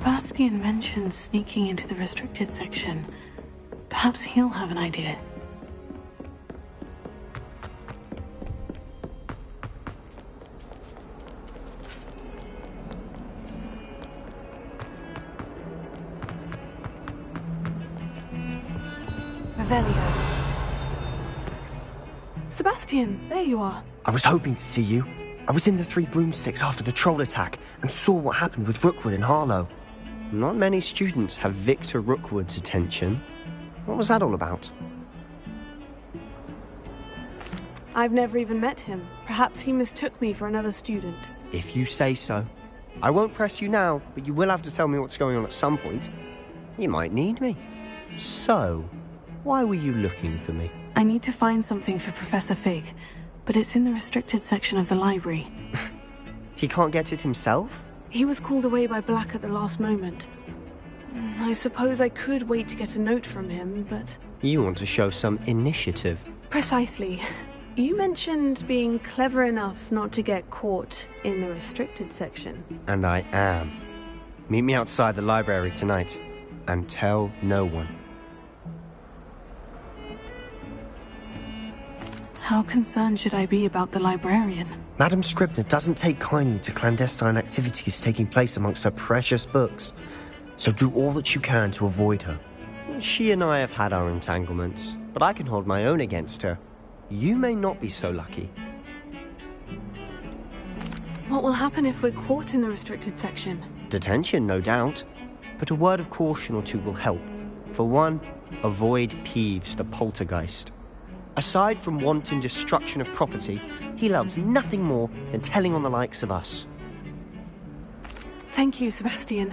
Sebastian mentioned sneaking into the restricted section. Perhaps he'll have an idea. Revelio. Sebastian, there you are. I was hoping to see you. I was in the Three Broomsticks after the troll attack and saw what happened with Rookwood and Harlow. Not many students have Victor Rookwood's attention. What was that all about? I've never even met him. Perhaps he mistook me for another student. If you say so. I won't press you now, but you will have to tell me what's going on at some point. You might need me. So, why were you looking for me? I need to find something for Professor Fig, but it's in the restricted section of the library. He can't get it himself? He was called away by Black at the last moment. I suppose I could wait to get a note from him, but... You want to show some initiative. Precisely. You mentioned being clever enough not to get caught in the restricted section. And I am. Meet me outside the library tonight, and tell no one. How concerned should I be about the librarian? Madam Scribner doesn't take kindly to clandestine activities taking place amongst her precious books, so do all that you can to avoid her. She and I have had our entanglements, but I can hold my own against her. You may not be so lucky. What will happen if we're caught in the restricted section? Detention, no doubt, but a word of caution or two will help. For one, avoid Peeves, the poltergeist. Aside from wanton destruction of property, he loves nothing more than telling on the likes of us. Thank you, Sebastian.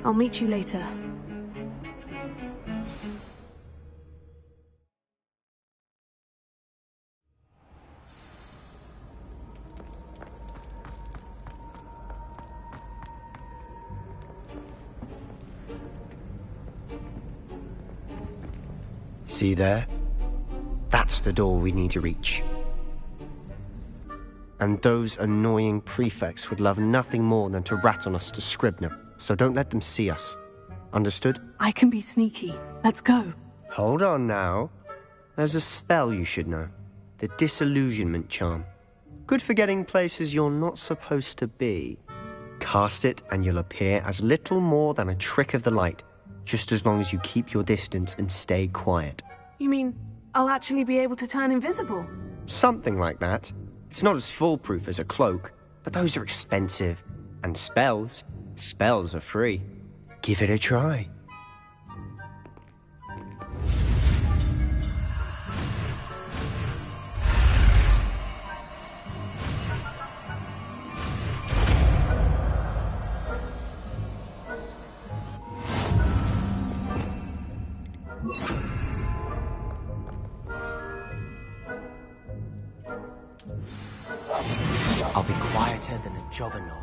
I'll meet you later. See there? That's the door we need to reach. And those annoying prefects would love nothing more than to rat on us to Scribner, so don't let them see us. Understood? I can be sneaky. Let's go. Hold on now. There's a spell you should know. The Disillusionment Charm. Good for getting places you're not supposed to be. Cast it and you'll appear as little more than a trick of the light, just as long as you keep your distance and stay quiet. You mean I'll actually be able to turn invisible? Something like that. It's not as foolproof as a cloak, but those are expensive. And spells are free. Give it a try. I'll be quieter than a jobberknoll.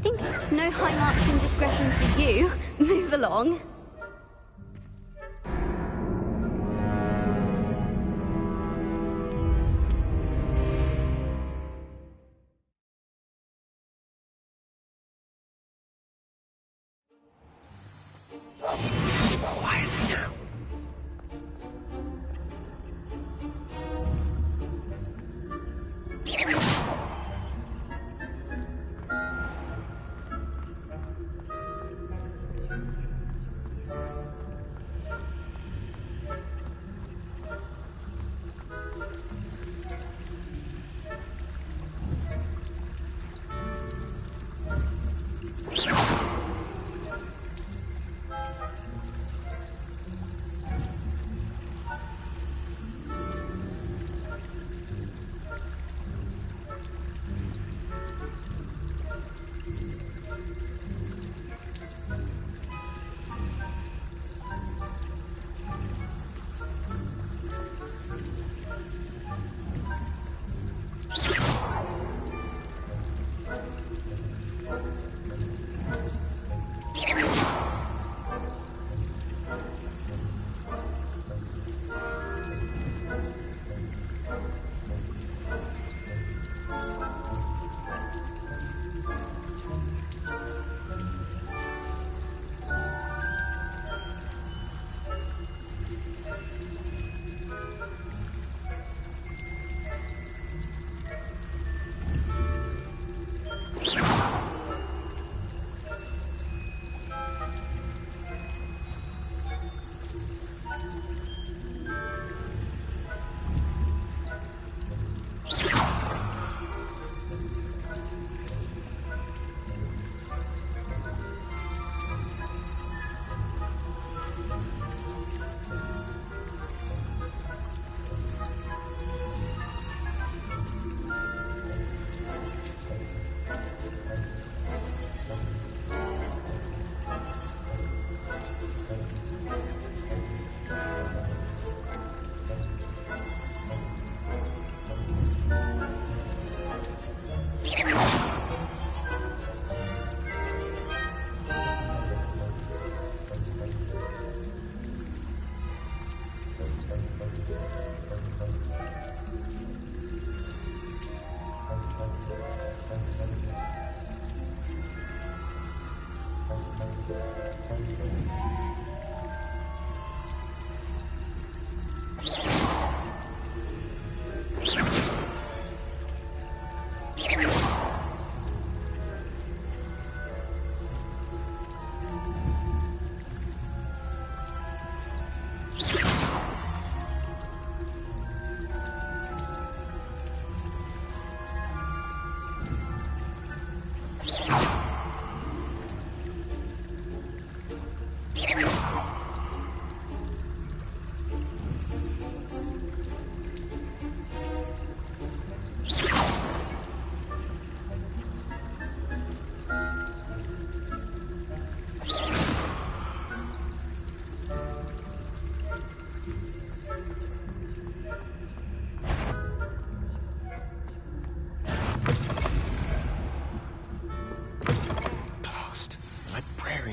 think no high marks in discretion for you. Move along. Quietly now.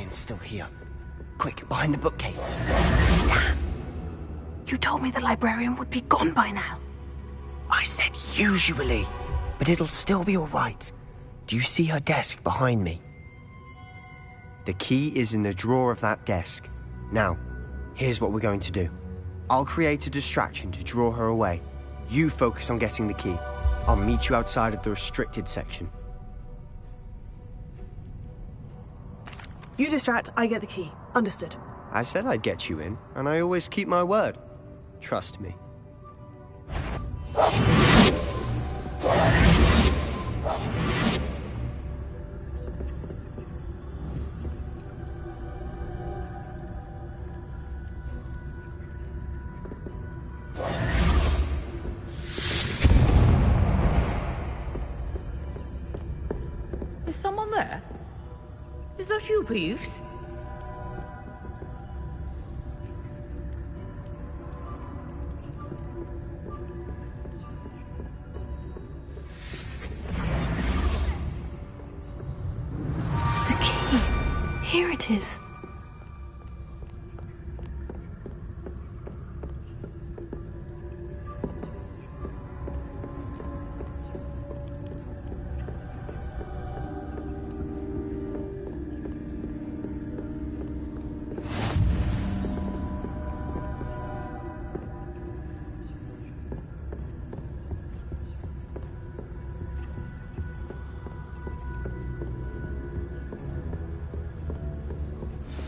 Still here. Quick, behind the bookcase. You told me the librarian would be gone by now. I said usually, but it'll still be all right. Do you see her desk behind me? The key is in the drawer of that desk. Now, here's what we're going to do. I'll create a distraction to draw her away. You focus on getting the key. I'll meet you outside of the restricted section. You distract, I get the key. Understood. I said I'd get you in, and I always keep my word. Trust me. Is someone there? Is that you, Peeves? Here it is.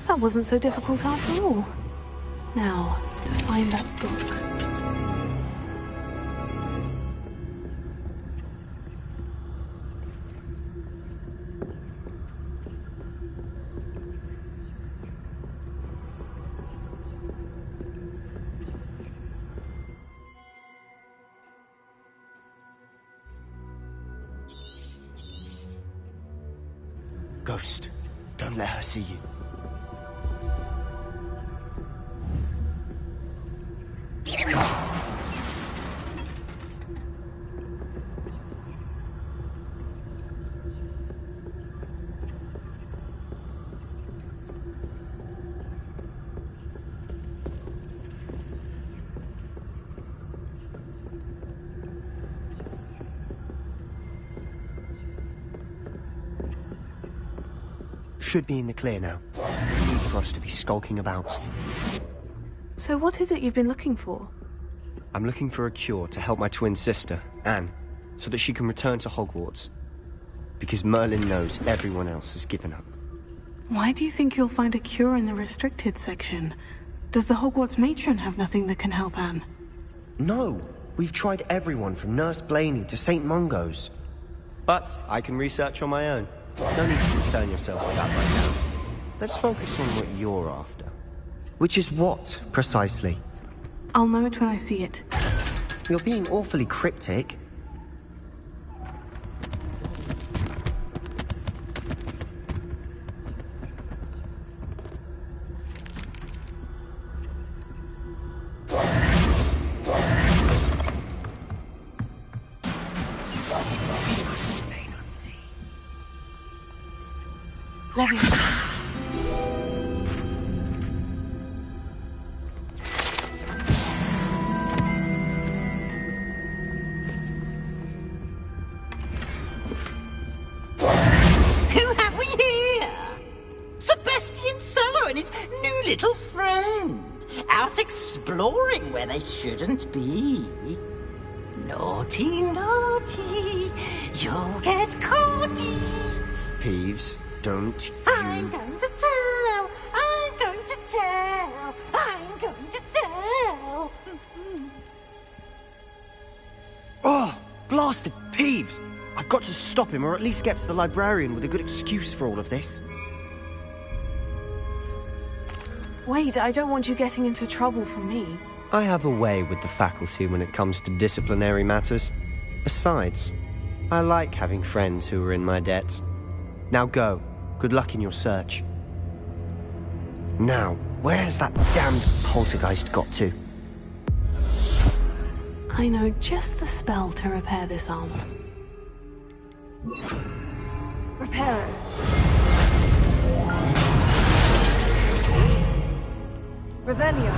That wasn't so difficult after all. Now, to find that book. Ghost, don't let her see you. Should be in the clear now. No need for us to be skulking about. So what is it you've been looking for? I'm looking for a cure to help my twin sister, Anne, so that she can return to Hogwarts. Because Merlin knows everyone else has given up. Why do you think you'll find a cure in the restricted section? Does the Hogwarts matron have nothing that can help Anne? No, we've tried everyone from Nurse Blaney to St. Mungo's. But I can research on my own. No need to concern yourself with that right now. Let's focus on what you're after. Which is what, precisely? I'll know it when I see it. You're being awfully cryptic. Leviosa. Who have we here? Sebastian Cello and his new little friend. Out exploring where they shouldn't be. Naughty, naughty, you'll get caughty. Peeves, don't I'm you... going to tell, I'm going to tell, I'm going to tell. Oh, blasted Peeves! I've got to stop him, or at least get to the librarian with a good excuse for all of this. Wait, I don't want you getting into trouble for me. I have a way with the faculty when it comes to disciplinary matters. Besides, I like having friends who are in my debt. Now go. Good luck in your search. Now, where's that damned poltergeist got to? I know just the spell to repair this armor. Repair it. Revelio.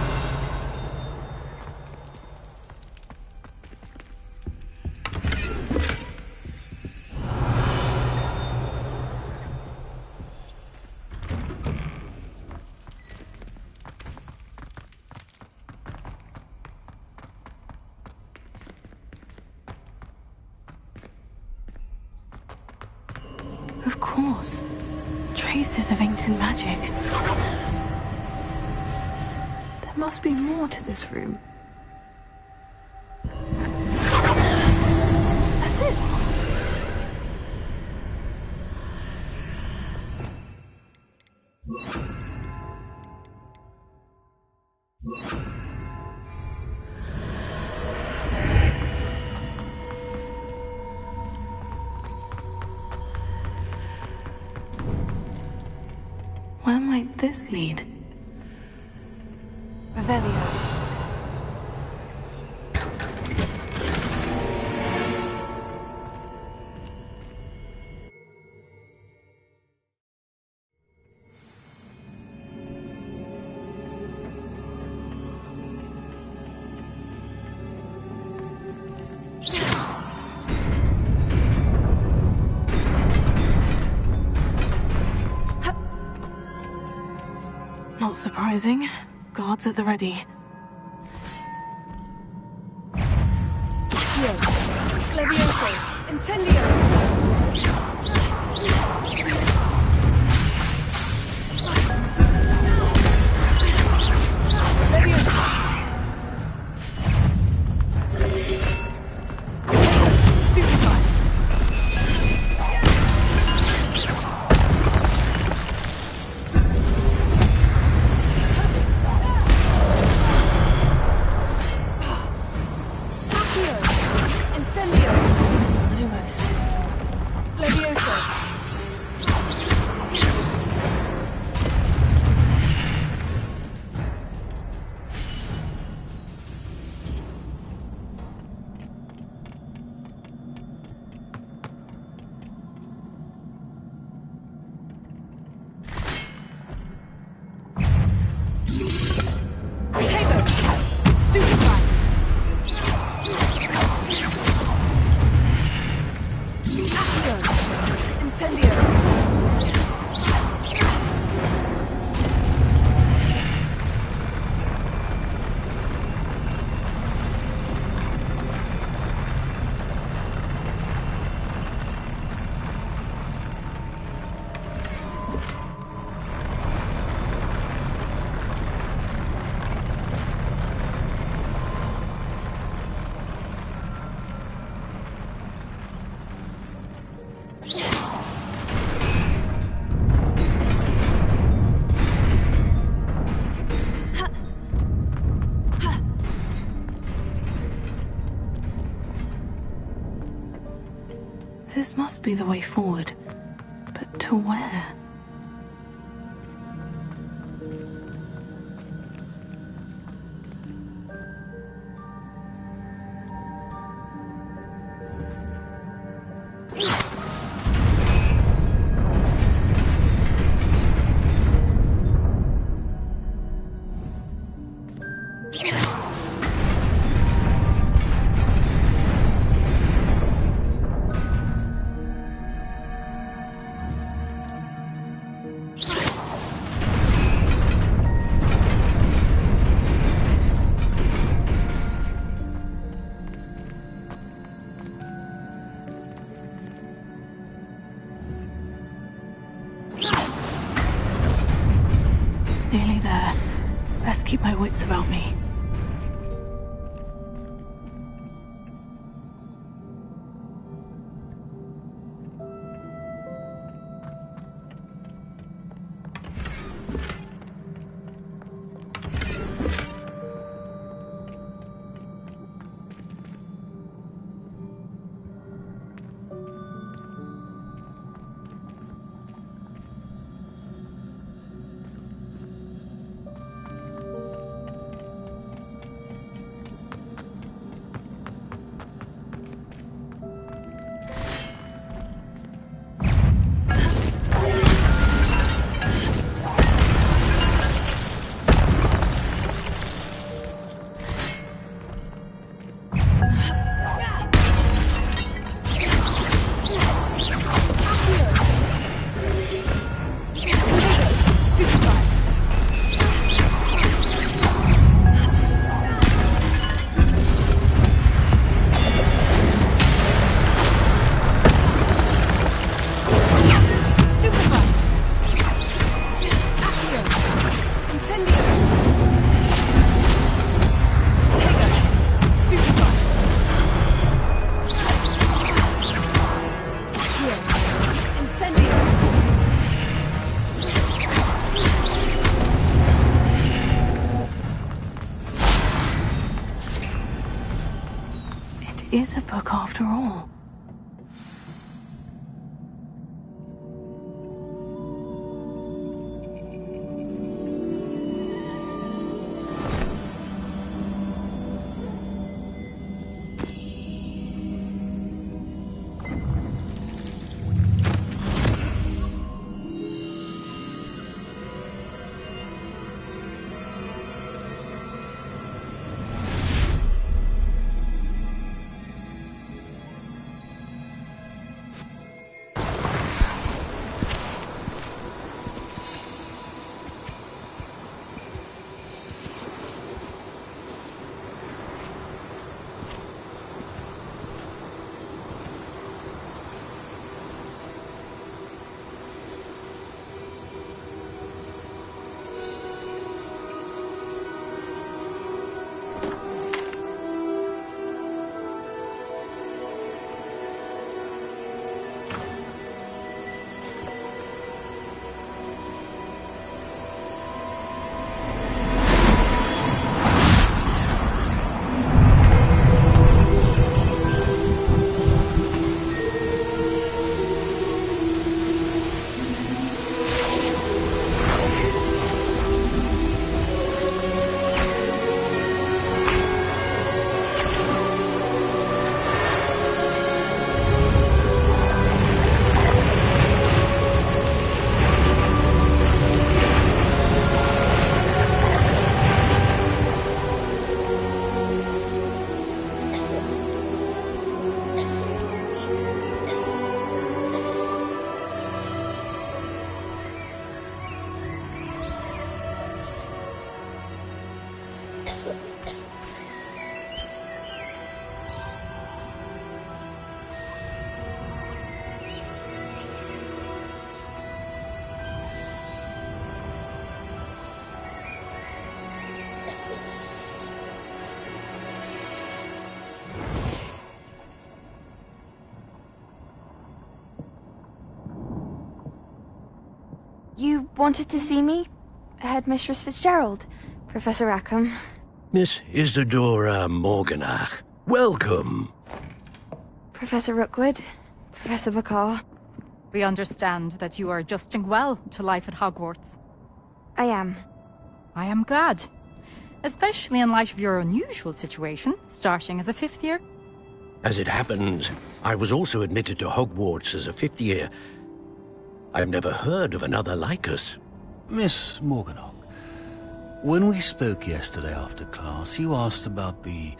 Of course. Traces of ancient magic. There must be more to this room. That's it. Where might this lead? Revelio. Not surprising. Guards at the ready. Accio. Levioso. Incendio. This must be the way forward. But to where? Nearly there. Best keep my wits about me. Is a book after all. You wanted to see me? Headmistress Fitzgerald, Professor Rackham. Miss Isadora Morganach, welcome. Professor Rookwood, Professor Bakar. We understand that you are adjusting well to life at Hogwarts. I am. I am glad. Especially in light of your unusual situation, starting as a 5th year. As it happens, I was also admitted to Hogwarts as a 5th year. I've never heard of another like us. Miss Morganach, when we spoke yesterday after class, you asked about the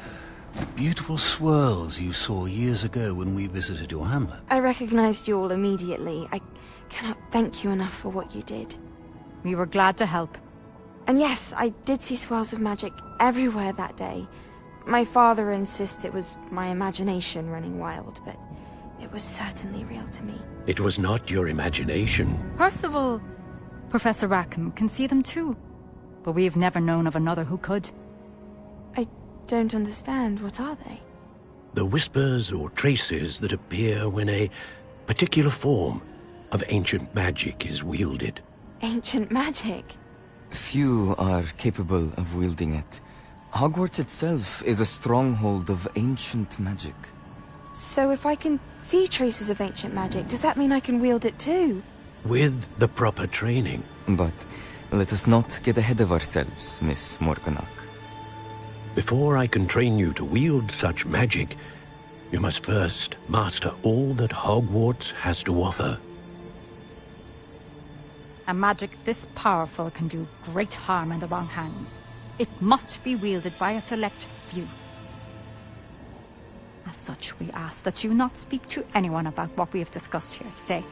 beautiful swirls you saw years ago when we visited your hamlet. I recognized you all immediately. I cannot thank you enough for what you did. We were glad to help. And yes, I did see swirls of magic everywhere that day. My father insists it was my imagination running wild, but it was certainly real to me. It was not your imagination. Percival, Professor Rackham can see them too. But we have never known of another who could. I don't understand. What are they? The whispers or traces that appear when a particular form of ancient magic is wielded. Ancient magic? Few are capable of wielding it. Hogwarts itself is a stronghold of ancient magic. So if I can see traces of ancient magic, does that mean I can wield it too? With the proper training. But let us not get ahead of ourselves, Miss Morganach. Before I can train you to wield such magic, you must first master all that Hogwarts has to offer. A magic this powerful can do great harm in the wrong hands. It must be wielded by a select few. As such, we ask that you not speak to anyone about what we have discussed here today.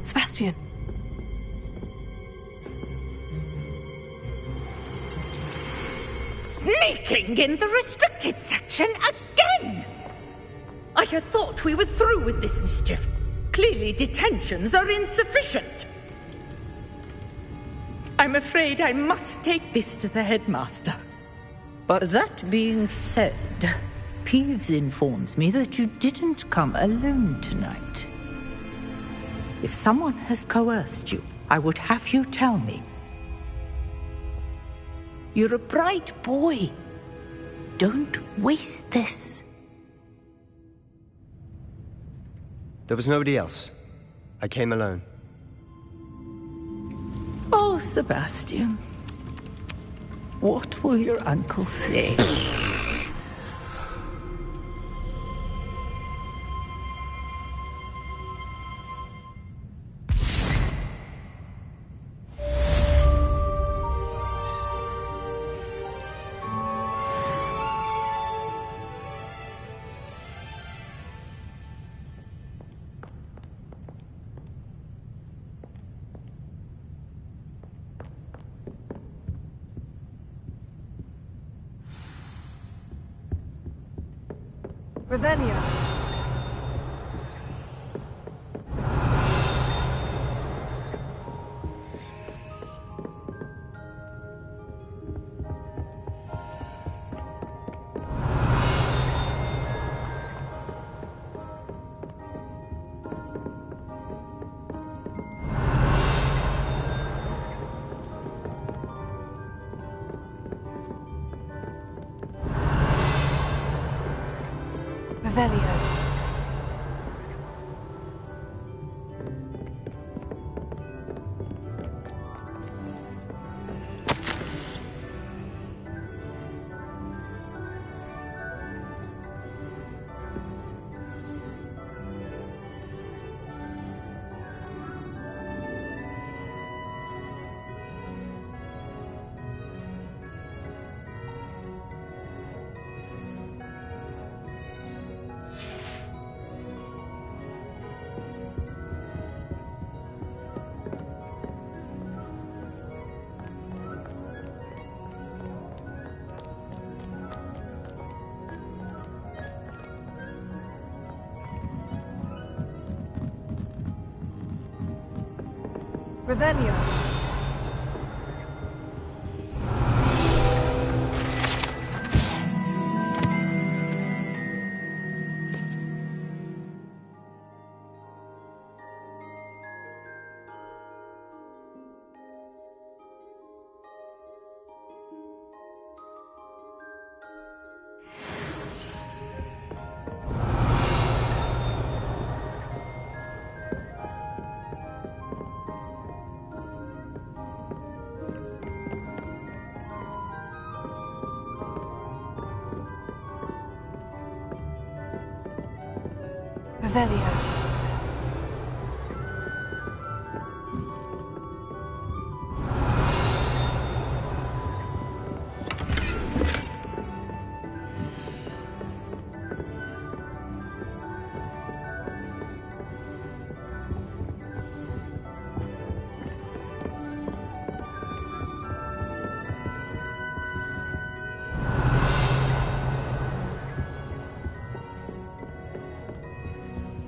Sebastian. Sneaking in the restricted section again! I had thought we were through with this mischief. Clearly detentions are insufficient. I'm afraid I must take this to the headmaster. But that being said, Peeves informs me that you didn't come alone tonight. If someone has coerced you, I would have you tell me. You're a bright boy. Don't waste this. There was nobody else. I came alone. Oh, Sebastian. What will your uncle say? Revelio. Revelio. Revelio. Revelio.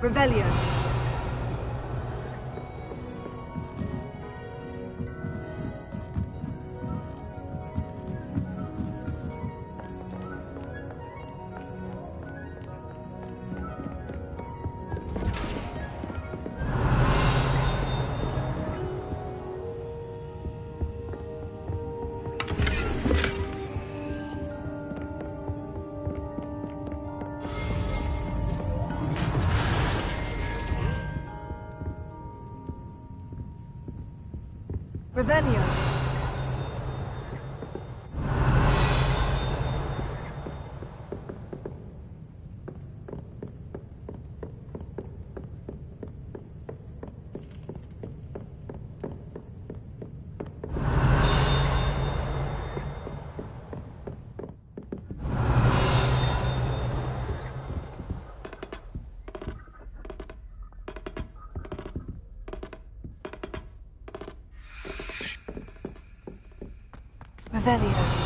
Revelio. Revelio. Revelio.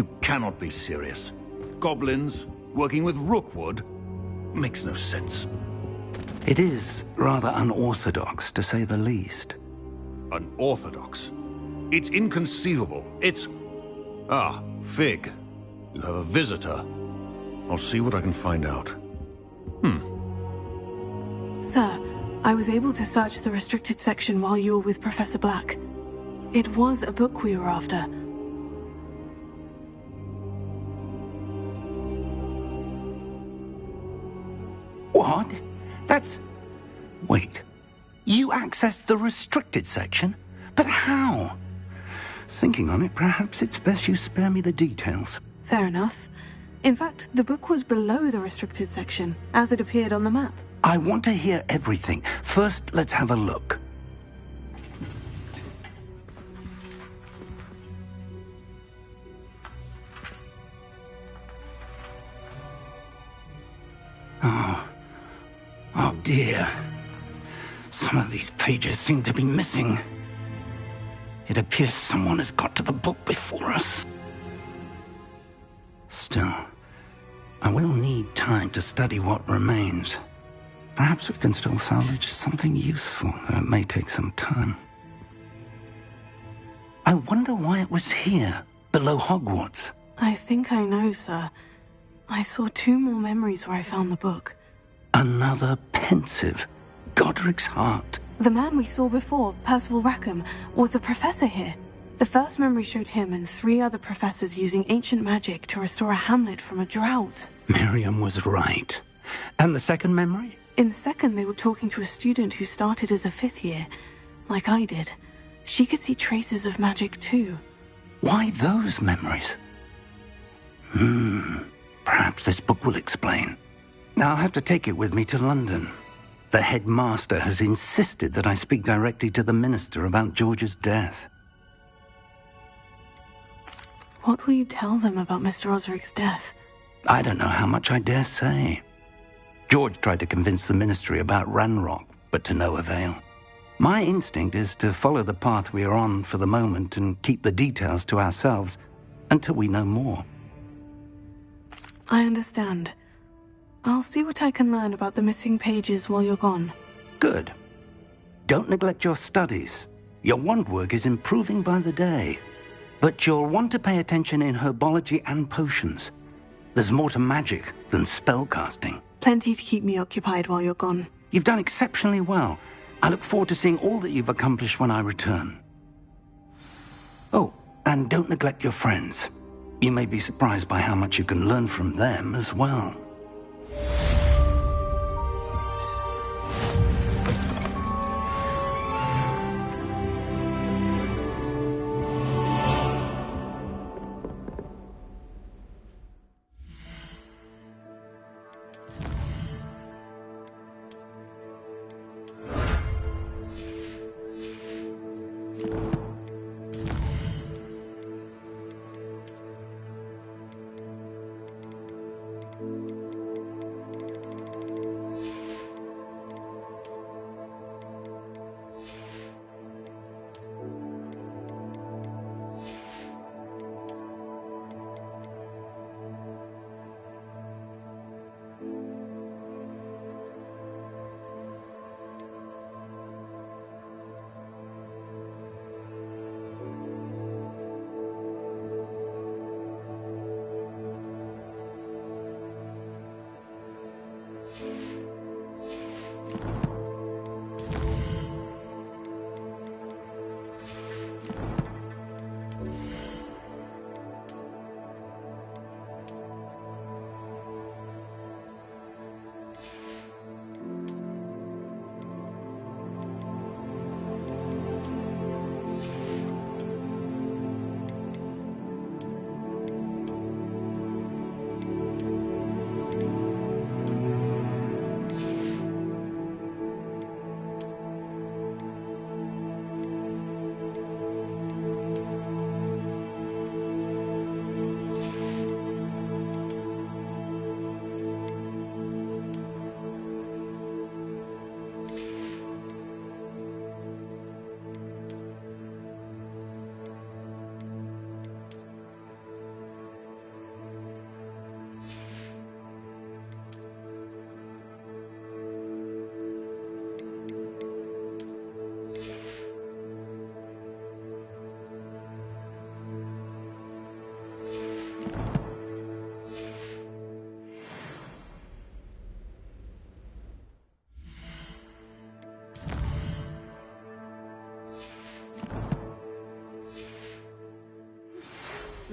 You cannot be serious. Goblins working with Rookwood? Makes no sense. It is rather unorthodox, to say the least. Unorthodox? It's inconceivable. It's... Ah, Fig. You have a visitor. I'll see what I can find out. Sir, I was able to search the restricted section while you were with Professor Black. It was a book we were after. What? That's... Wait. You accessed the restricted section? But how? Thinking on it, perhaps it's best you spare me the details. Fair enough. In fact, the book was below the restricted section, as it appeared on the map. I want to hear everything. First, let's have a look. Oh dear. Some of these pages seem to be missing. It appears someone has got to the book before us. Still, I will need time to study what remains. Perhaps we can still salvage something useful, though it may take some time. I wonder why it was here, below Hogwarts. I think I know, sir. I saw 2 more memories where I found the book. Another pensive. Godric's heart. The man we saw before, Percival Rackham, was a professor here. The first memory showed him and 3 other professors using ancient magic to restore a hamlet from a drought. Miriam was right. And the second memory? In the second, they were talking to a student who started as a 5th year, like I did. She could see traces of magic too. Why those memories? Perhaps this book will explain. I'll have to take it with me to London. The headmaster has insisted that I speak directly to the minister about George's death. What will you tell them about Mr. Osric's death? I don't know how much I dare say. George tried to convince the ministry about Ranrock, but to no avail. My instinct is to follow the path we are on for the moment and keep the details to ourselves until we know more. I understand. I'll see what I can learn about the missing pages while you're gone. Good. Don't neglect your studies. Your wand work is improving by the day. But you'll want to pay attention in herbology and potions. There's more to magic than spellcasting. Plenty to keep me occupied while you're gone. You've done exceptionally well. I look forward to seeing all that you've accomplished when I return. Oh, and don't neglect your friends. You may be surprised by how much you can learn from them as well.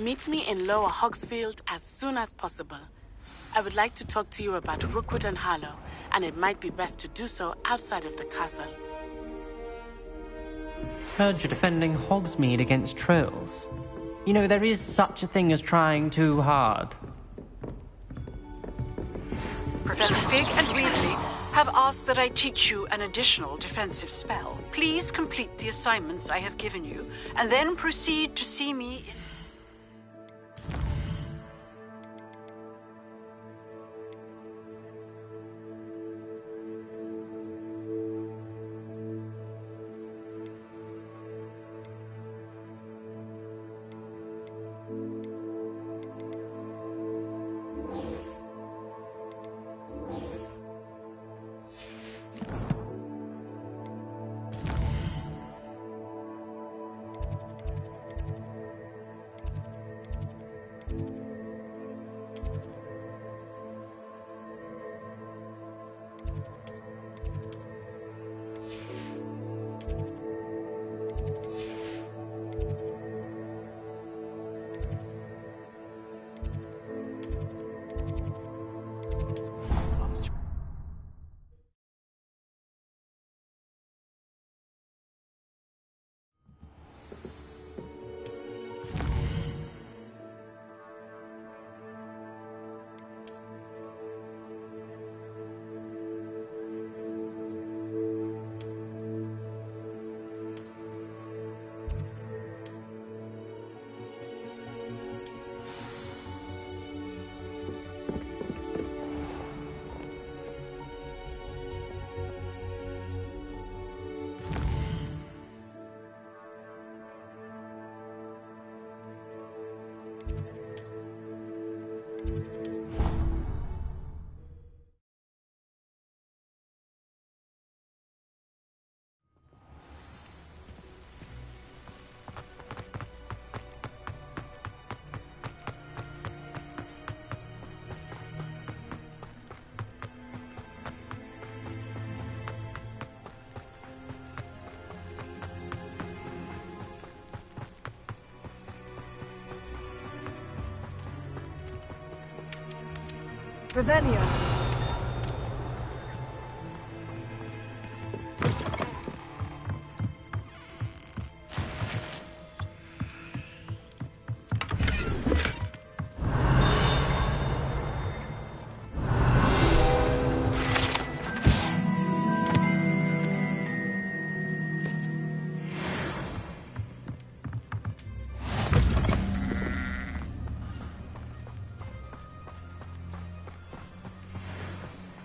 Meet me in Lower Hogsfield as soon as possible. I would like to talk to you about Rookwood and Harlow, and it might be best to do so outside of the castle. Heard you're defending Hogsmeade against trolls. You know, there is such a thing as trying too hard. Professor Fig and Weasley have asked that I teach you an additional defensive spell. Please complete the assignments I have given you, and then proceed to see me in... Revelio.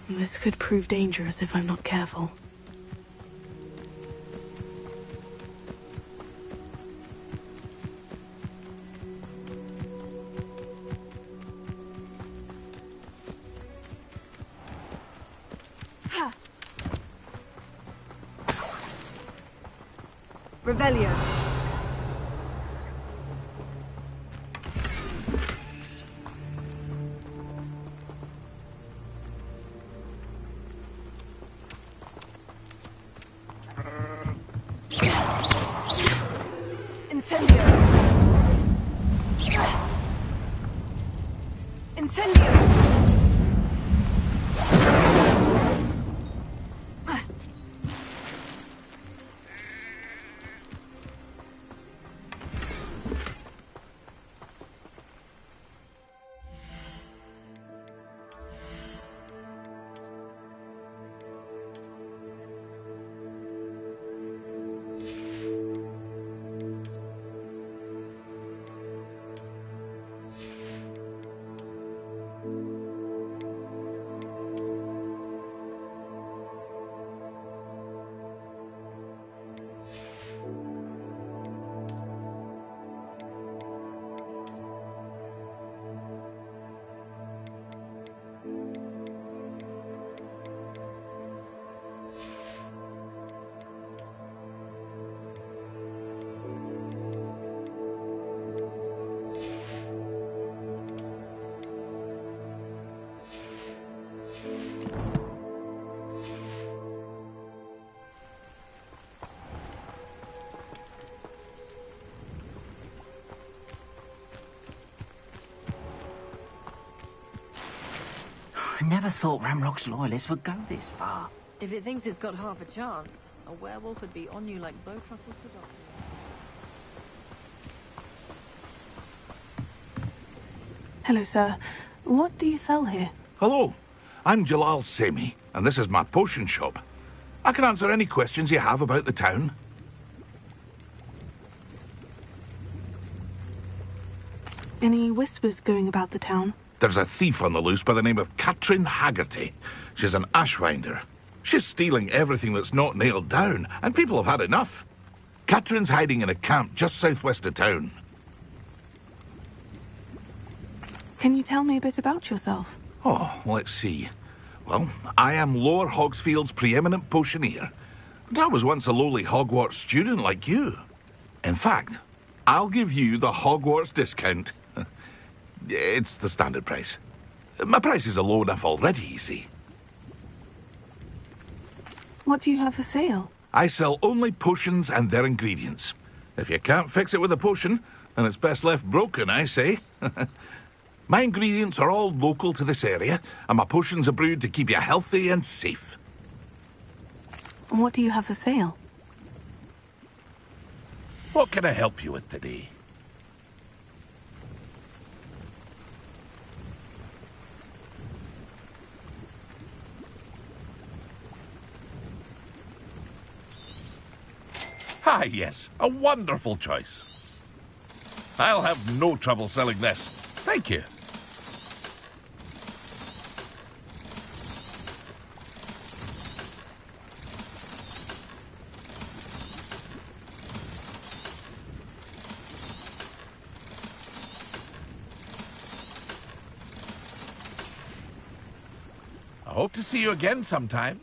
This could prove dangerous if I'm not careful. Revelio. Incendio! Incendio! I never thought Ramrock's loyalists would go this far. If it thinks it's got half a chance, a werewolf would be on you like bow truffle for doctor. Hello, sir. What do you sell here? Hello, I'm Jalal Semi, and this is my potion shop. I can answer any questions you have about the town. Any whispers going about the town? There's a thief on the loose by the name of Katrin Haggerty. She's an ashwinder. She's stealing everything that's not nailed down, and people have had enough. Katrin's hiding in a camp just southwest of town. Can you tell me a bit about yourself? Oh, let's see. Well, I am Lower Hogsfield's preeminent potioneer. But I was once a lowly Hogwarts student like you. In fact, I'll give you the Hogwarts discount. It's the standard price. My prices are low enough already, you see. What do you have for sale? I sell only potions and their ingredients. If you can't fix it with a potion, then it's best left broken, I say. My ingredients are all local to this area, and my potions are brewed to keep you healthy and safe. What do you have for sale? What can I help you with today? Ah, yes, a wonderful choice. I'll have no trouble selling this. Thank you. I hope to see you again sometime.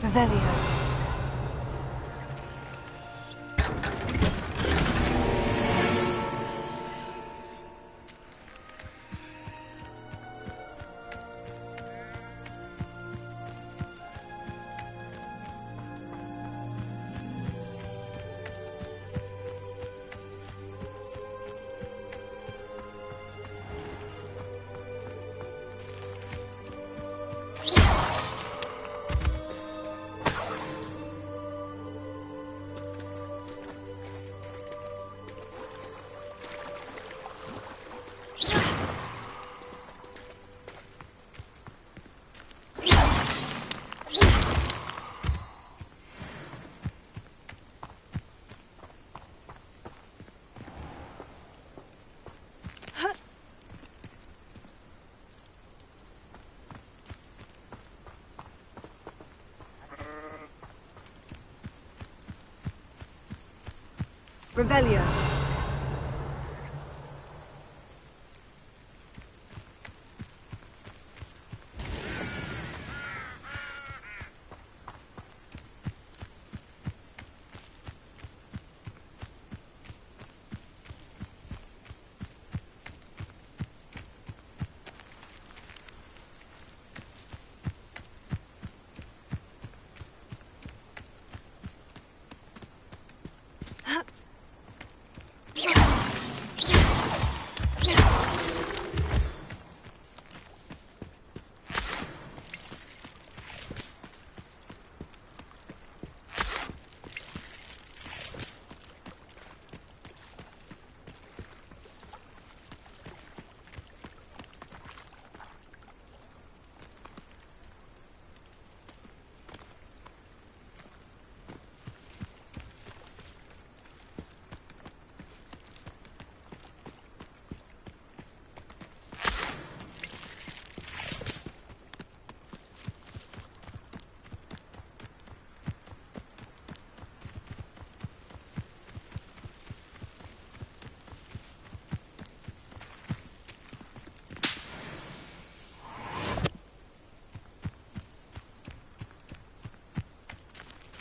Revelio. Revelio.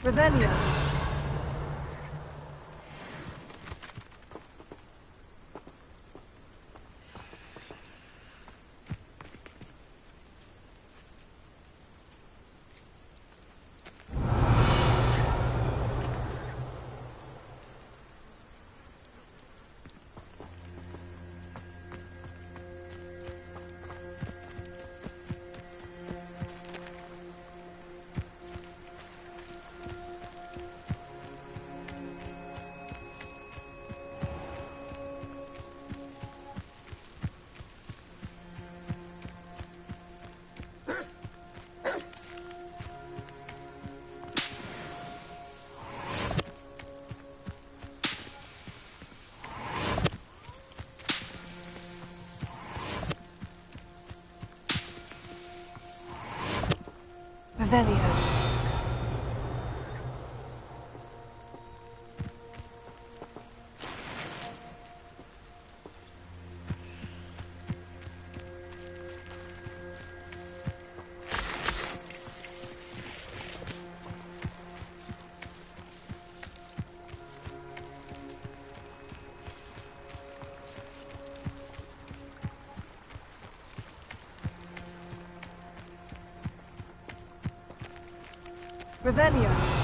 Revelio. Revelio. Revelio.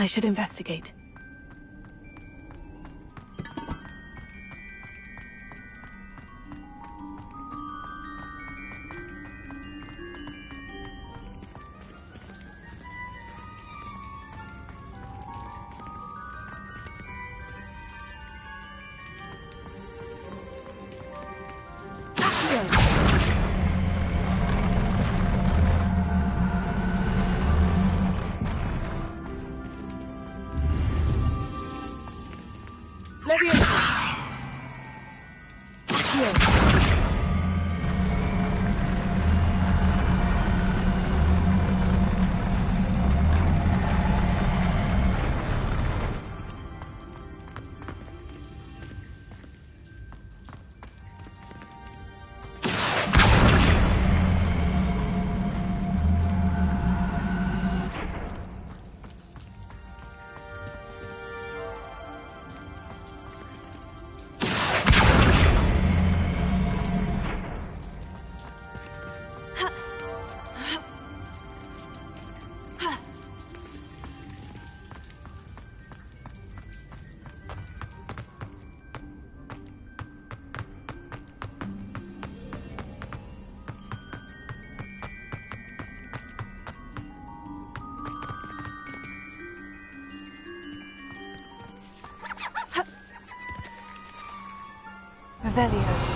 I should investigate. Revelio.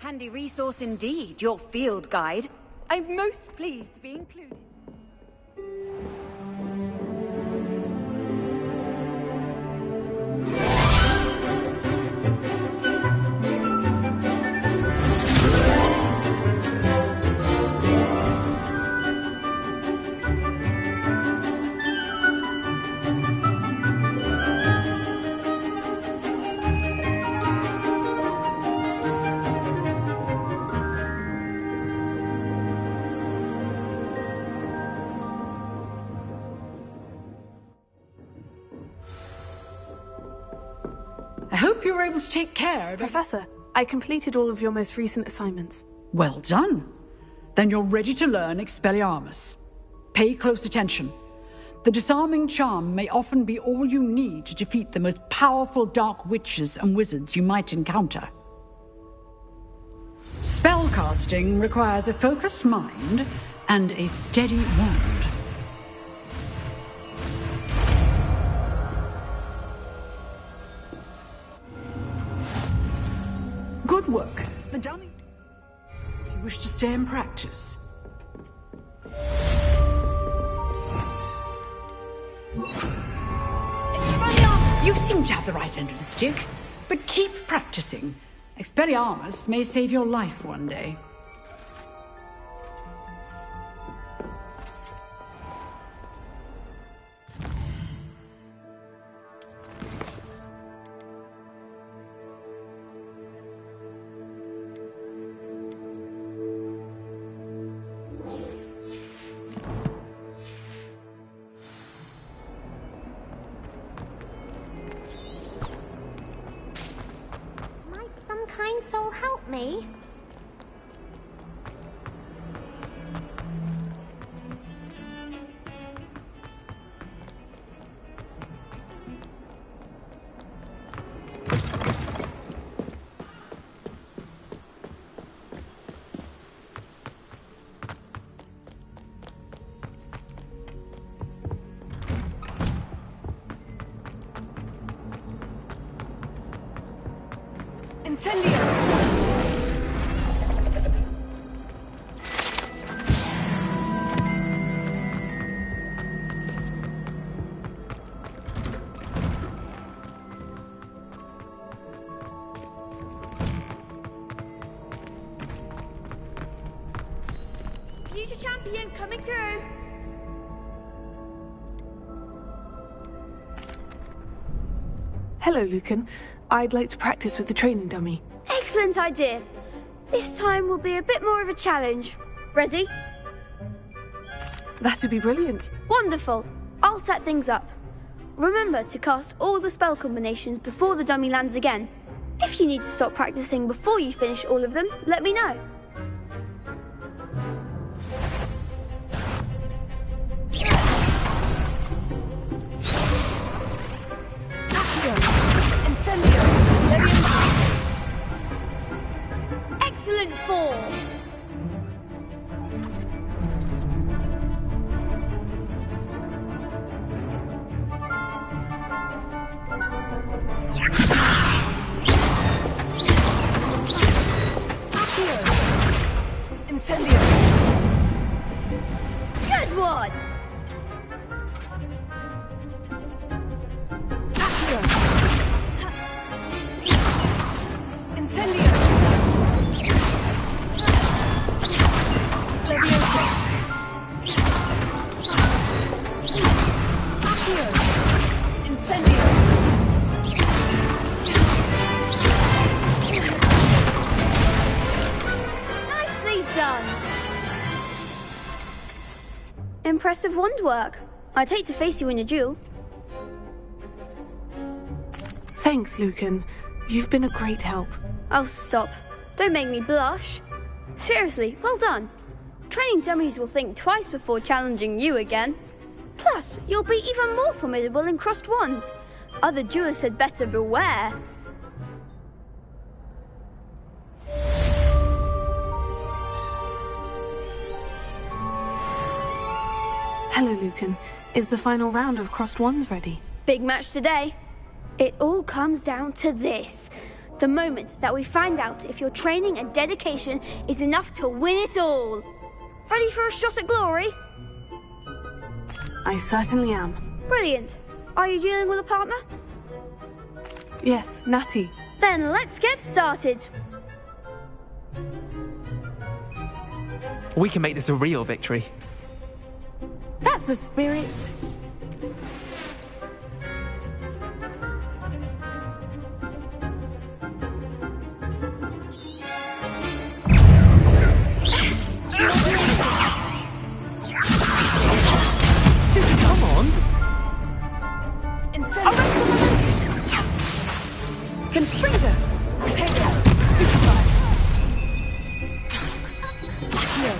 Handy resource indeed, your field guide. I'm most pleased to be included. I hope you were able to take care of... Professor, I completed all of your most recent assignments. Well done. Then you're ready to learn Expelliarmus. Pay close attention. The disarming charm may often be all you need to defeat the most powerful dark witches and wizards you might encounter. Spellcasting requires a focused mind and a steady wand. Good work. The dummy. If you wish to stay in practice. You seem to have the right end of the stick, but keep practicing. Expelliarmus may save your life one day. Kind soul help me? Champion coming through. Hello, Lucan. I'd like to practice with the training dummy. Excellent idea. This time will be a bit more of a challenge. Ready? That'd be brilliant. Wonderful. I'll set things up. Remember to cast all the spell combinations before the dummy lands again. If you need to stop practicing before you finish all of them, let me know. Excellent fall. Incendio. Good one. Incendio. Leviosa. Incendio. Nicely done. Impressive wand work. I'd hate to face you in a duel. Thanks, Lucan. You've been a great help. Oh, stop. Don't make me blush. Seriously, well done. Training dummies will think twice before challenging you again. Plus, you'll be even more formidable in crossed wands. Other duelists had better beware. Hello, Lucan. Is the final round of crossed wands ready? Big match today. It all comes down to this. The moment that we find out if your training and dedication is enough to win it all. Ready for a shot at glory? I certainly am. Brilliant. Are you dealing with a partner? Yes, Natty. Then let's get started. We can make this a real victory. That's the spirit. Come on. Confringo. Potato. Stupefy. Here.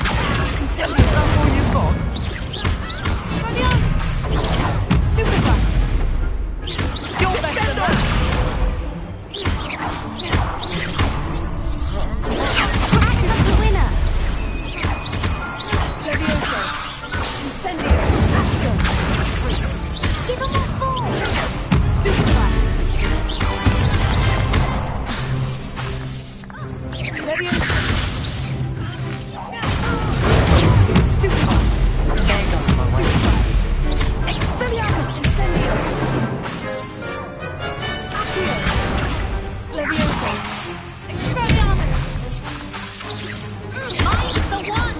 Incendio. That's all you've got. Stupefy. You're better than us. That's the winner. Leviosa. Incendio. Give him a ball. Stupefy. Leviosa. Stupefy. Stupefy. Expelliarmus. Incendio. Accio. Leviosa. Expelliarmus. Mine's the one.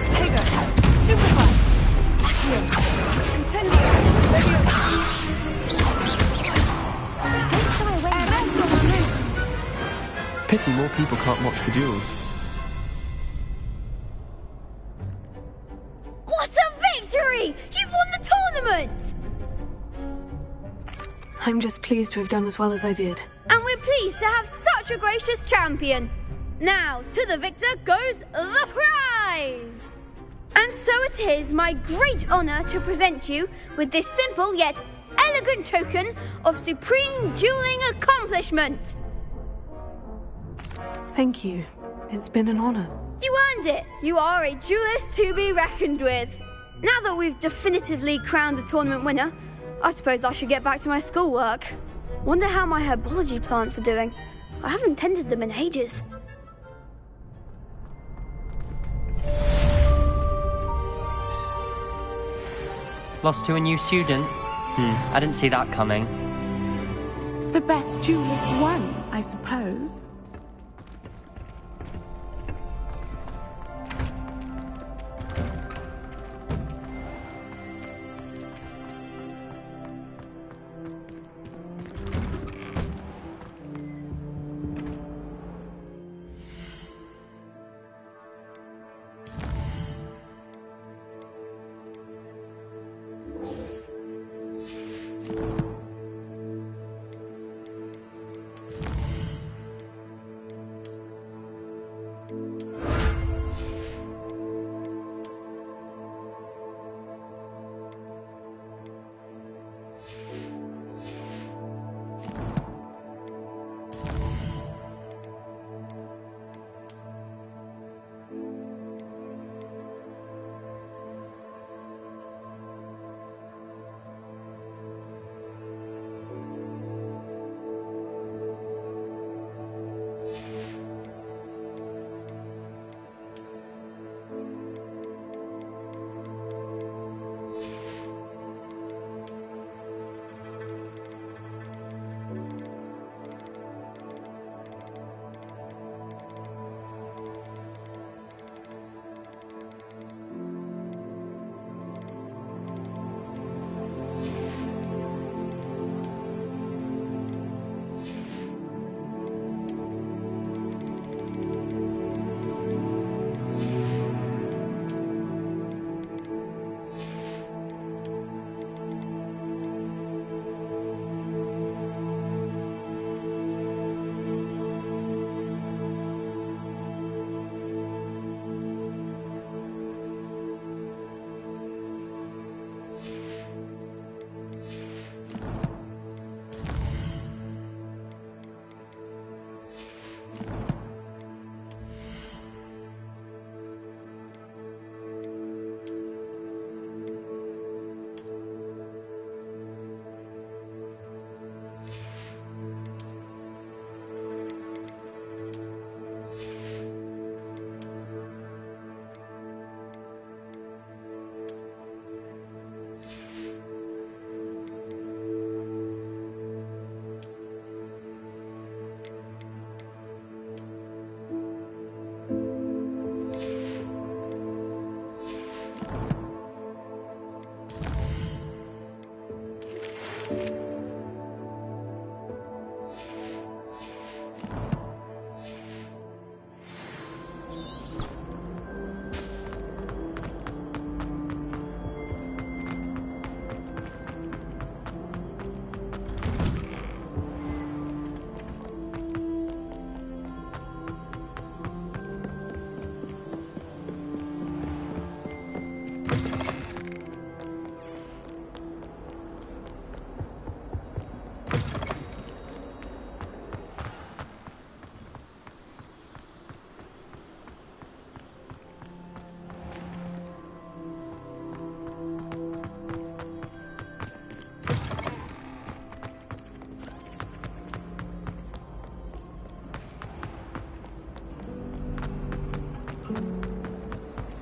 Potato. Stupefy. Accio. Incendio. Leviosa. Don't shy away. Pity more people can't watch the duels. What a victory! You've won the tournament! I'm just pleased to have done as well as I did. And we're pleased to have such a gracious champion. Now, to the victor goes the prize! And so it is my great honor to present you with this simple yet elegant token of supreme dueling accomplishment. Thank you. It's been an honor. You earned it. You are a duelist to be reckoned with. Now that we've definitively crowned the tournament winner, I suppose I should get back to my schoolwork. Wonder how my herbology plants are doing. I haven't tended them in ages. Lost to a new student? I didn't see that coming. The best duelist won, I suppose.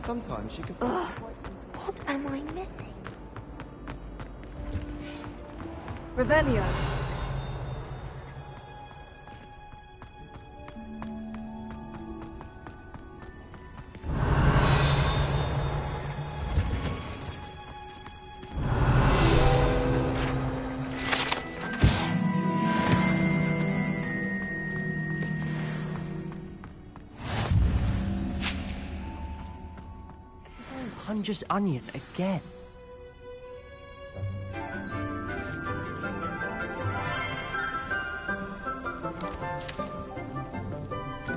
Sometimes she can... Ugh, what am I missing? Revelio. Hunger's onion again.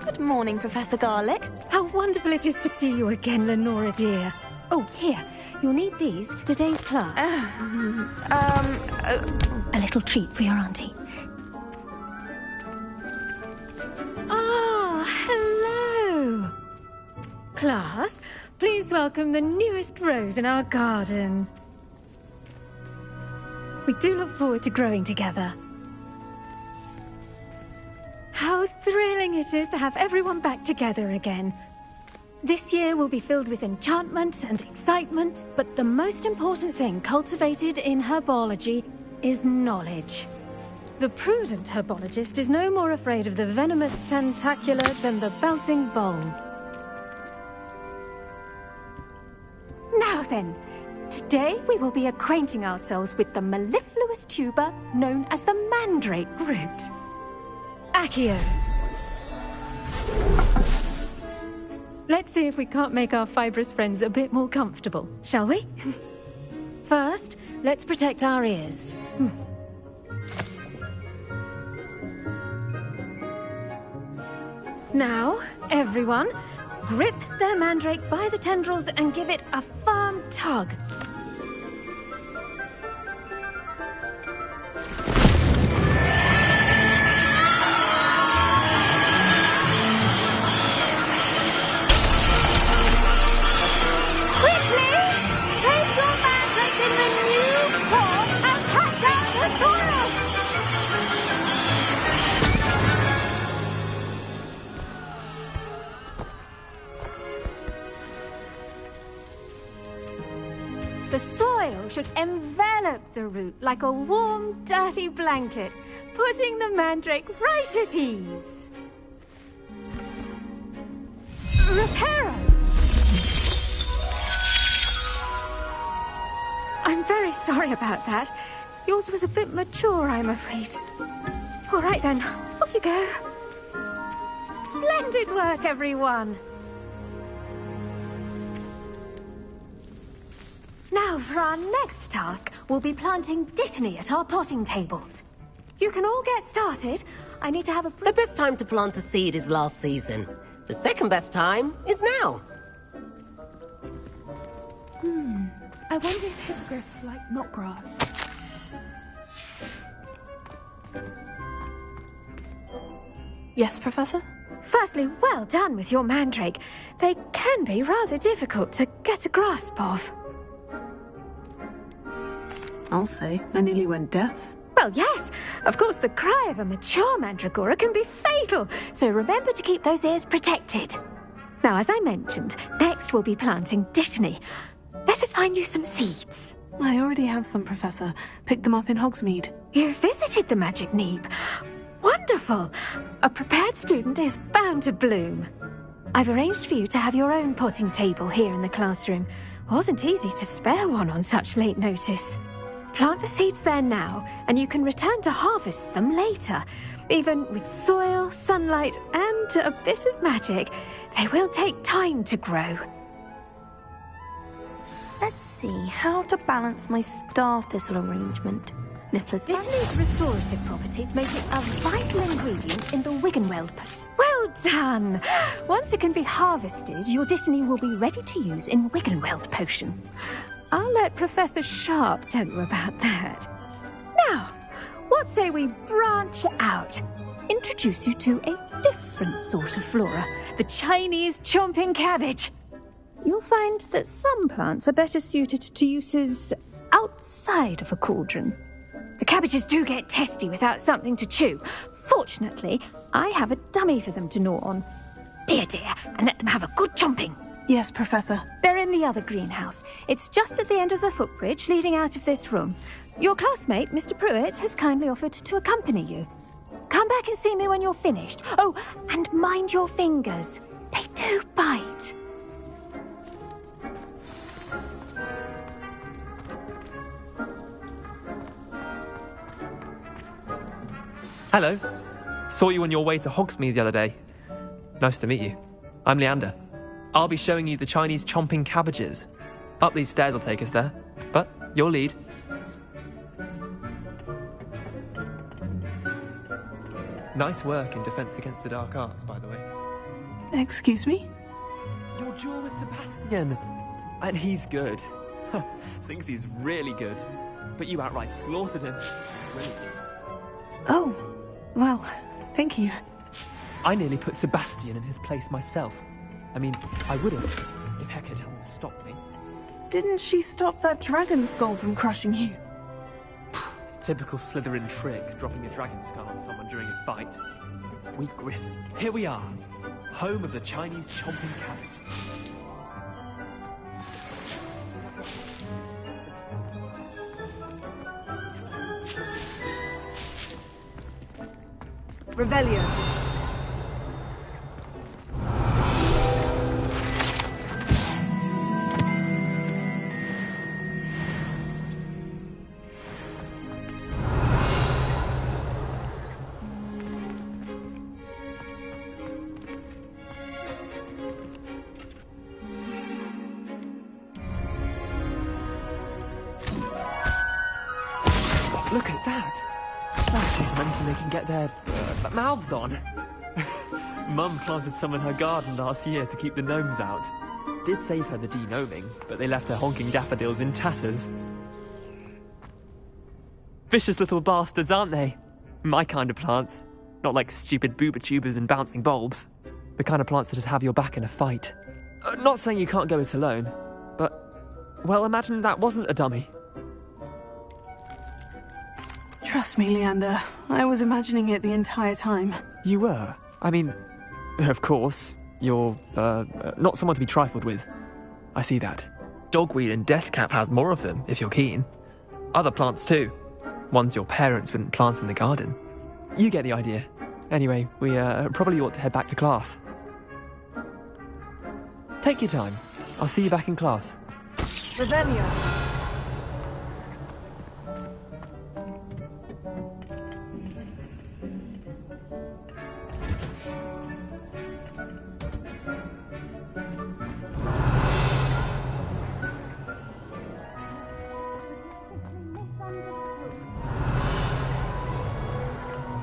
Good morning, Professor Garlick. How wonderful it is to see you again, Lenora dear. Oh, here. You'll need these for today's class. A little treat for your auntie. Ah, hello. Class, please welcome the newest rose in our garden. We do look forward to growing together. How thrilling it is to have everyone back together again. This year will be filled with enchantment and excitement, but the most important thing cultivated in herbology is knowledge. The prudent herbologist is no more afraid of the venomous tentacula than the bouncing bowl. Now then, today we will be acquainting ourselves with the mellifluous tuber known as the mandrake root. Accio. Let's see if we can't make our fibrous friends a bit more comfortable, shall we? First, let's protect our ears. Now, everyone, grip their mandrake by the tendrils and give it a firm tug. The soil should envelop the root like a warm, dirty blanket, putting the mandrake right at ease. Reparo! I'm very sorry about that. Yours was a bit mature, I'm afraid. All right then, off you go. Splendid work, everyone! Now, for our next task, we'll be planting dittany at our potting tables. You can all get started. I need to have a... The best time to plant a seed is last season. The second best time is now. I wonder if hippogriffs like knotgrass. Yes, Professor? Firstly, well done with your mandrake. They can be rather difficult to get a grasp of. I'll say, I nearly went deaf. Well, yes. Of course, the cry of a mature mandragora can be fatal, so remember to keep those ears protected. Now, as I mentioned, next we'll be planting dittany. Let us find you some seeds. I already have some, Professor. Picked them up in Hogsmeade. You visited the Magic Neep. Wonderful! A prepared student is bound to bloom. I've arranged for you to have your own potting table here in the classroom. Wasn't easy to spare one on such late notice. Plant the seeds there now, and you can return to harvest them later. Even with soil, sunlight, and a bit of magic, they will take time to grow. Let's see how to balance my star thistle arrangement. Mifflin's Vitaly's restorative properties make it a vital ingredient in the Wiggenweld. Well done! Once it can be harvested, your Dittany will be ready to use in Wiggenweld potion. I'll let Professor Sharp tell you about that. Now, what say we branch out? Introduce you to a different sort of flora, the Chinese chomping cabbage. You'll find that some plants are better suited to uses outside of a cauldron. The cabbages do get testy without something to chew. Fortunately, I have a dummy for them to gnaw on. Be a dear and let them have a good chomping. Yes, Professor. They're in the other greenhouse. It's just at the end of the footbridge leading out of this room. Your classmate, Mr. Pruitt, has kindly offered to accompany you. Come back and see me when you're finished. Oh, and mind your fingers. They do bite. Hello. Saw you on your way to Hogsmeade the other day. Nice to meet you. I'm Leander. I'll be showing you the Chinese chomping cabbages. Up these stairs will take us there, but your lead. Nice work in Defense Against the Dark Arts, by the way. Excuse me? Your duel with Sebastian. And he's good. Thinks he's really good. But you outright slaughtered him. Really. Oh, well, thank you. I nearly put Sebastian in his place myself. I mean, I would have, if Hecate hadn't stopped me. Didn't she stop that dragon skull from crushing you? Typical Slytherin trick, dropping a dragon skull on someone during a fight. Weak Griff. Here we are, home of the Chinese chomping cabbage. Revelio. Look at that! That's anything they can get their mouths on. Mum planted some in her garden last year to keep the gnomes out. Did save her the de-gnoming, but they left her honking daffodils in tatters. Vicious little bastards, aren't they? My kind of plants. Not like stupid booba-tubers and bouncing bulbs. The kind of plants that'd have your back in a fight. Not saying you can't go it alone, but... well, imagine that wasn't a dummy. Trust me, Leander. I was imagining it the entire time. You were? I mean, of course, you're, not someone to be trifled with. I see that. Dogweed and deathcap has more of them, if you're keen. Other plants too. Ones your parents wouldn't plant in the garden. You get the idea. Anyway, we, probably ought to head back to class. Take your time. I'll see you back in class. Revelio.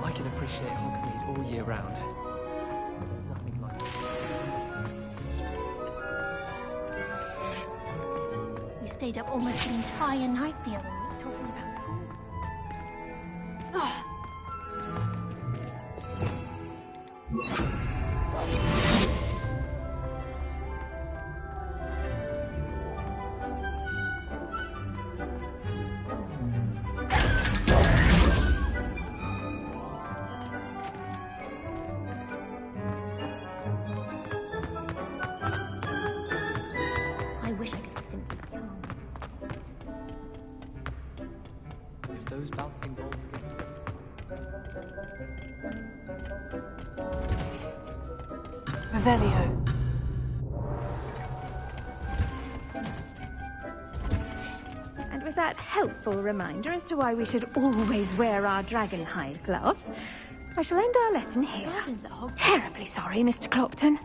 I can appreciate Hogsmeade all year round. Nothing like We stayed up almost the entire night the other week talking about I wish I could think. if those bouncing balls Revelio. And with that that helpful reminder as to why we should always wear our dragonhide gloves, I shall end our lesson here. Terribly sorry, Mr. Clopton.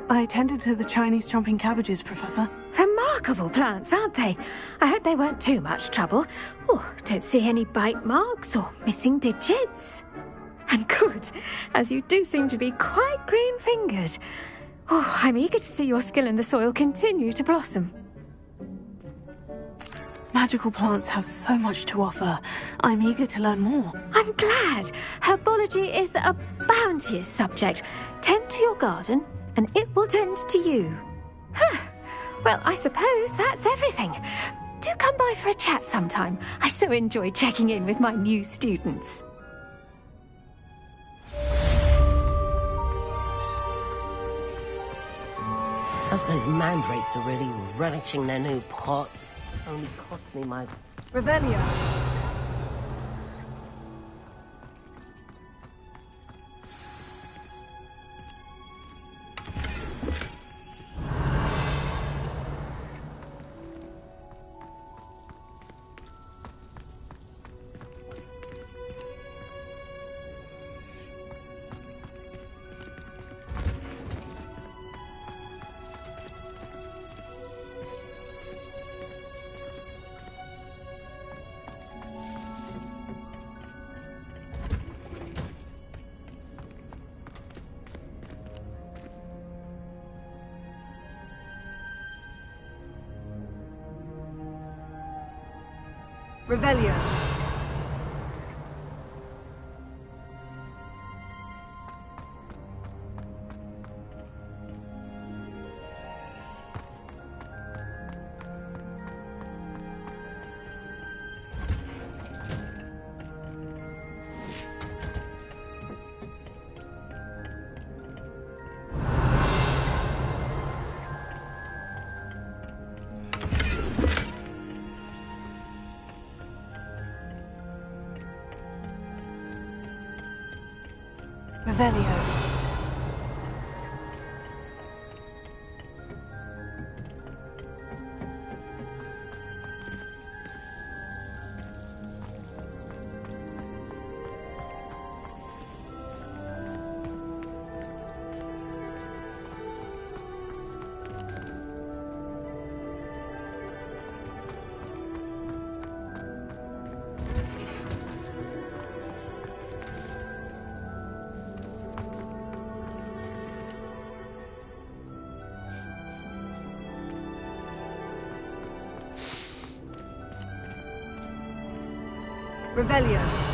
I attended to the Chinese chomping cabbages, Professor. Remarkable plants, aren't they? I hope they weren't too much trouble. Oh, don't see any bite marks or missing digits. And good, as you do seem to be quite green-fingered. Oh, I'm eager to see your skill in the soil continue to blossom. Magical plants have so much to offer. I'm eager to learn more. I'm glad. Herbology is a bounteous subject. Tend to your garden, and it will tend to you. Well, I suppose that's everything. Do come by for a chat sometime. I so enjoy checking in with my new students. Hope those mandrakes are really relishing their new pots. Only cost me my... Revelio. Revelio. Revelio. Revelio.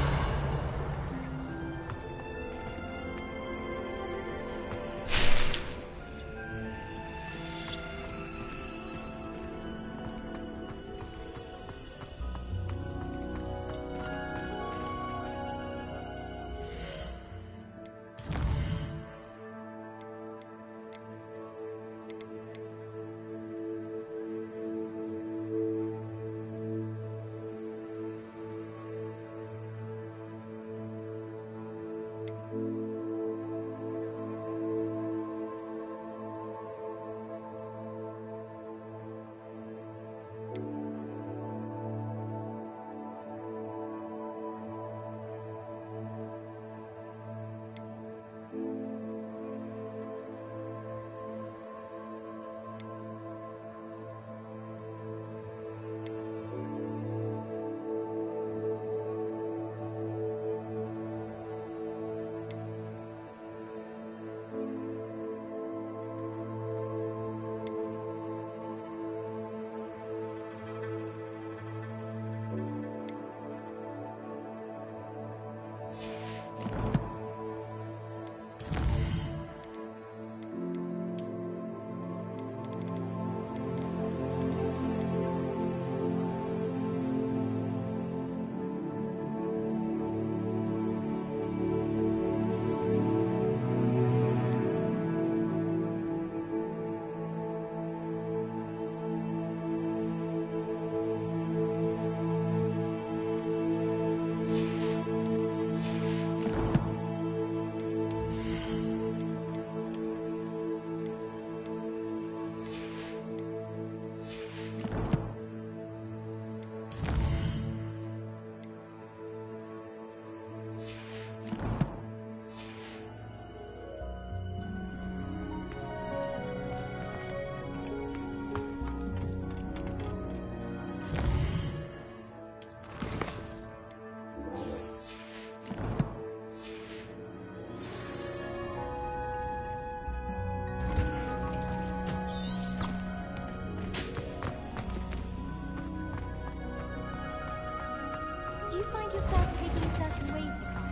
yourself taking certain ways to come.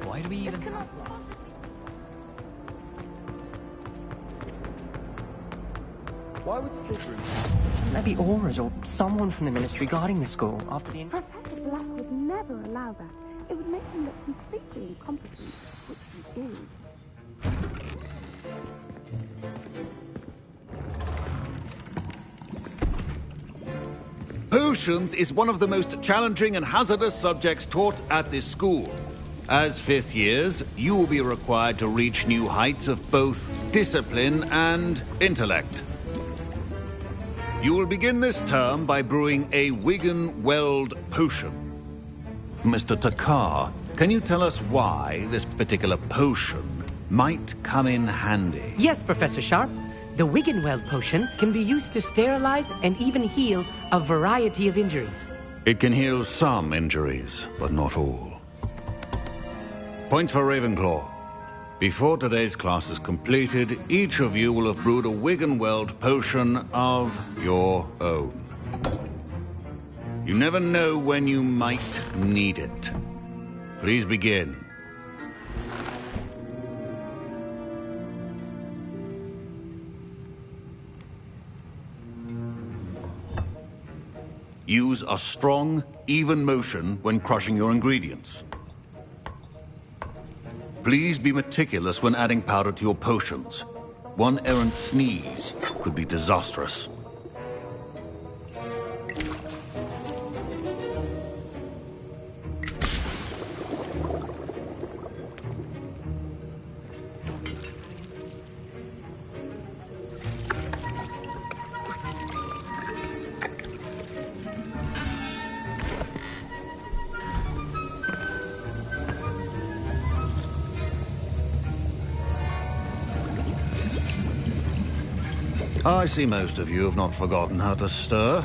Why do we even... Why would Slytherin... There be auras or someone from the Ministry guarding the school after the... Professor Black would never allow that. It would make him look completely incompetent, which he is. Potions is one of the most challenging and hazardous subjects taught at this school. As fifth years, you will be required to reach new heights of both discipline and intellect. You will begin this term by brewing a Wiggenweld potion. Mr. Takar, can you tell us why this particular potion might come in handy? Yes, Professor Sharp. The Wiggenweld potion can be used to sterilize and even heal a variety of injuries. It can heal some injuries, but not all. Points for Ravenclaw. Before today's class is completed, each of you will have brewed a Wiggenweld potion of your own. You never know when you might need it. Please begin. Use a strong, even motion when crushing your ingredients. Please be meticulous when adding powder to your potions. One errant sneeze could be disastrous. I see most of you have not forgotten how to stir.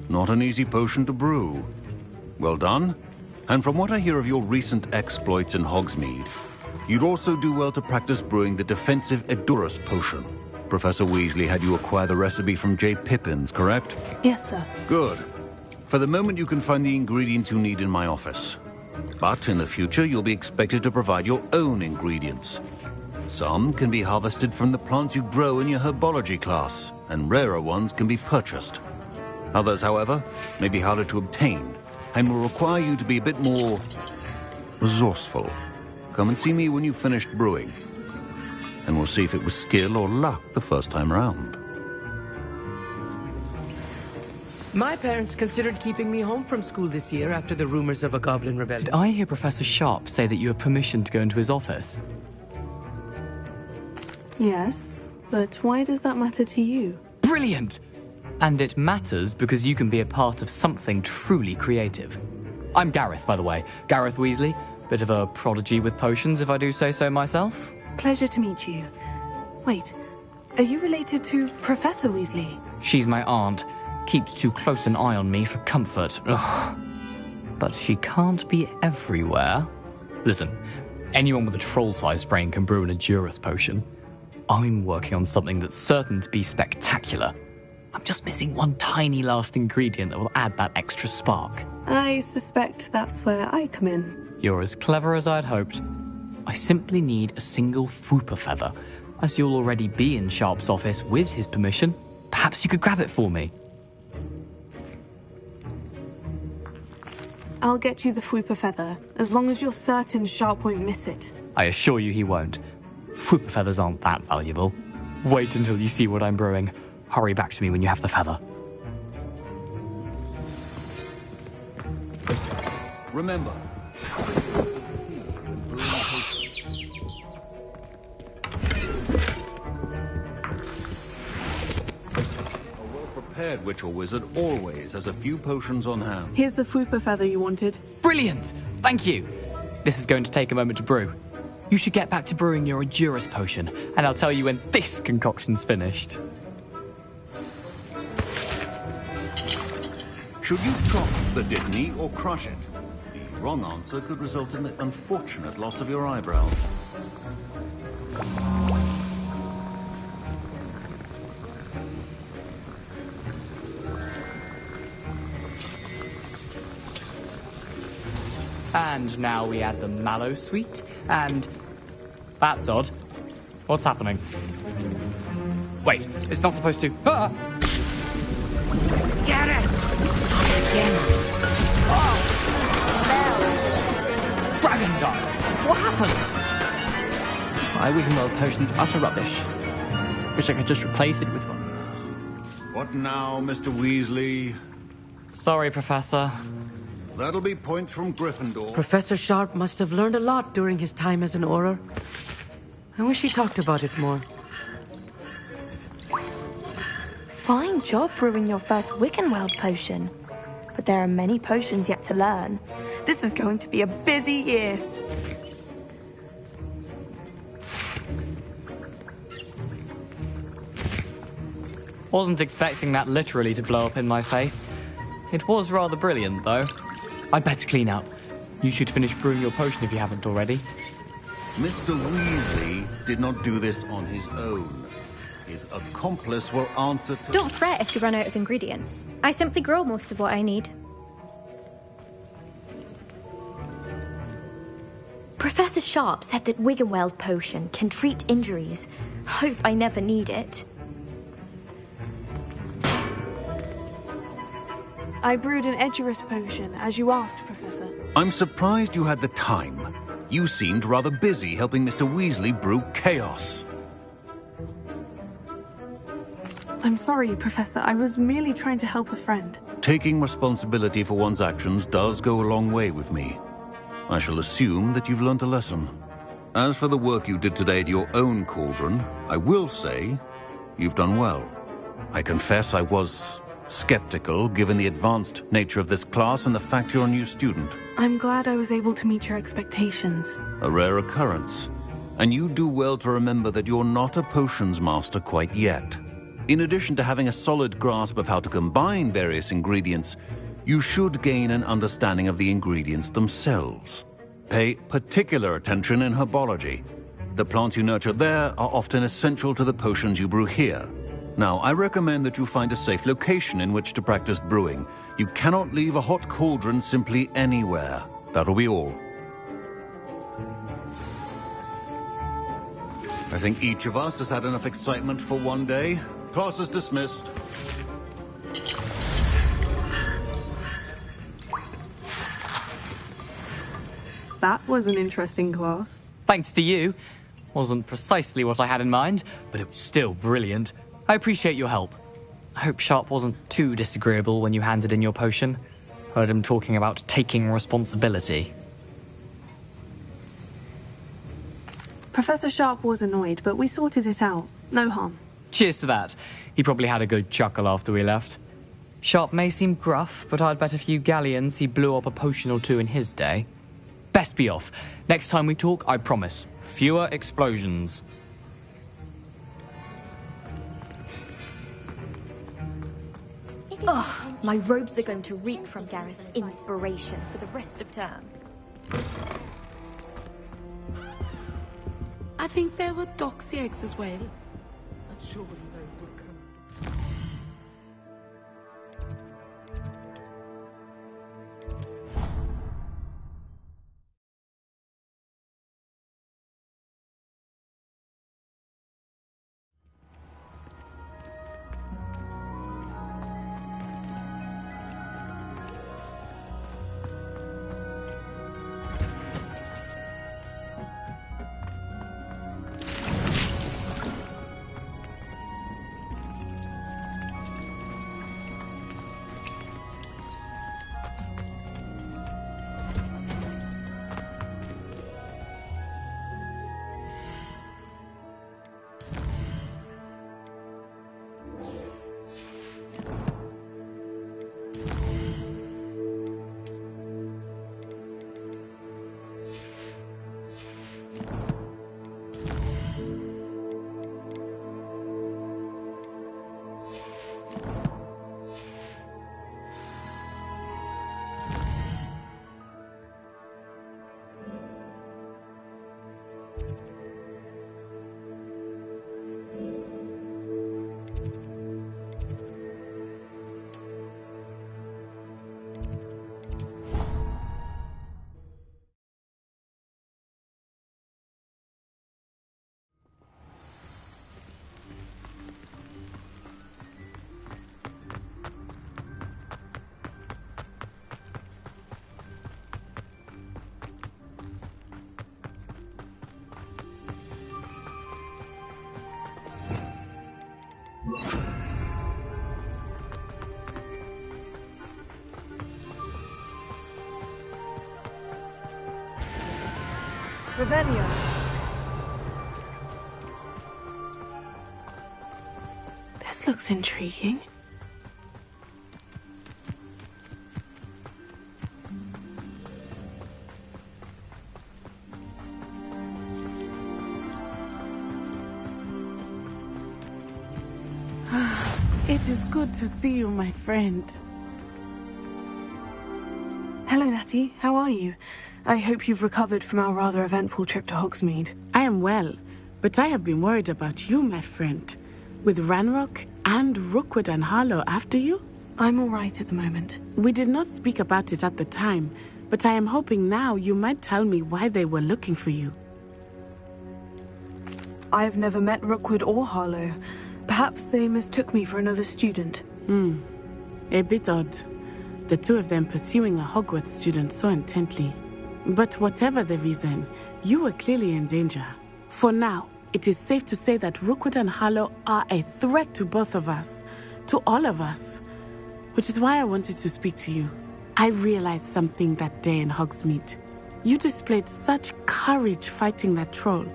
Not an easy potion to brew. Well done. And from what I hear of your recent exploits in Hogsmeade, you'd also do well to practice brewing the defensive Edurus potion. Professor Weasley had you acquire the recipe from J. Pippins, correct? Yes, sir. Good. For the moment, you can find the ingredients you need in my office. But in the future, you'll be expected to provide your own ingredients. Some can be harvested from the plants you grow in your herbology class, and rarer ones can be purchased. Others, however, may be harder to obtain, and will require you to be a bit more resourceful. Come and see me when you've finished brewing, and we'll see if it was skill or luck the first time round. My parents considered keeping me home from school this year after the rumors of a goblin rebellion. Did I hear Professor Sharp say that you have permission to go into his office? Yes, but why does that matter to you? Brilliant! And it matters because you can be a part of something truly creative. I'm Gareth, by the way. Gareth Weasley. Bit of a prodigy with potions, if I do say so myself. Pleasure to meet you. Wait, are you related to Professor Weasley? She's my aunt. Keeps too close an eye on me for comfort. Ugh. But she can't be everywhere. Listen, anyone with a troll-sized brain can brew an Edurus potion. I'm working on something that's certain to be spectacular. I'm just missing one tiny last ingredient that will add that extra spark. I suspect that's where I come in. You're as clever as I'd hoped. I simply need a single Fwooper feather. As you'll already be in Sharp's office with his permission, perhaps you could grab it for me. I'll get you the Fwooper feather, as long as you're certain Sharp won't miss it. I assure you he won't. Fwooper feathers aren't that valuable. Wait until you see what I'm brewing. Hurry back to me when you have the feather. Remember. A well-prepared witch or wizard always has a few potions on hand. Here's the Fwooper feather you wanted. Brilliant! Thank you! This is going to take a moment to brew. You should get back to brewing your Edurus potion, and I'll tell you when this concoction's finished. Should you chop the Dittany or crush it? Wrong answer could result in the unfortunate loss of your eyebrows. And now we add the mallow sweet, and... That's odd. What's happening? Wait, it's not supposed to... Ah! Get it! Again. Oh! Dragon Dog! What happened? My Wiggenweld potion's utter rubbish. Wish I could just replace it with one. What now, Mr. Weasley? Sorry, Professor. That'll be points from Gryffindor. Professor Sharp must have learned a lot during his time as an Auror. I wish he talked about it more. Fine job brewing your first Wiggenweld potion. But there are many potions yet to learn. This is going to be a busy year. Wasn't expecting that literally to blow up in my face. It was rather brilliant, though. I'd better clean up. You should finish brewing your potion if you haven't already. Mr. Weasley did not do this on his own. His accomplice will answer to... Don't fret if you run out of ingredients. I simply grow most of what I need. Professor Sharp said that Wiggenweld potion can treat injuries. Hope I never need it. I brewed an Edurus potion, as you asked, Professor. I'm surprised you had the time. You seemed rather busy helping Mr. Weasley brew chaos. I'm sorry, Professor. I was merely trying to help a friend. Taking responsibility for one's actions does go a long way with me. I shall assume that you've learnt a lesson. As for the work you did today at your own cauldron, I will say you've done well. I confess I was skeptical, given the advanced nature of this class and the fact you're a new student. I'm glad I was able to meet your expectations. A rare occurrence. And you do well to remember that you're not a potions master quite yet. In addition to having a solid grasp of how to combine various ingredients, you should gain an understanding of the ingredients themselves. Pay particular attention in herbology. The plants you nurture there are often essential to the potions you brew here. Now, I recommend that you find a safe location in which to practice brewing. You cannot leave a hot cauldron simply anywhere. That'll be all. I think each of us has had enough excitement for one day. Class is dismissed. That was an interesting class. Thanks to you. Wasn't precisely what I had in mind, but it was still brilliant. I appreciate your help. I hope Sharp wasn't too disagreeable when you handed in your potion. Heard him talking about taking responsibility. Professor Sharp was annoyed, but we sorted it out. No harm. Cheers to that. He probably had a good chuckle after we left. Sharp may seem gruff, but I'd bet a few galleons he blew up a potion or two in his day. Best be off. Next time we talk, I promise, fewer explosions. Ugh, my robes are going to reek from Gareth's inspiration for the rest of term. I think there were doxy eggs as well. Revelio. This looks intriguing. It is good to see you, my friend. Hello, Natty. How are you? I hope you've recovered from our rather eventful trip to Hogsmeade. I am well, but I have been worried about you, my friend. With Ranrock and Rookwood and Harlow after you? I'm all right at the moment. We did not speak about it at the time, but I am hoping now you might tell me why they were looking for you. I've never met Rookwood or Harlow. Perhaps they mistook me for another student. A bit odd. The two of them pursuing a Hogwarts student so intently. But whatever the reason, you were clearly in danger. For now, it is safe to say that Rookwood and Harlow are a threat to both of us. To all of us. Which is why I wanted to speak to you. I realized something that day in Hogsmeade. You displayed such courage fighting that troll.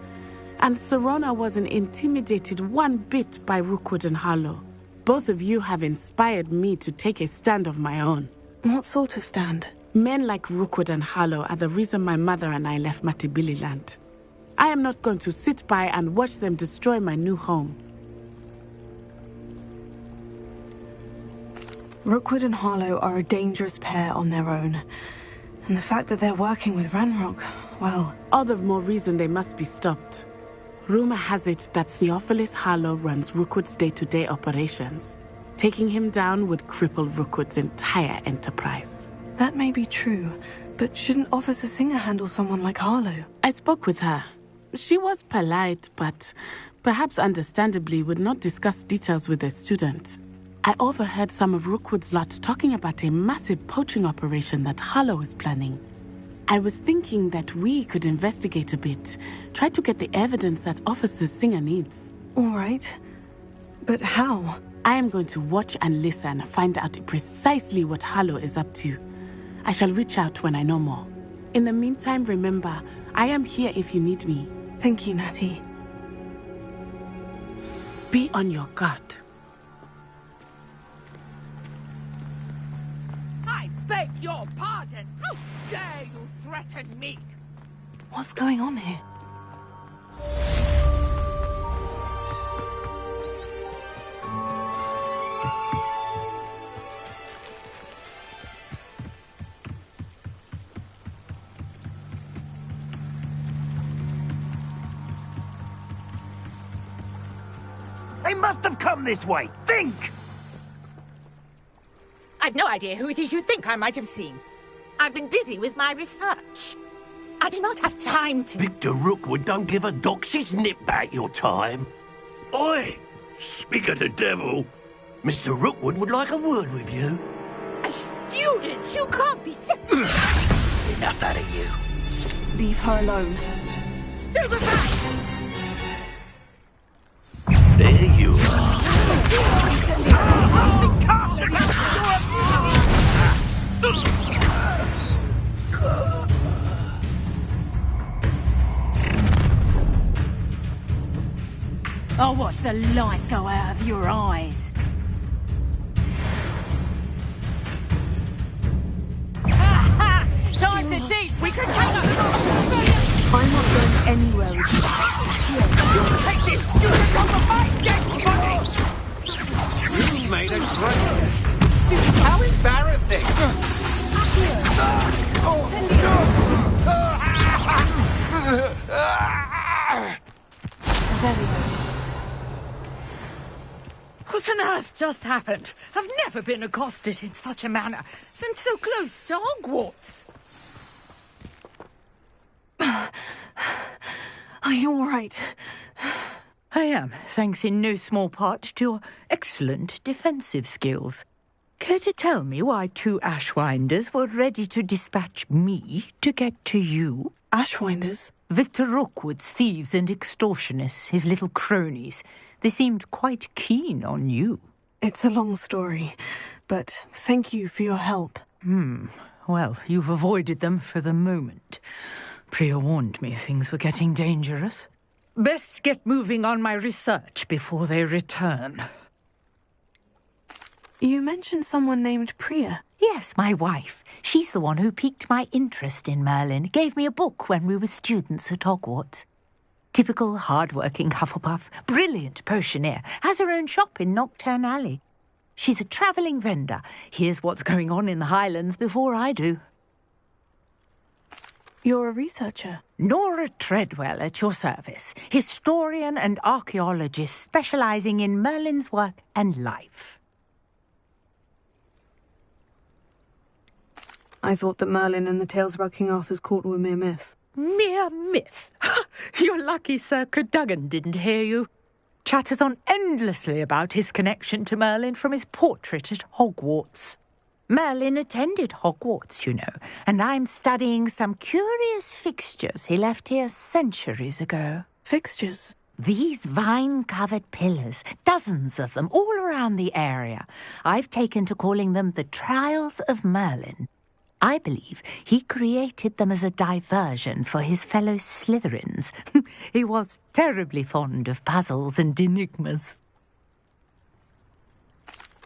And Serona wasn't intimidated one bit by Rookwood and Harlow. Both of you have inspired me to take a stand of my own. What sort of stand? Men like Rookwood and Harlow are the reason my mother and I left Matibili land. I am not going to sit by and watch them destroy my new home. Rookwood and Harlow are a dangerous pair on their own. And the fact that they're working with Ranrock, well... all the more reason they must be stopped. Rumor has it that Theophilus Harlow runs Rookwood's day-to-day operations. Taking him down would cripple Rookwood's entire enterprise. That may be true, but shouldn't Officer Singer handle someone like Harlow? I spoke with her. She was polite, but perhaps understandably would not discuss details with a student. I overheard some of Rookwood's lot talking about a massive poaching operation that Harlow is planning. I was thinking that we could investigate a bit, try to get the evidence that Officer Singer needs. All right. But how? I am going to watch and listen, find out precisely what Harlow is up to. I shall reach out when I know more. In the meantime, remember, I am here if you need me. Thank you, Natty. Be on your guard. I beg your pardon! How dare you threaten me? What's going on here? They must have come this way! Think! I've no idea who it is you think I might have seen. I've been busy with my research. I do not have time to... Victor Rookwood don't give a doxy's nip back your time. Oi! Speak of the devil. Mr. Rookwood would like a word with you. A student? You can't be Enough out of you. Leave her alone. Stupefy! There you are. I'll watch the light go out of your eyes. Time to teach. We could take I'm not going anywhere with you. Take this student on the fight! Get money! You made a great... Student, how embarrassing! earth just happened? I've never been accosted in such a manner, and so close to Hogwarts. Are you all right? I am, thanks in no small part to your excellent defensive skills. Care to tell me why 2 Ashwinders were ready to dispatch me to get to you? Ashwinders? Victor Rookwood's thieves and extortionists, his little cronies. They seemed quite keen on you. It's a long story, but thank you for your help. Well, you've avoided them for the moment. Priya warned me things were getting dangerous. Best get moving on my research before they return. You mentioned someone named Priya. Yes, my wife. She's the one who piqued my interest in Merlin. Gave me a book when we were students at Hogwarts. Typical hard-working Hufflepuff, brilliant potioneer, has her own shop in Nocturne Alley. She's a travelling vendor. Hears what's going on in the Highlands before I do. You're a researcher? Nora Treadwell at your service. Historian and archaeologist specialising in Merlin's work and life. I thought that Merlin and the tales about King Arthur's court were mere myth. Mere myth? You're lucky Sir Cadogan didn't hear you. Chatters on endlessly about his connection to Merlin from his portrait at Hogwarts. Merlin attended Hogwarts, you know, and I'm studying some curious fixtures he left here centuries ago. Fixtures? These vine-covered pillars, dozens of them, all around the area. I've taken to calling them the Trials of Merlin. I believe he created them as a diversion for his fellow Slytherins. He was terribly fond of puzzles and enigmas.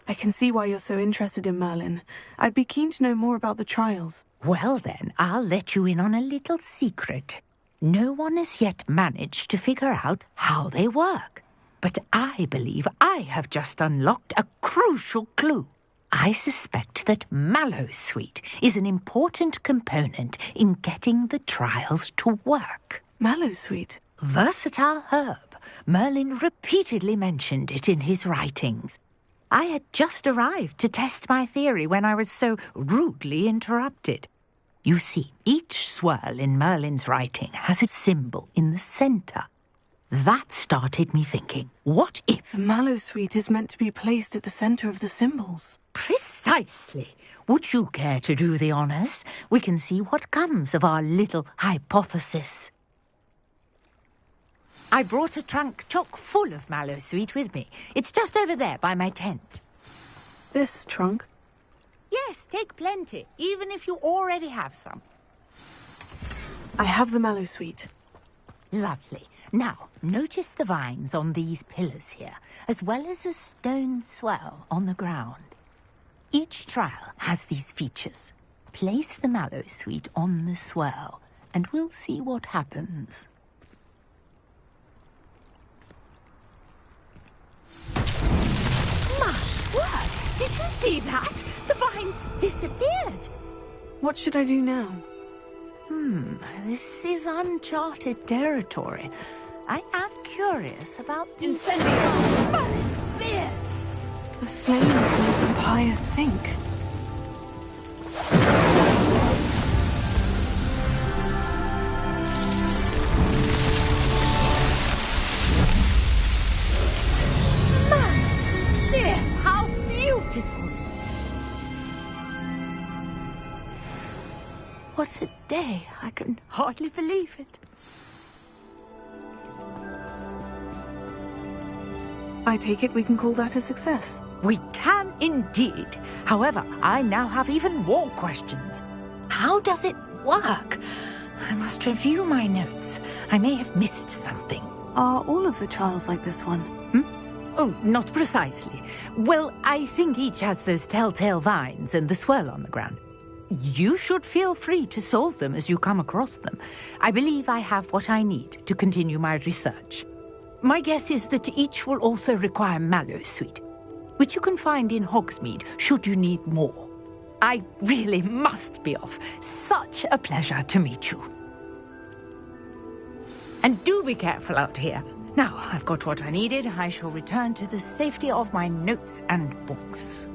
I can see why you're so interested in Merlin. I'd be keen to know more about the trials. Well then, I'll let you in on a little secret. No one has yet managed to figure out how they work. But I believe I have just unlocked a crucial clue. I suspect that Mallowsweet is an important component in getting the trials to work. Mallowsweet? Versatile herb. Merlin repeatedly mentioned it in his writings. I had just arrived to test my theory when I was so rudely interrupted. You see, each swirl in Merlin's writing has a symbol in the centre. That started me thinking, what if... Mallowsweet is meant to be placed at the centre of the symbols. Precisely. Would you care to do the honours? We can see what comes of our little hypothesis. I brought a trunk chock full of Mallowsweet with me. It's just over there by my tent. This trunk? Yes, take plenty, even if you already have some. I have the Mallowsweet. Lovely. Now, notice the vines on these pillars here, as well as a stone swell on the ground. Each trial has these features. Place the Mallowsweet on the swell, and we'll see what happens. My word! Did you see that? The vines disappeared. What should I do now? This is uncharted territory. I am curious about the... Incendio! Merlin's beard! The flames made the pyre sink. Merlin's beard! How beautiful! What a day! I can hardly believe it. I take it we can call that a success. We can indeed. However, I now have even more questions. How does it work? I must review my notes. I may have missed something. Are all of the trials like this one? Oh, not precisely. Well, I think each has those telltale vines and the swirl on the ground. You should feel free to solve them as you come across them. I believe I have what I need to continue my research. My guess is that each will also require Mallowsweet, which you can find in Hogsmeade should you need more. I really must be off. Such a pleasure to meet you. And do be careful out here. Now I've got what I needed. I shall return to the safety of my notes and books.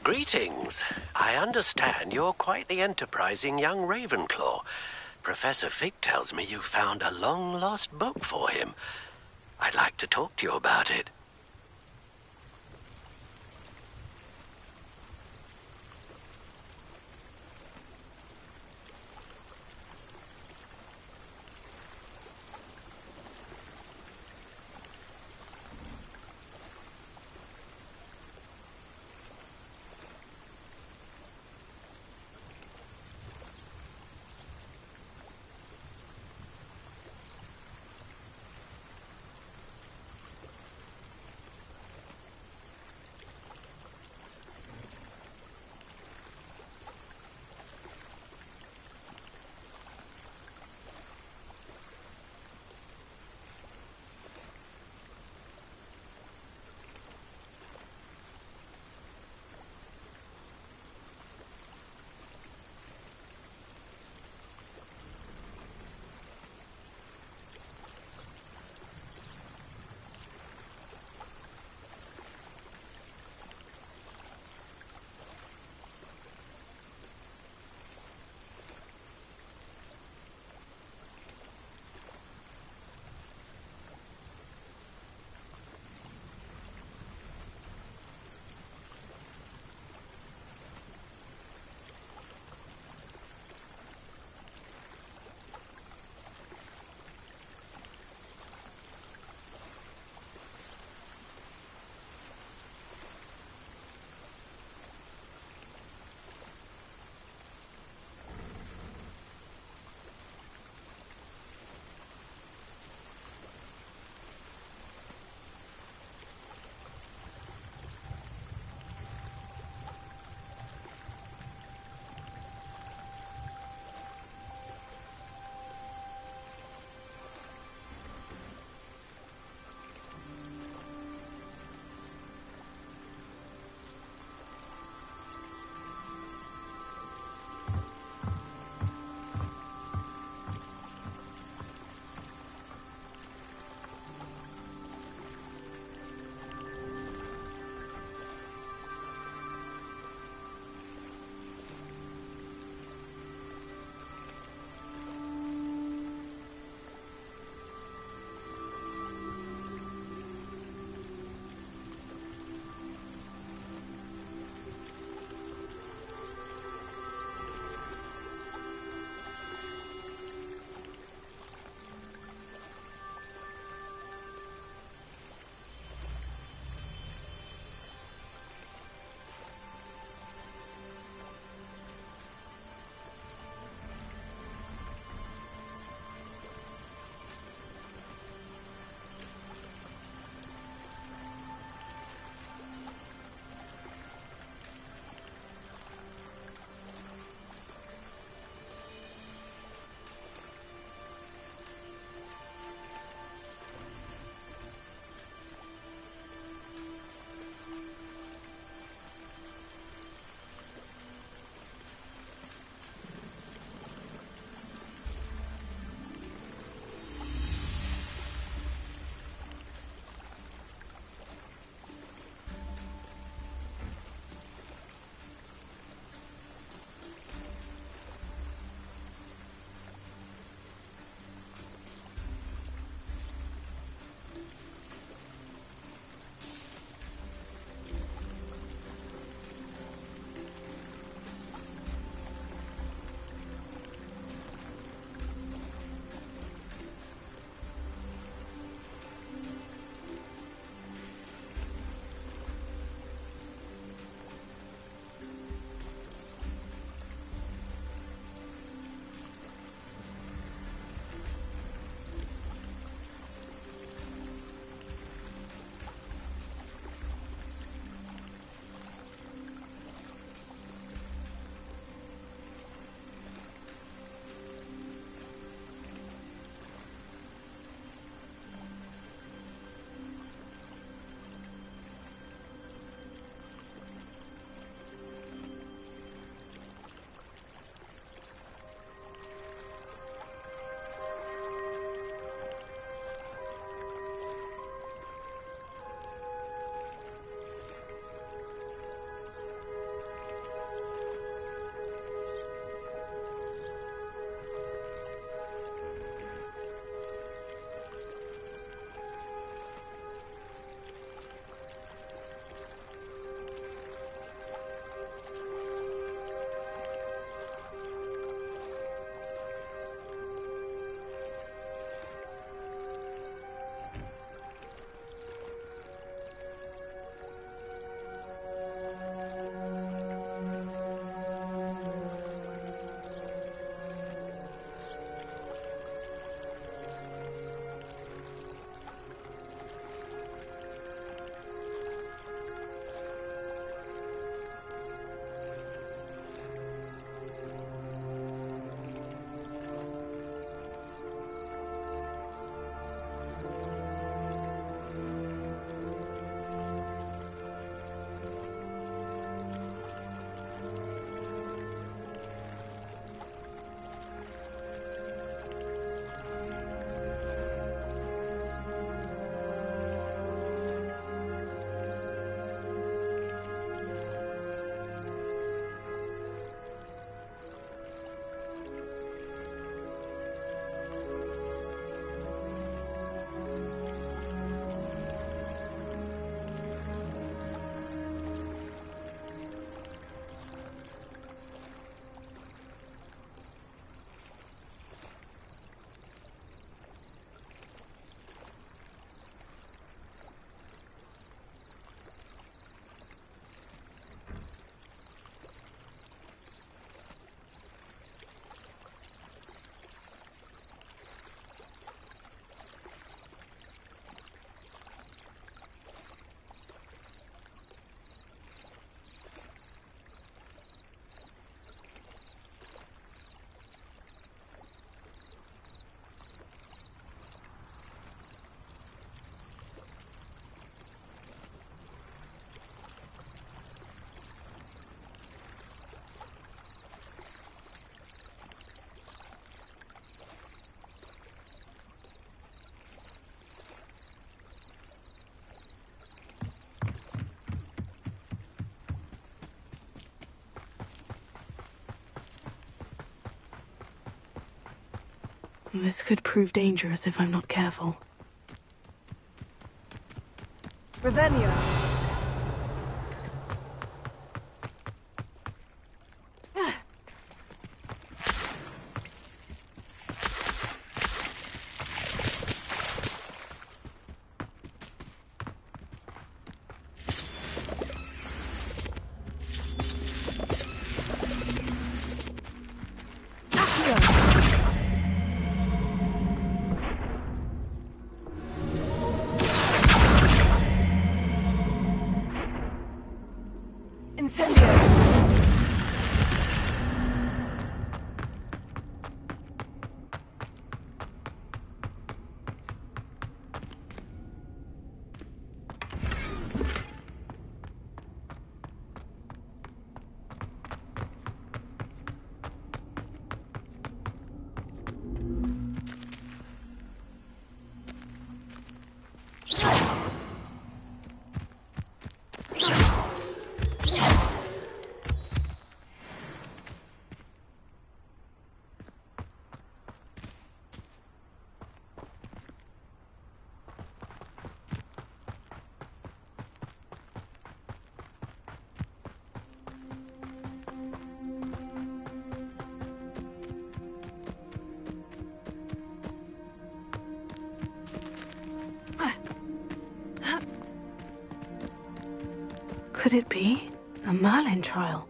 Greetings. I understand you're quite the enterprising young Ravenclaw. Professor Fig tells me you found a long-lost book for him. I'd like to talk to you about it. This could prove dangerous if I'm not careful. Revelio. Could it be a Merlin trial?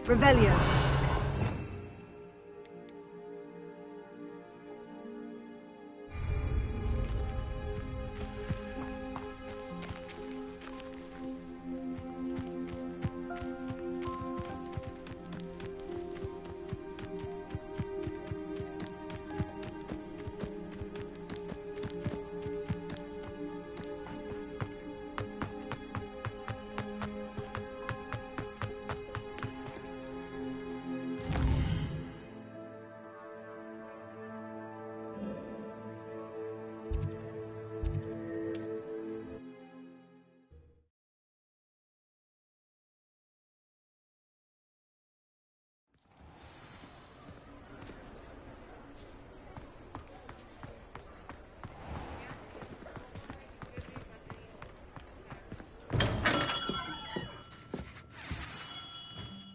Revelio.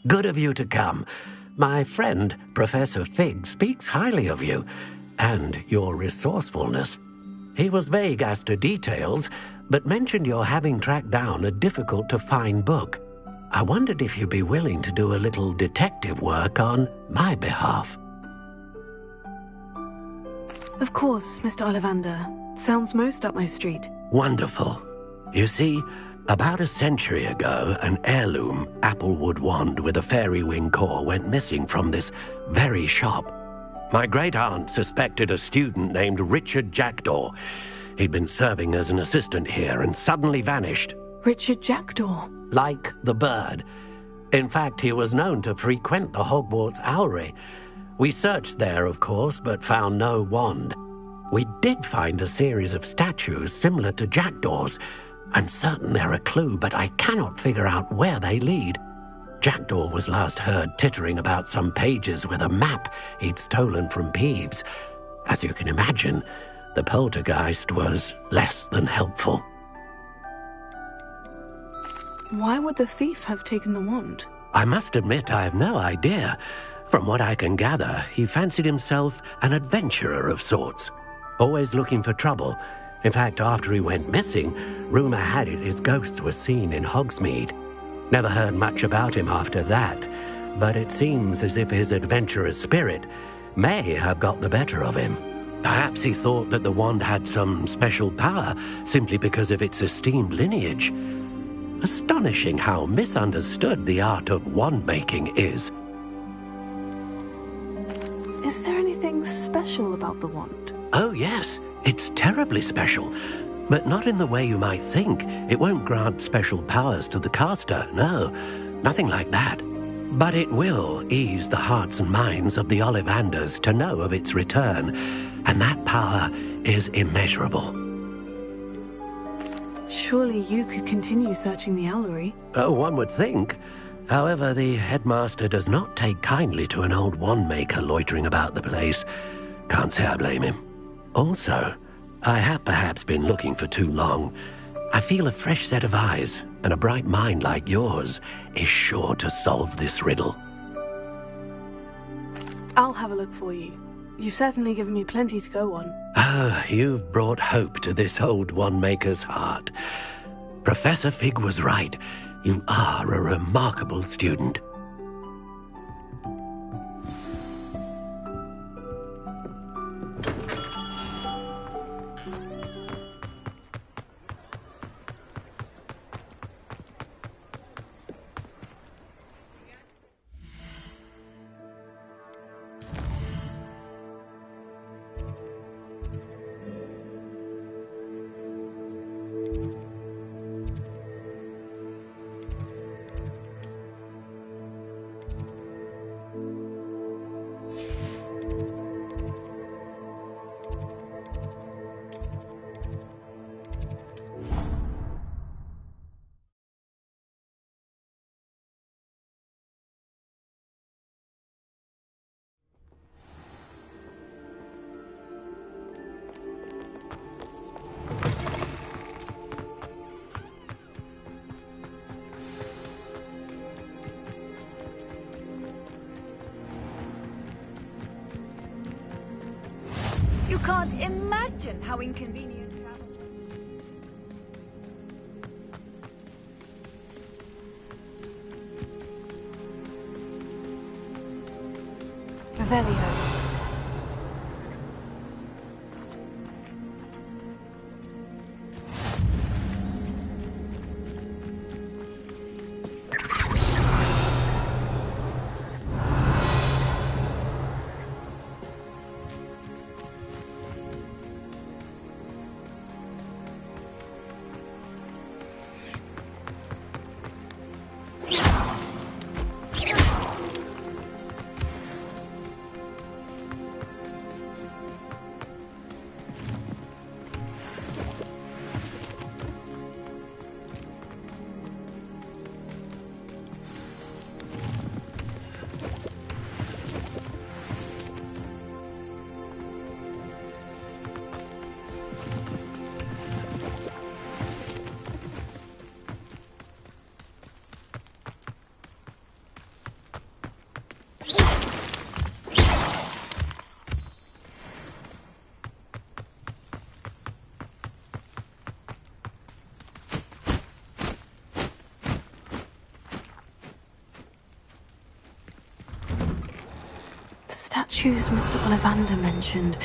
Good of you to come. My friend, Professor Fig, speaks highly of you, and your resourcefulness. He was vague as to details, but mentioned your having tracked down a difficult-to-find book. I wondered if you'd be willing to do a little detective work on my behalf. Of course, Mr. Ollivander. Sounds most up my street. Wonderful. You see, about a century ago, an heirloom applewood wand with a fairy wing core went missing from this very shop. My great-aunt suspected a student named Richard Jackdaw. He'd been serving as an assistant here and suddenly vanished. Richard Jackdaw? Like the bird. In fact, he was known to frequent the Hogwarts Owlery. We searched there, of course, but found no wand. We did find a series of statues similar to Jackdaw's. I'm certain they're a clue, but I cannot figure out where they lead. Jackdaw was last heard tittering about some pages with a map he'd stolen from Peeves. As you can imagine, the poltergeist was less than helpful. Why would the thief have taken the wand? I must admit I have no idea. From what I can gather, he fancied himself an adventurer of sorts, always looking for trouble. In fact, after he went missing, rumour had it his ghost was seen in Hogsmeade. Never heard much about him after that, but it seems as if his adventurous spirit may have got the better of him. Perhaps he thought that the wand had some special power simply because of its esteemed lineage. Astonishing how misunderstood the art of wand-making is. Is there anything special about the wand? Oh, yes. It's terribly special. But not in the way you might think. It won't grant special powers to the caster, no. Nothing like that. But it will ease the hearts and minds of the Ollivanders to know of its return. And that power is immeasurable. Surely you could continue searching the owlery. Oh, one would think. However, the headmaster does not take kindly to an old wand-maker loitering about the place. Can't say I blame him. Also, I have perhaps been looking for too long. I feel a fresh set of eyes, and a bright mind like yours is sure to solve this riddle. I'll have a look for you. You've certainly given me plenty to go on. Ah, you've brought hope to this old wand-maker's heart. Professor Fig was right. You are a remarkable student. You can't imagine how inconvenient travel. Revelio. Statues Mr. Ollivander mentioned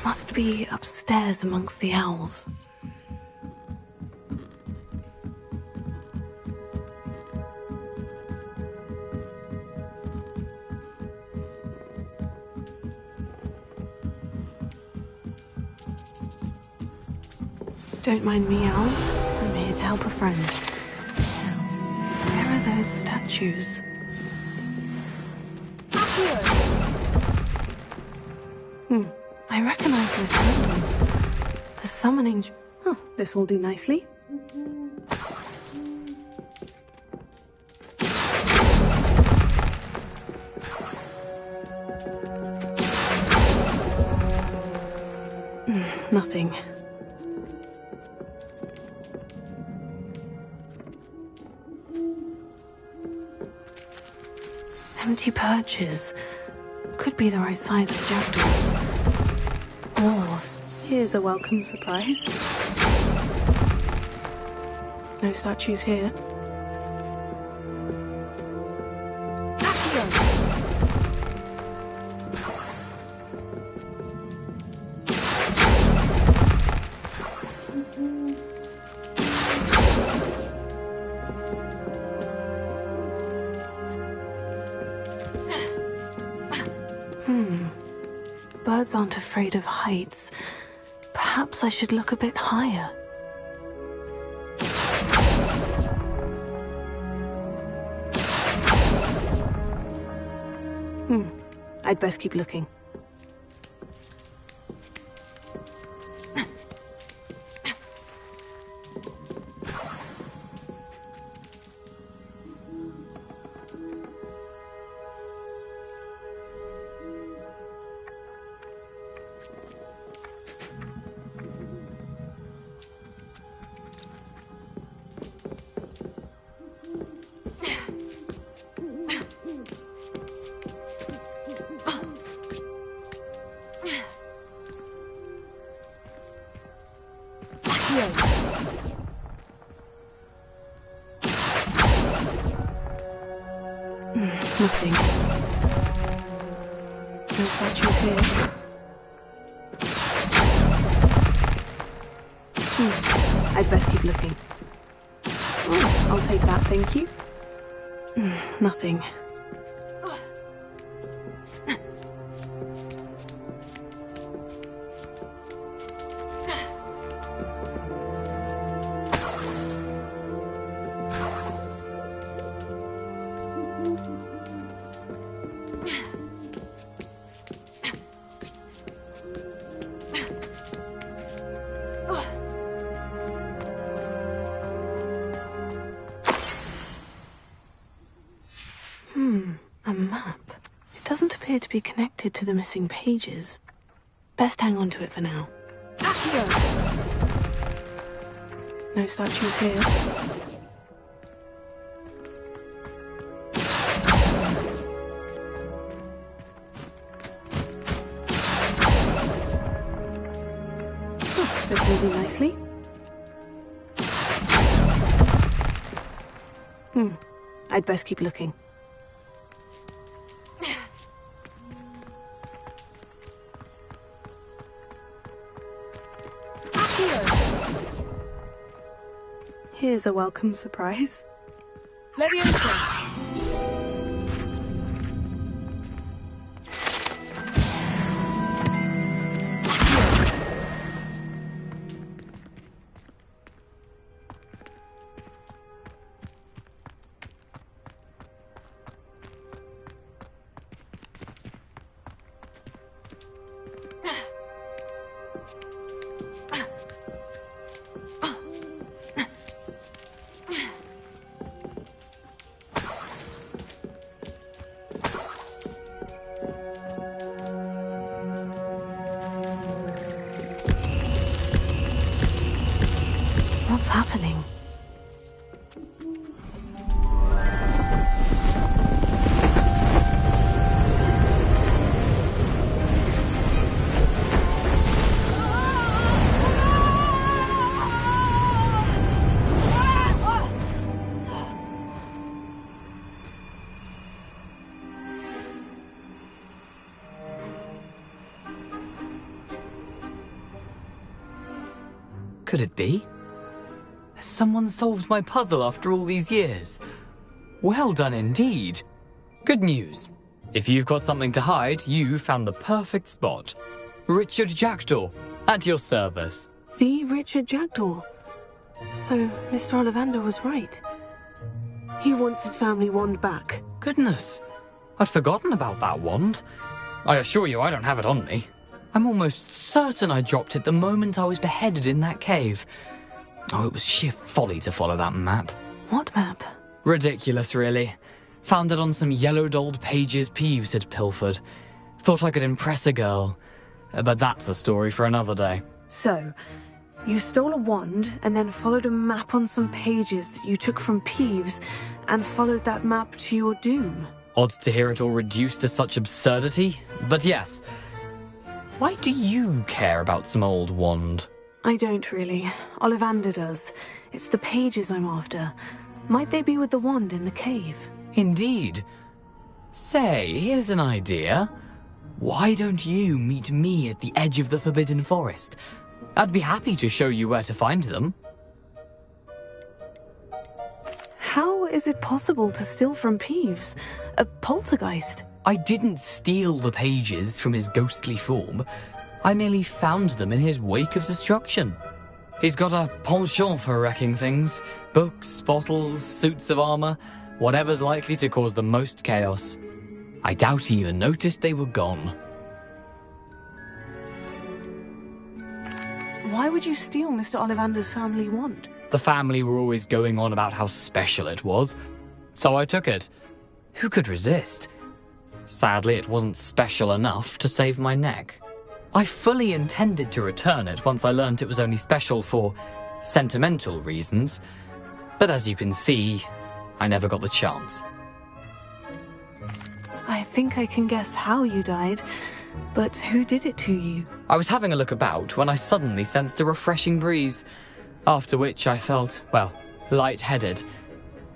must be upstairs amongst the owls. Don't mind me, owls. I'm here to help a friend. Where are those statues? I recognize those handles. The summoning... Oh, this will do nicely. Nothing. Empty perches. Could be the right size for jackdaws. Oh, here's a welcome surprise. No statues here. birds aren't afraid of heights, perhaps I should look a bit higher. I'd best keep looking. Nothing. No statues here. I'd best keep looking. I'll take that, thank you. Nothing. A map. It doesn't appear to be connected to the missing pages. Best hang on to it for now. No statues here. This will do nicely. I'd best keep looking. Here's a welcome surprise. Leviosa! What's happening? Could it be? Has someone solved my puzzle after all these years? Well done indeed. Good news. If you've got something to hide, you found the perfect spot. Richard Jackdaw, at your service. The Richard Jackdaw. So, Mr. Ollivander was right. He wants his family wand back. Goodness, I'd forgotten about that wand. I assure you I don't have it on me. I'm almost certain I dropped it the moment I was beheaded in that cave. Oh, it was sheer folly to follow that map. What map? Ridiculous, really. Found it on some yellowed old pages Peeves had pilfered. Thought I could impress a girl. But that's a story for another day. So, you stole a wand and then followed a map on some pages that you took from Peeves and followed that map to your doom. Odd to hear it all reduced to such absurdity, but yes. Why do you care about some old wand? I don't really. Ollivander does. It's the pages I'm after. Might they be with the wand in the cave? Indeed. Say, here's an idea. Why don't you meet me at the edge of the Forbidden Forest? I'd be happy to show you where to find them. How is it possible to steal from Peeves? A poltergeist? I didn't steal the pages from his ghostly form. I merely found them in his wake of destruction. He's got a penchant for wrecking things. Books, bottles, suits of armor, whatever's likely to cause the most chaos. I doubt he even noticed they were gone. Why would you steal Mr. Ollivander's family wand? The family were always going on about how special it was, so I took it. Who could resist? Sadly, it wasn't special enough to save my neck. I fully intended to return it once I learned it was only special for sentimental reasons, but as you can see, I never got the chance. I think I can guess how you died, but who did it to you? I was having a look about when I suddenly sensed a refreshing breeze, after which I felt, well, lightheaded.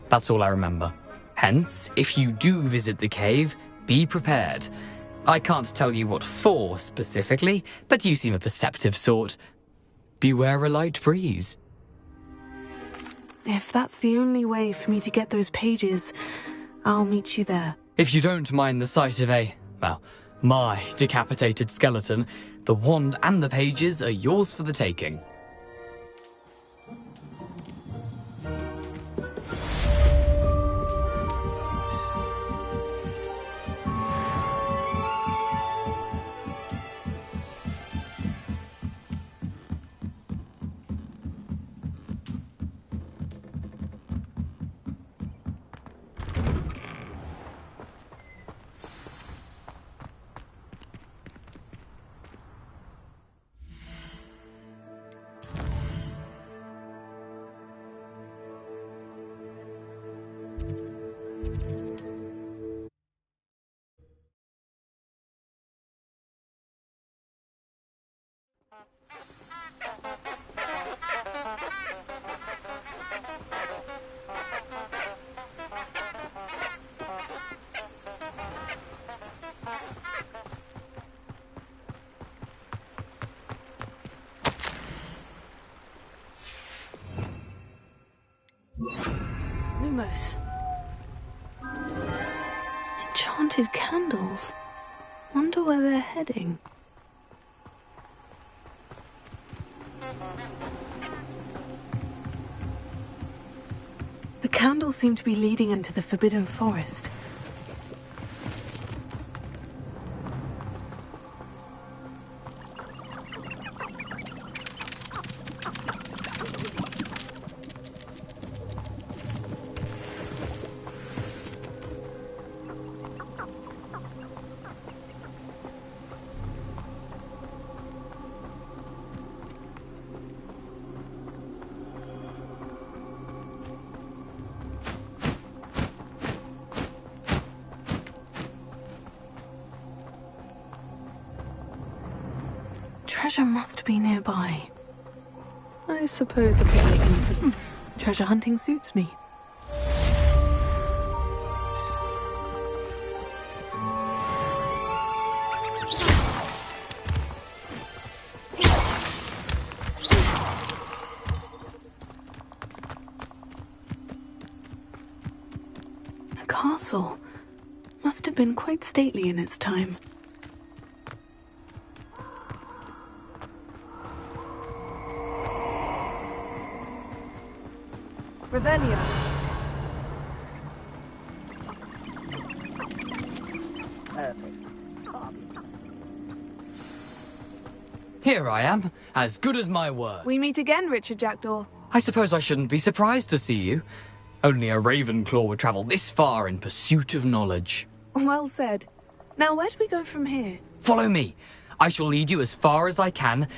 That's all I remember. Hence, if you do visit the cave, be prepared. I can't tell you what for specifically, but you seem a perceptive sort. Beware a light breeze. If that's the only way for me to get those pages, I'll meet you there. If you don't mind the sight of my decapitated skeleton, the wand and the pages are yours for the taking. Lumos. Enchanted candles. Wonder where they're heading. The candles seem to be leading into the Forbidden Forest. Treasure must be nearby. I suppose the picnic for treasure hunting suits me. A castle. Must have been quite stately in its time. Revelio. Here I am, as good as my word. We meet again, Richard Jackdaw. I suppose I shouldn't be surprised to see you. Only a Ravenclaw would travel this far in pursuit of knowledge. Well said. Now where do we go from here? Follow me. I shall lead you as far as I can,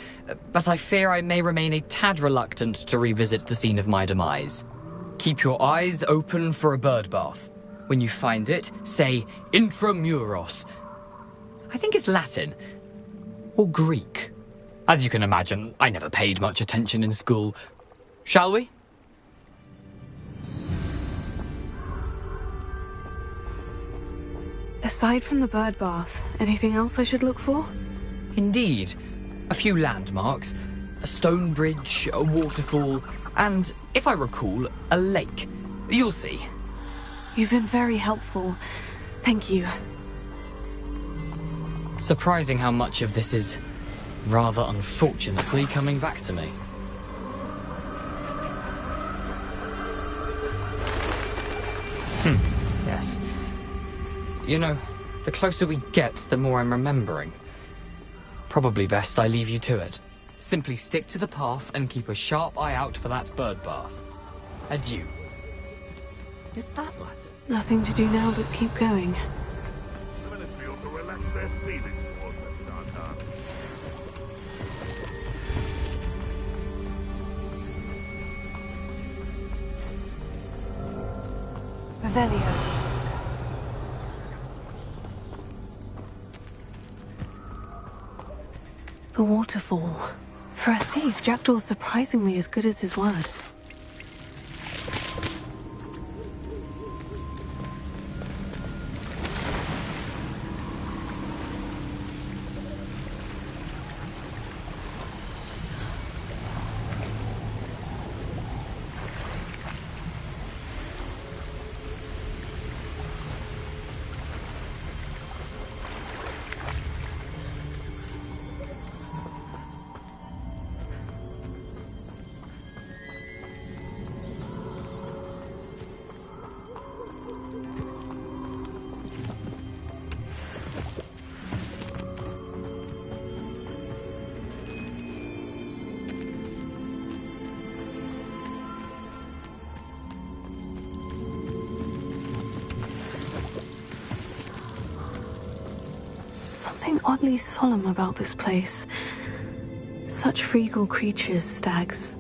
but I fear I may remain a tad reluctant to revisit the scene of my demise. Keep your eyes open for a bird bath. When you find it, say intramuros. I think it's Latin. Or Greek. As you can imagine, I never paid much attention in school. Shall we? Aside from the bird bath, anything else I should look for? Indeed. A few landmarks, a stone bridge, a waterfall, and, if I recall, a lake. You'll see. You've been very helpful. Thank you. Surprising how much of this is rather unfortunately coming back to me. Yes. You know, the closer we get, the more I'm remembering. Probably best I leave you to it. Simply stick to the path and keep a sharp eye out for that bird bath. Adieu. Is that Latin? Nothing to do now but keep going. Revelio. The waterfall. For a thief, Jackdaw's surprisingly as good as his word. Something oddly solemn about this place. Such regal creatures, stags.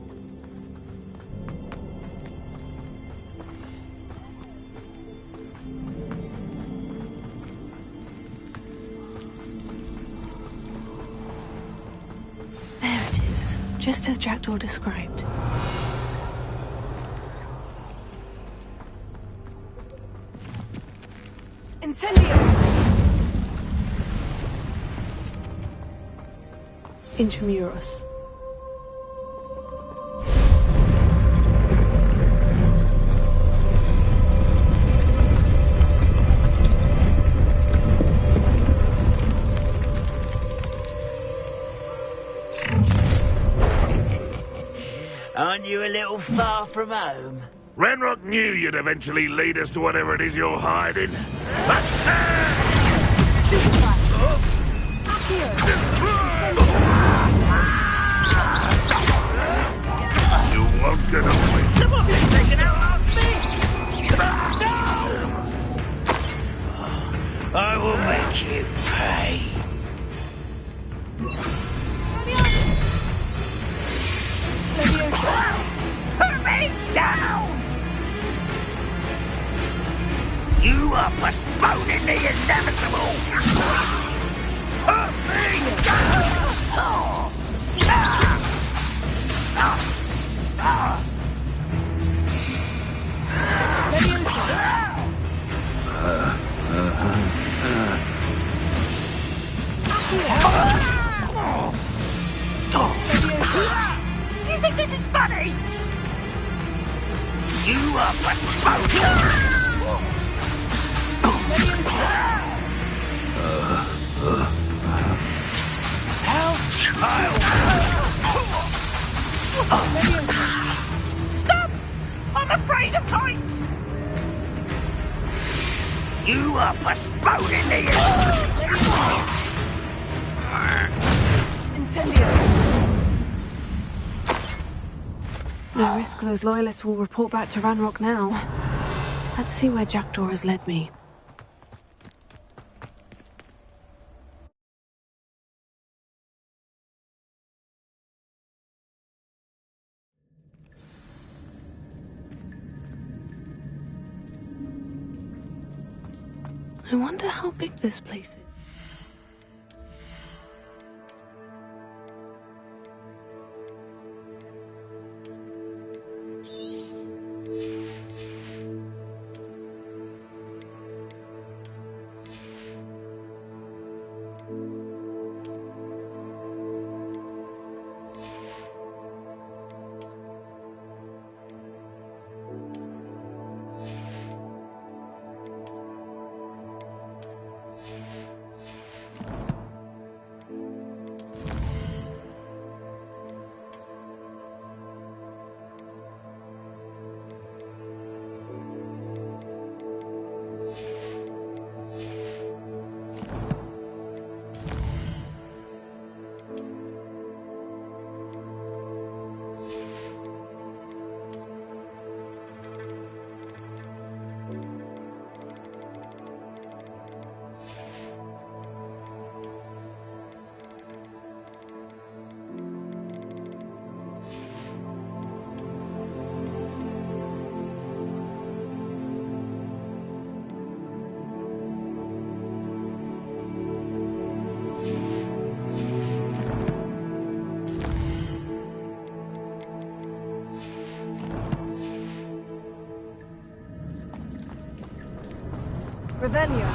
There it is, just as Jackdaw described. Incendio! Intramuros. Aren't you a little far from home? Ranrock knew you'd eventually lead us to whatever it is you're hiding. You won't get away. Come on, they're taking out our thing! No! I will make you pay. Put me down! You are postponing the inevitable! Put me down! Do you think this is funny? You are postponing! Child! Stop! I'm afraid of heights! You are postponing the Incendio! No risk those loyalists will report back to Ranrock now. Let's see where Jackdaw has led me. I wonder how big this place is. Revelio.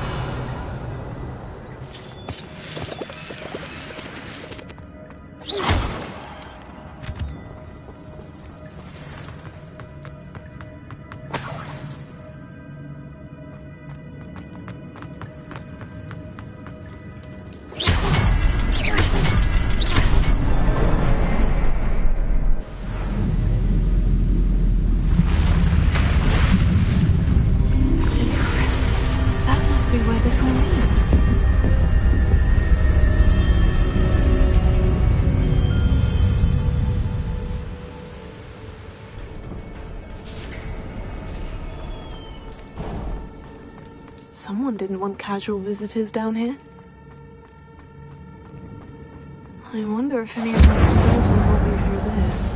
Someone didn't want casual visitors down here. I wonder if any of my skills will help me through this.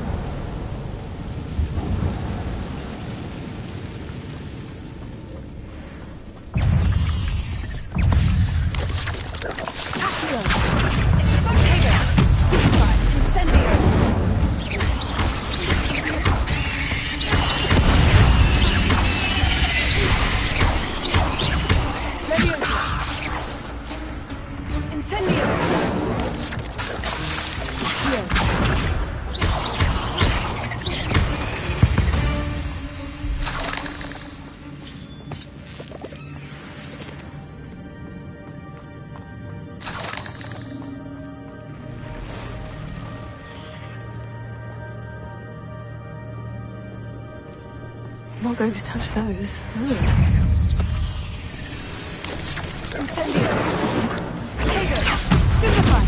I'm not going to touch those. Incendio. Tego. Stupefy.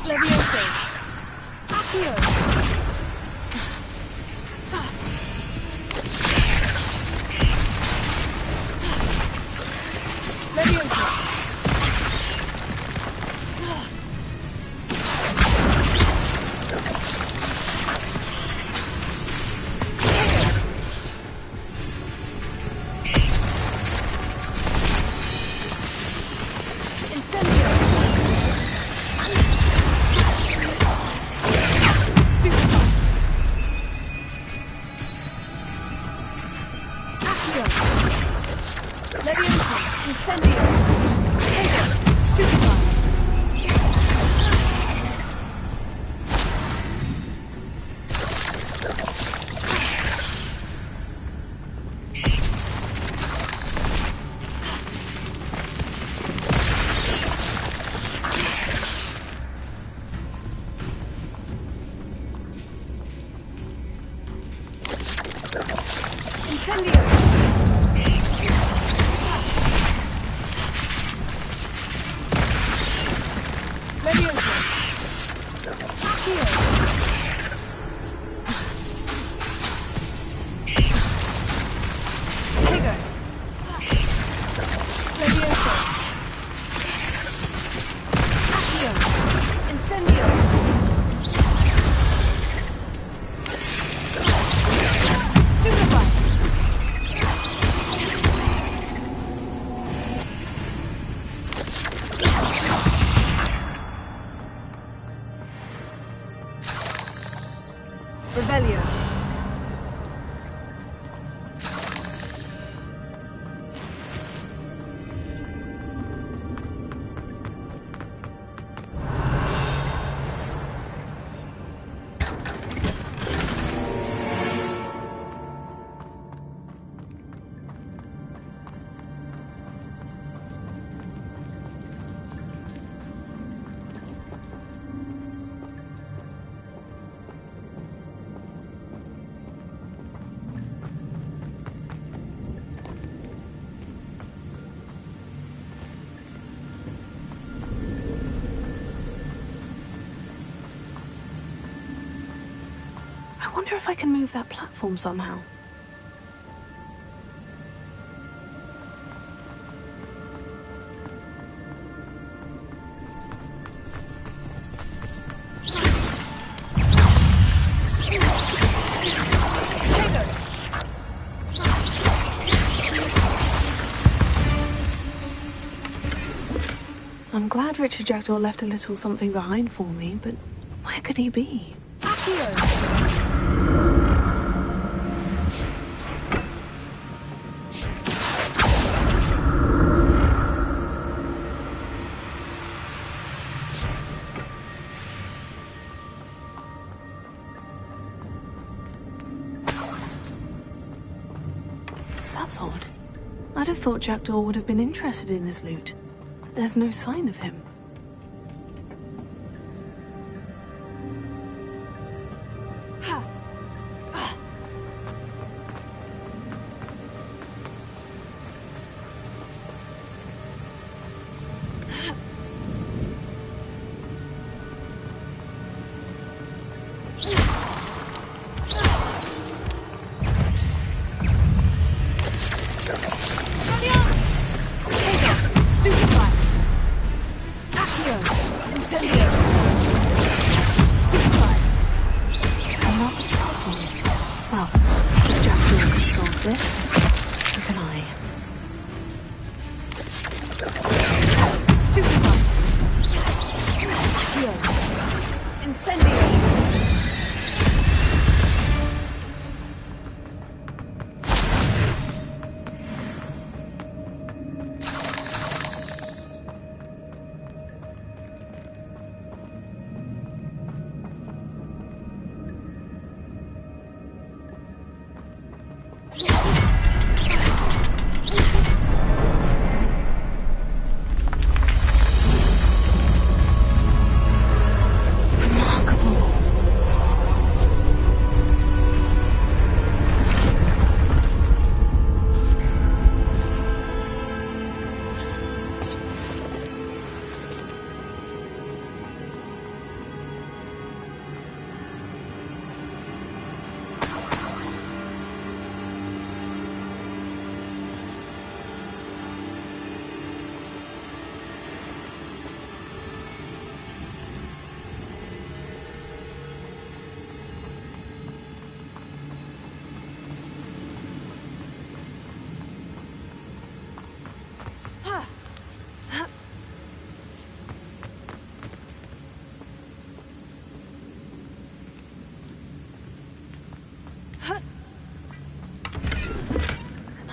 Leviosa. Accio. Stupefy. Leviosa. wonder if I can move that platform somehow. I'm glad Richard Jackdaw left a little something behind for me, but where could he be? That's odd. I'd have thought Jackdaw would have been interested in this loot. There's no sign of him.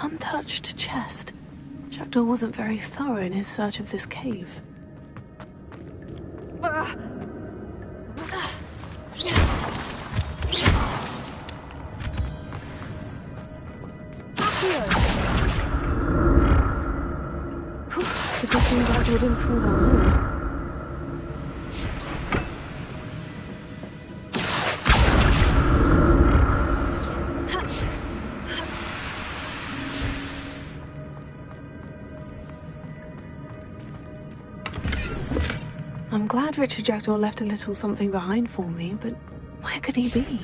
Untouched chest. Jackdaw wasn't very thorough in his search of this cave. It's a good thing Jackdaw didn't fall down there. I'm glad Richard Jackdaw left a little something behind for me, but where could he be?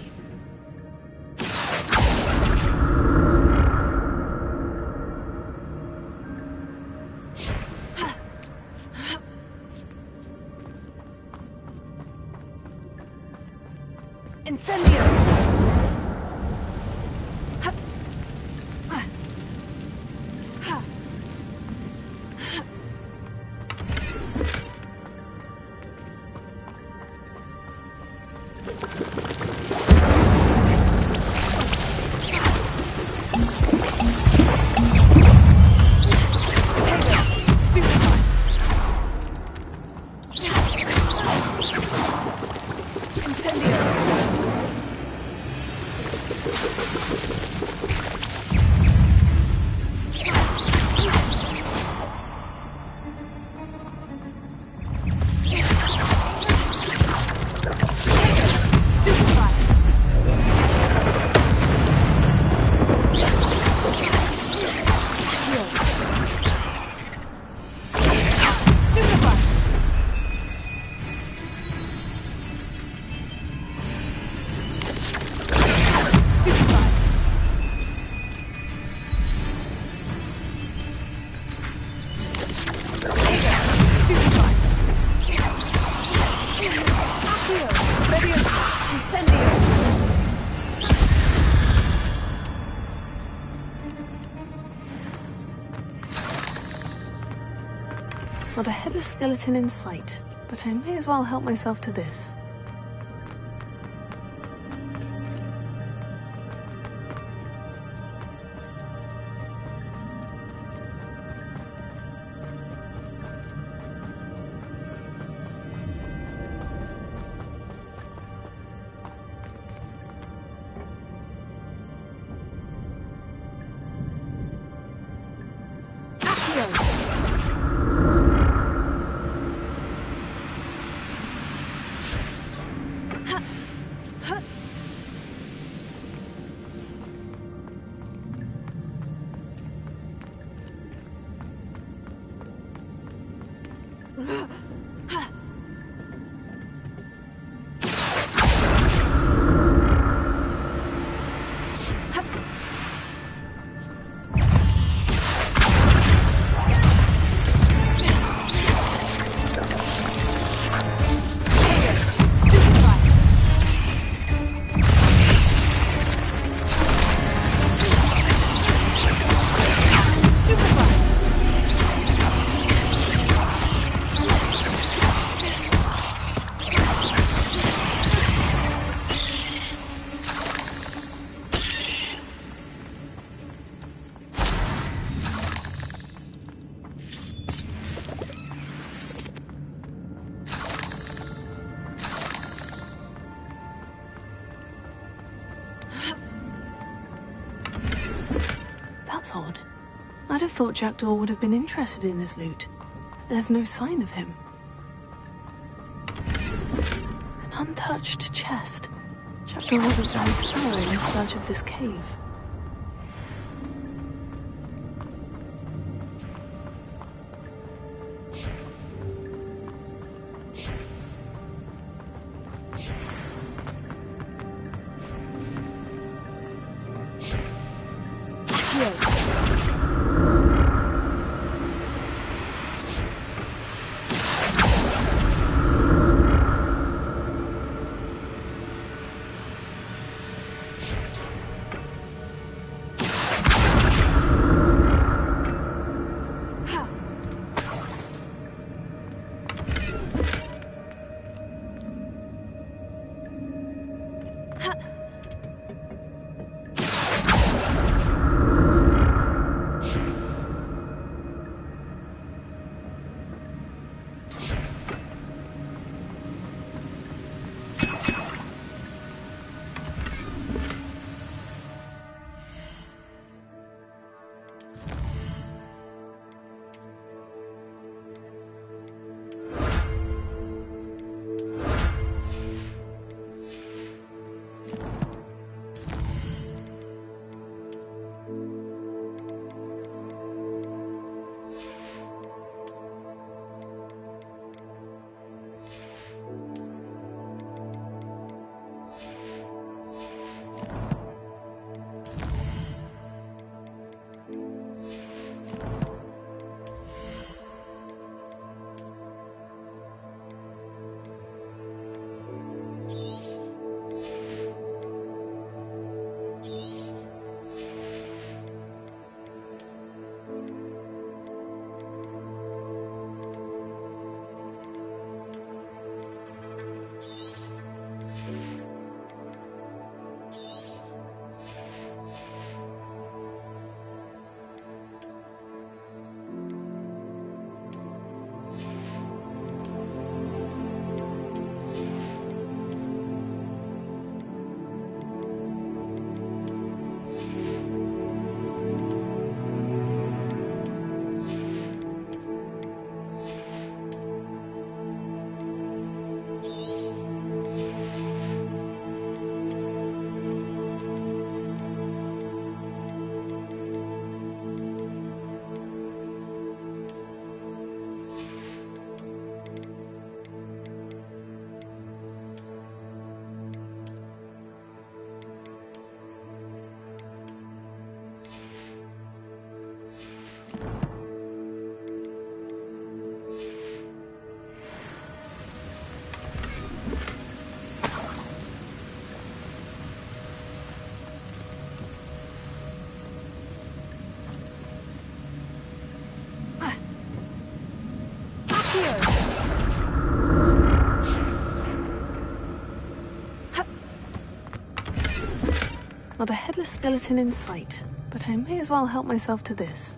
Incendio! Not a headless skeleton in sight, but I may as well help myself to this. That's odd. I'd have thought Jackdaw would have been interested in this loot. There's no sign of him. An untouched chest. Jackdaw wasn't very thorough in his search of this cave. Not a headless skeleton in sight, but I may as well help myself to this.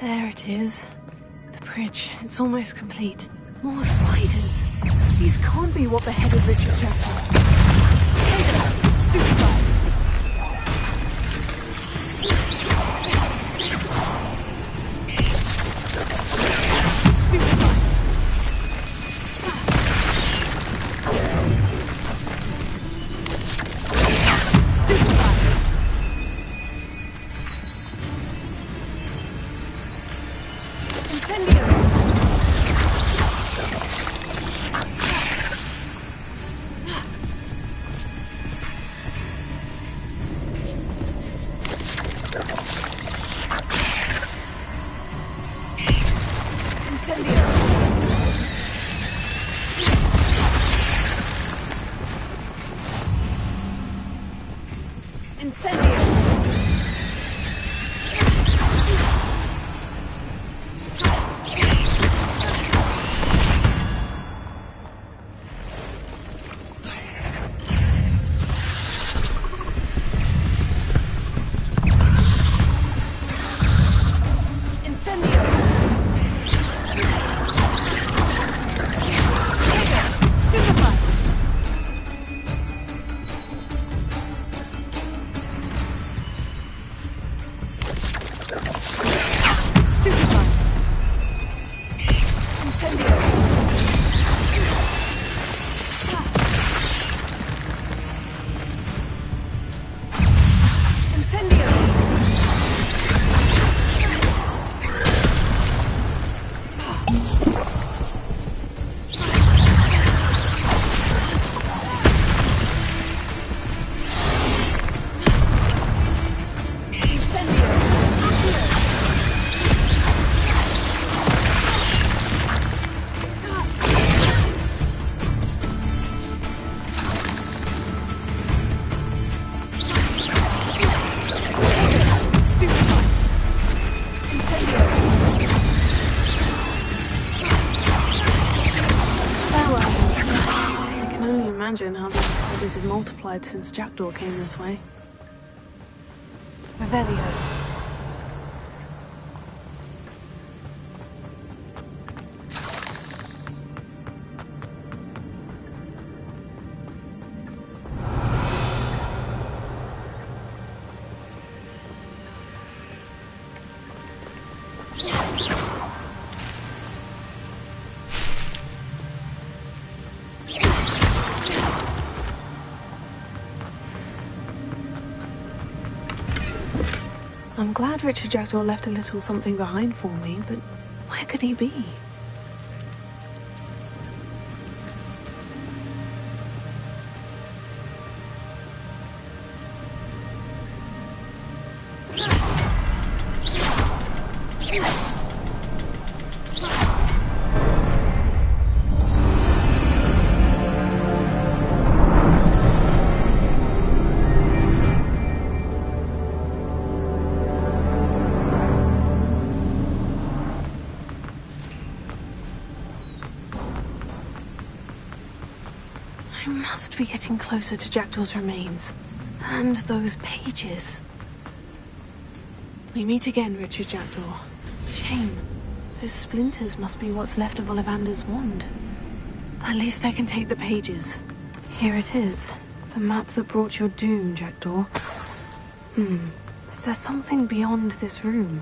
There it is. The bridge. It's almost complete. More spiders. These can't be what beheaded Richard Jackal. Take that, stupefy! Imagine how these spiders have multiplied since Jackdaw came this way. Revelio. I'm glad Richard Jackdaw left a little something behind for me, but where could he be? I must be getting closer to Jackdaw's remains. And those pages. We meet again, Richard Jackdaw. Shame. Those splinters must be what's left of Ollivander's wand. At least I can take the pages. Here it is. The map that brought your doom, Jackdaw. Is there something beyond this room?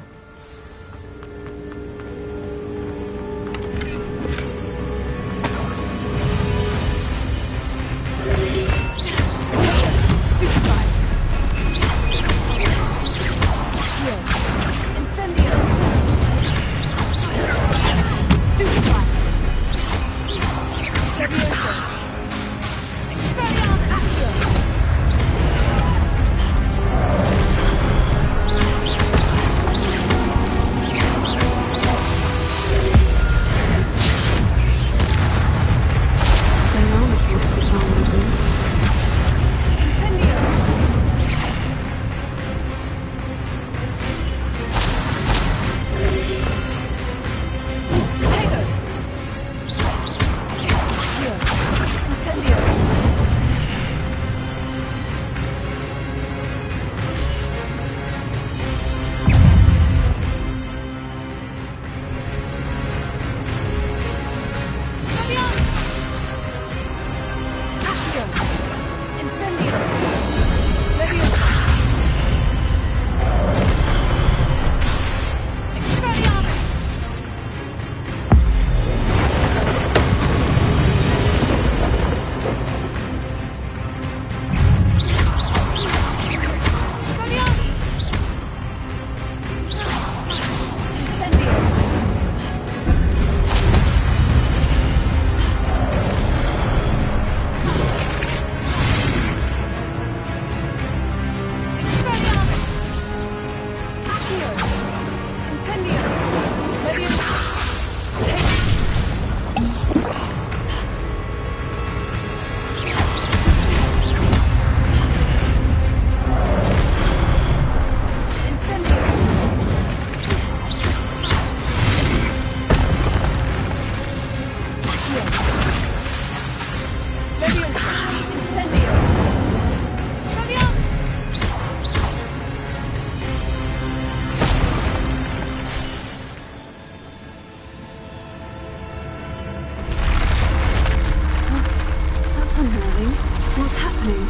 What's happening?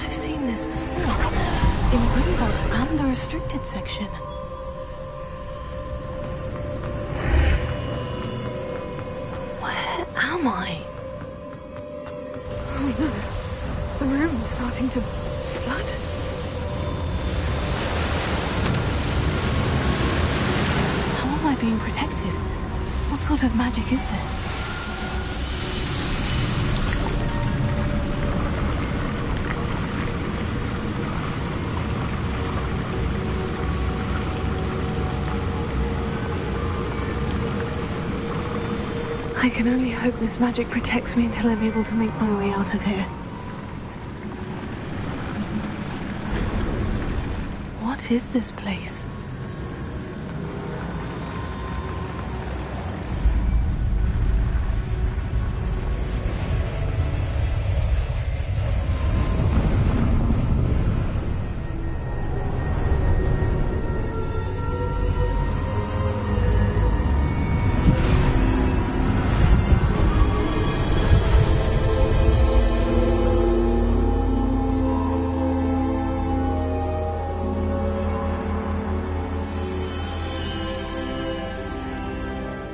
I've seen this before. In Gringotts and the restricted section. Where am I? Oh no. The room's starting to flood. How am I being protected? What sort of magic is this? I can only hope this magic protects me until I'm able to make my way out of here. What is this place?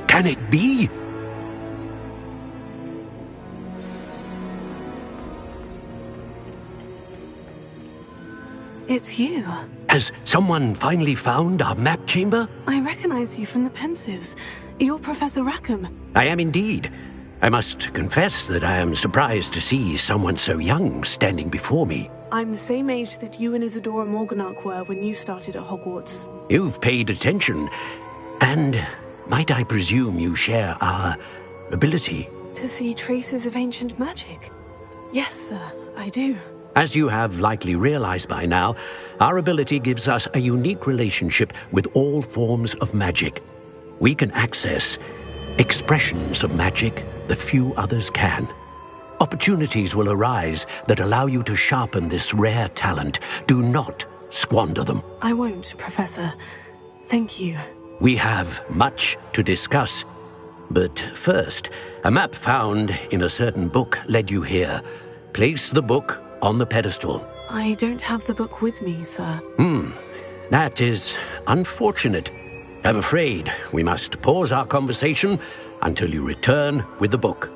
Can it be? It's you. Has someone finally found our map chamber? I recognize you from the Pensives. You're Professor Rackham. I am indeed. I must confess that I am surprised to see someone so young standing before me. I'm the same age that you and Isadora Morganach were when you started at Hogwarts. You've paid attention, and might I presume you share our ability? To see traces of ancient magic? Yes, sir, I do. As you have likely realized by now, our ability gives us a unique relationship with all forms of magic. We can access expressions of magic that few others can. Opportunities will arise that allow you to sharpen this rare talent. Do not squander them. I won't, Professor. Thank you. We have much to discuss. But first, a map found in a certain book led you here. Place the book on the pedestal. I don't have the book with me, sir. That is unfortunate. I'm afraid we must pause our conversation until you return with the book.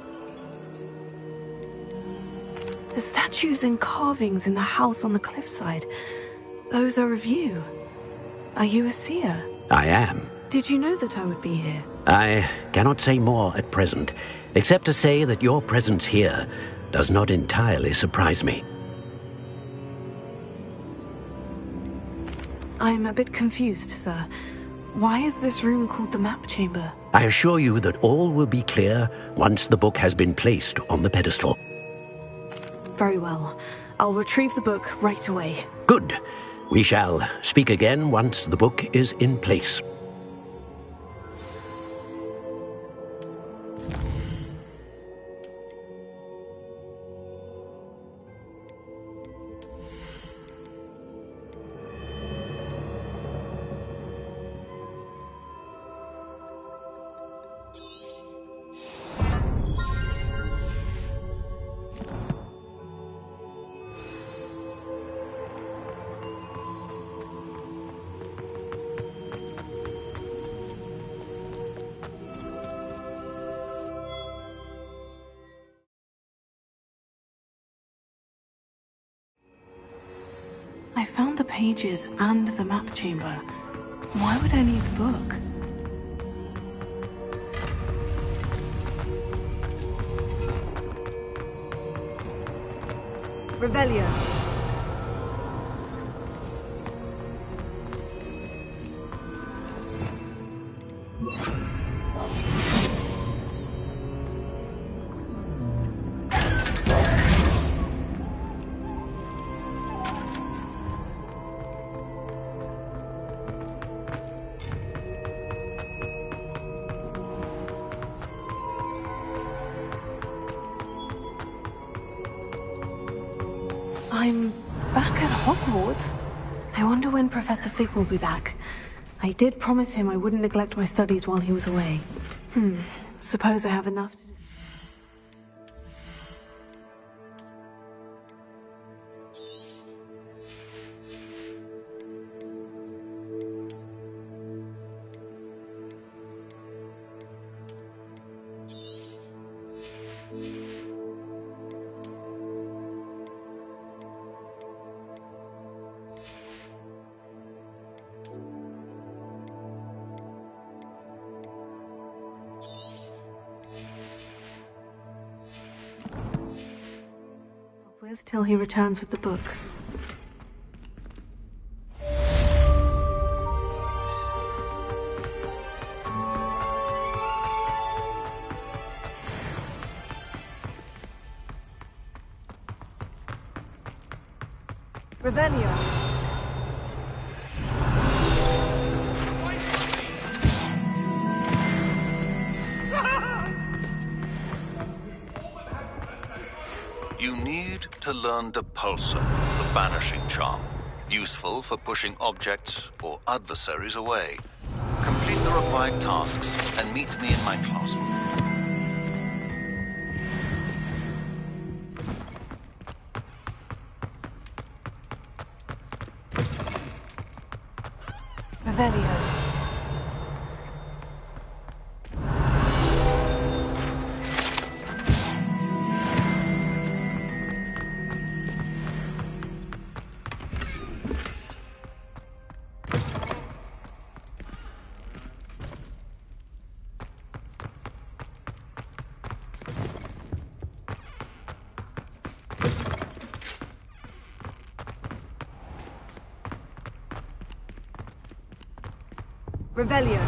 The statues and carvings in the house on the cliffside, those are of you. Are you a seer? I am. Did you know that I would be here? I cannot say more at present, except to say that your presence here does not entirely surprise me. I'm a bit confused, sir. Why is this room called the map chamber? I assure you that all will be clear once the book has been placed on the pedestal. Very well. I'll retrieve the book right away. Good. We shall speak again once the book is in place. I found the pages and the map chamber. Why would I need the book? Revelio. I'm back at Hogwarts. I wonder when Professor Fig will be back. I did promise him I wouldn't neglect my studies while he was away. Suppose I have enough to... with till he returns with the book. Revelio. You need to learn Depulsor, the banishing charm, useful for pushing objects or adversaries away. Complete the required tasks and meet me in my classroom. Revelio. Revelio.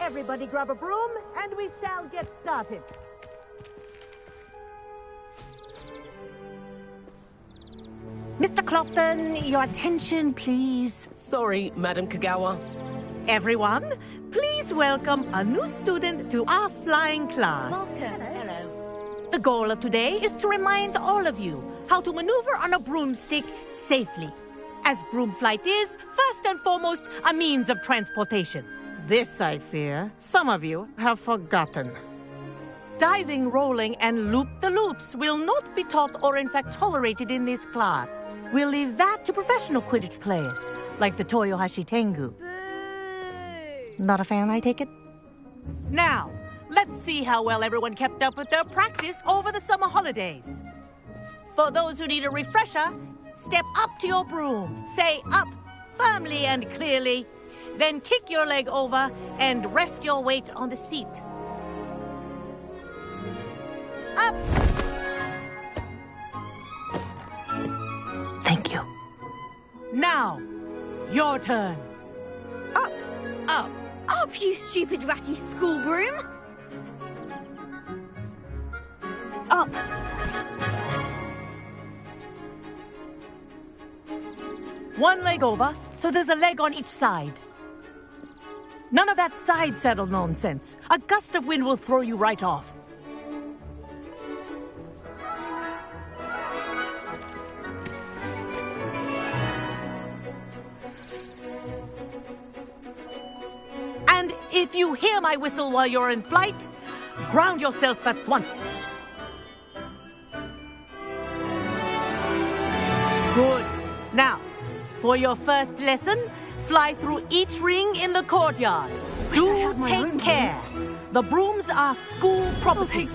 Everybody grab a broom, and we shall get started. Mr. Clopton, your attention, please. Sorry, Madam Kagawa. Everyone, please welcome a new student to our flying class. Welcome. Hello. The goal of today is to remind all of you how to maneuver on a broomstick safely, as broom flight is, first and foremost, a means of transportation. This, I fear, some of you have forgotten. Diving, rolling, and loop-the-loops will not be taught or in fact tolerated in this class. We'll leave that to professional Quidditch players, like the Toyohashi Tengu. Not a fan, I take it? Now, let's see how well everyone kept up with their practice over the summer holidays. For those who need a refresher, step up to your broom, say up firmly and clearly, then kick your leg over and rest your weight on the seat. Up! Thank you. Now, your turn. Up! Up! Up, you stupid ratty school broom! Up! One leg over, so there's a leg on each side. None of that side saddle nonsense. A gust of wind will throw you right off. And if you hear my whistle while you're in flight, ground yourself at once. Good. Now, for your first lesson, fly through each ring in the courtyard. Do take care. The brooms are school property.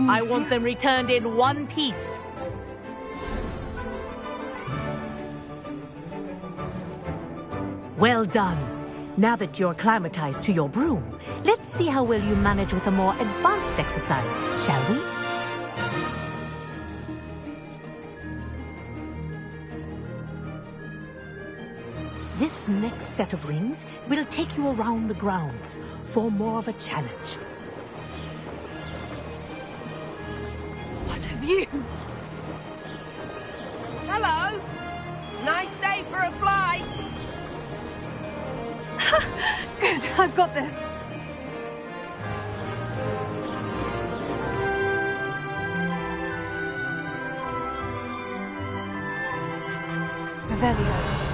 I want them returned in one piece. Well done. Now that you're acclimatized to your broom, let's see how well you manage with a more advanced exercise, shall we? This next set of rings will take you around the grounds for more of a challenge. What have you? Hello. Nice day for a flight. Good, I've got this. Revelio.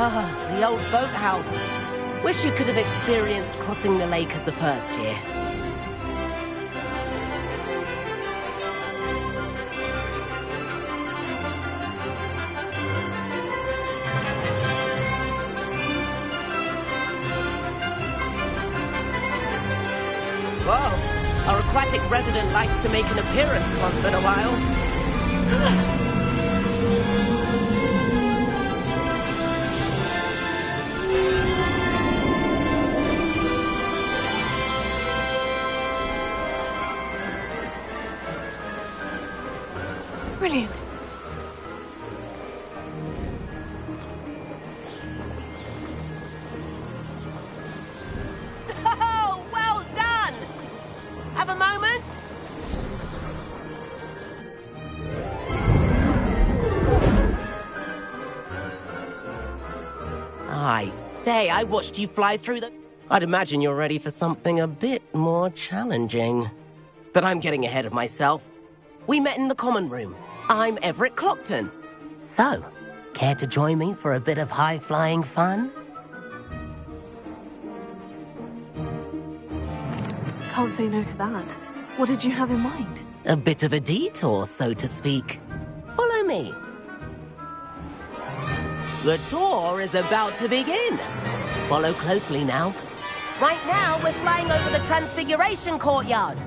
Ah, the old boathouse. Wish you could have experienced crossing the lake as a first year. Whoa, our aquatic resident likes to make an appearance once in a while. Brilliant. Oh, well done! Have a moment? I say, I watched you fly through the... I'd imagine you're ready for something a bit more challenging. But I'm getting ahead of myself. We met in the common room. I'm Everett Clopton. So, care to join me for a bit of high-flying fun? Can't say no to that. What did you have in mind? A bit of a detour, so to speak. Follow me. The tour is about to begin. Follow closely now. Right now, we're flying over the Transfiguration Courtyard.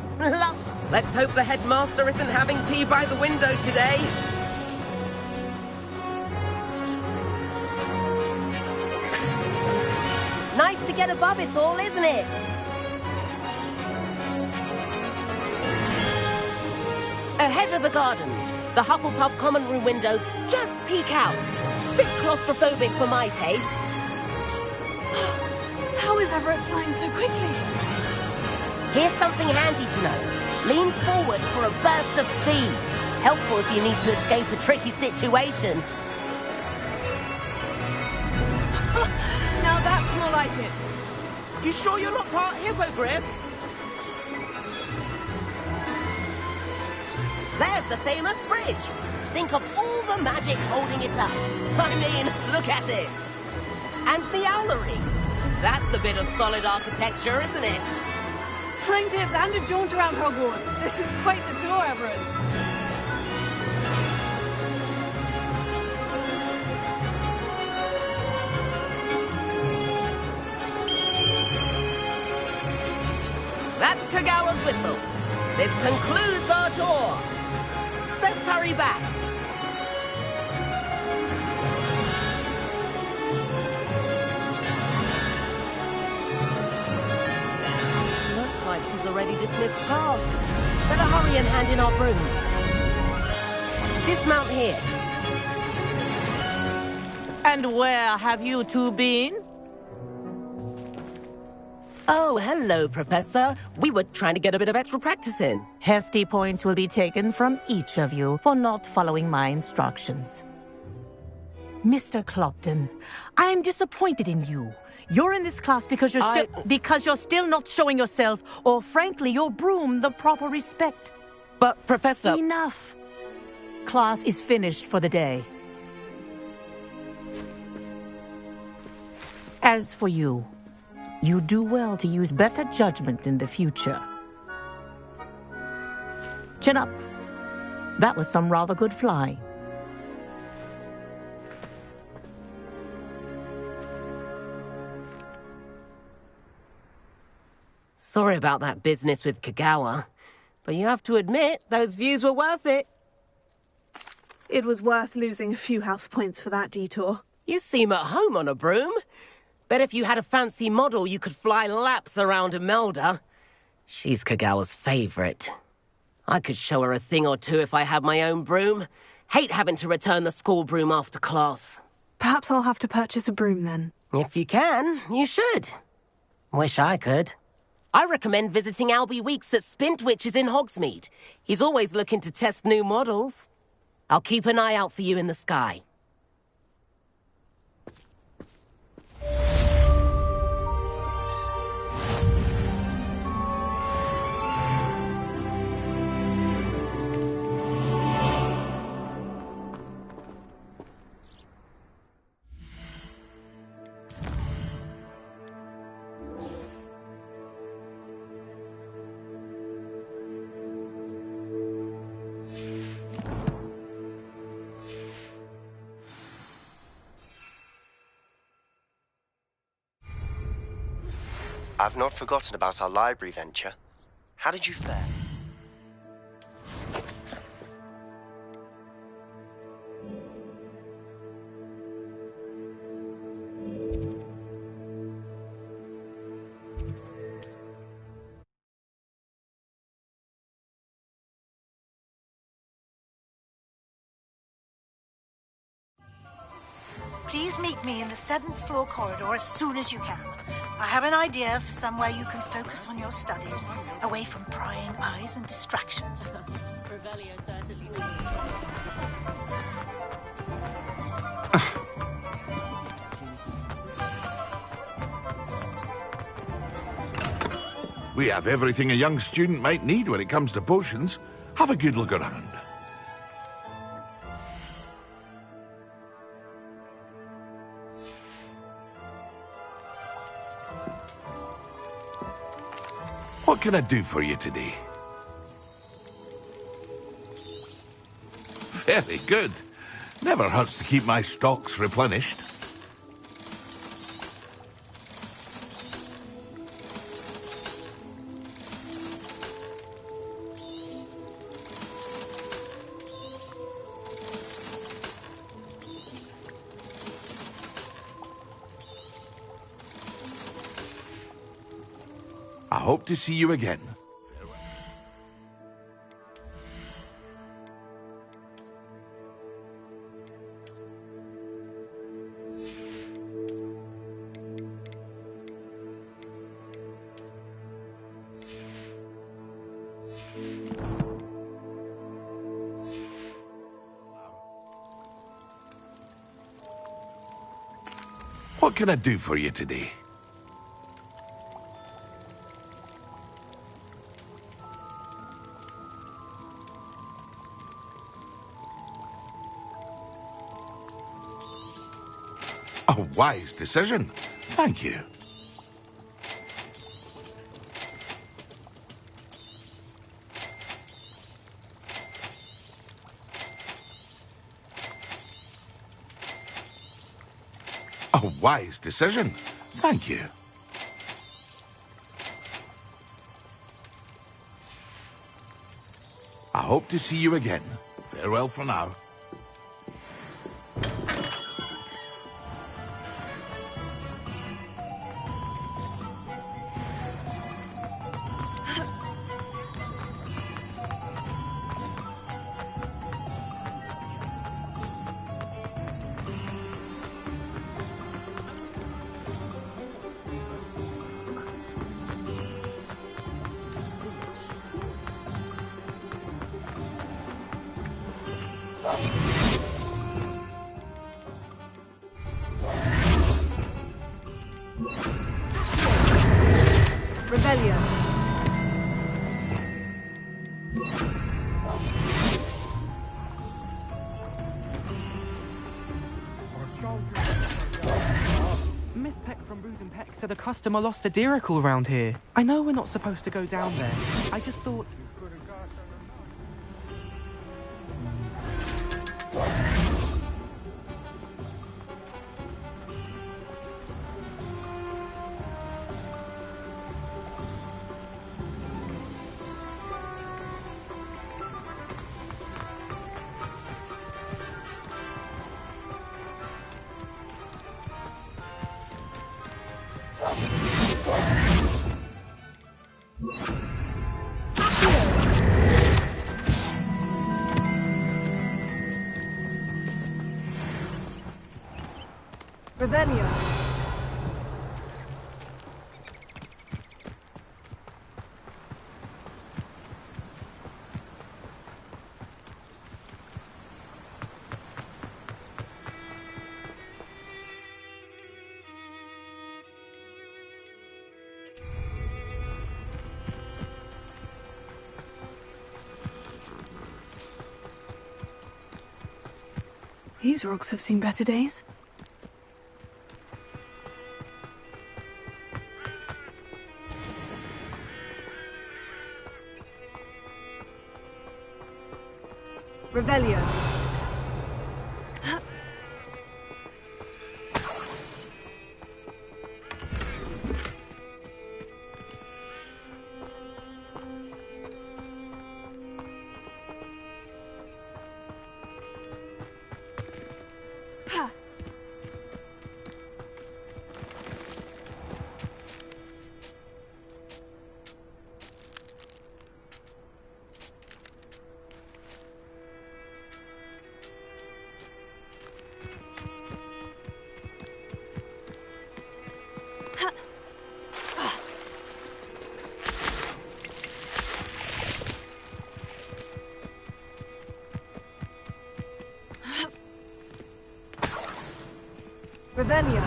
Let's hope the headmaster isn't having tea by the window today. Nice to get above it all, isn't it? Ahead of the gardens, The Hufflepuff common room windows just peek out. Bit claustrophobic for my taste. How is Everett flying so quickly? Here's something handy to know. Lean forward for a burst of speed. Helpful if you need to escape a tricky situation. Now that's more like it. You sure you're not part hippogriff? There's the famous bridge. Think of all the magic holding it up. I mean, look at it. And the owlery. That's a bit of solid architecture, isn't it? Flying tips and a jaunt around Hogwarts. This is quite the tour, Everett. That's Kagawa's whistle. This concludes our tour. Best hurry back. Looks like she's already dismissed class. Better hurry and hand in our brooms. Dismount here. And where have you two been? Oh, hello, Professor. We were trying to get a bit of extra practice in. Hefty points will be taken from each of you for not following my instructions. Mr. Clopton, I'm disappointed in you. You're in this class because you're still not showing yourself, or frankly, your broom, the proper respect. But, Professor... Enough. Class is finished for the day. As for you, you do well to use better judgment in the future. Chin up. That was some rather good flying. Sorry about that business with Kagawa, but you have to admit, those views were worth it. It was worth losing a few house points for that detour. You seem at home on a broom. Bet if you had a fancy model, you could fly laps around Imelda. She's Kagawa's favorite. I could show her a thing or two if I had my own broom. Hate having to return the school broom after class. Perhaps I'll have to purchase a broom then. If you can, you should. Wish I could. I recommend visiting Albie Weeks at Spintwitches in Hogsmeade. He's always looking to test new models. I'll keep an eye out for you in the sky. I've not forgotten about our library venture. How did you fare? Please meet me in the 7th floor corridor as soon as you can. I have an idea for somewhere you can focus on your studies, away from prying eyes and distractions. We have everything a young student might need when it comes to potions. Have a good look around. What can I do for you today? Very good. Never hurts to keep my stocks replenished. I hope to see you again. What can I do for you today? A wise decision. Thank you. A wise decision. Thank you. I hope to see you again. Farewell for now. Miss Peck from Booth and Peck said a customer lost a diricle around here. I know we're not supposed to go down there. I just thought... Revelio. These rocks have seen better days. Revelio. Revelio.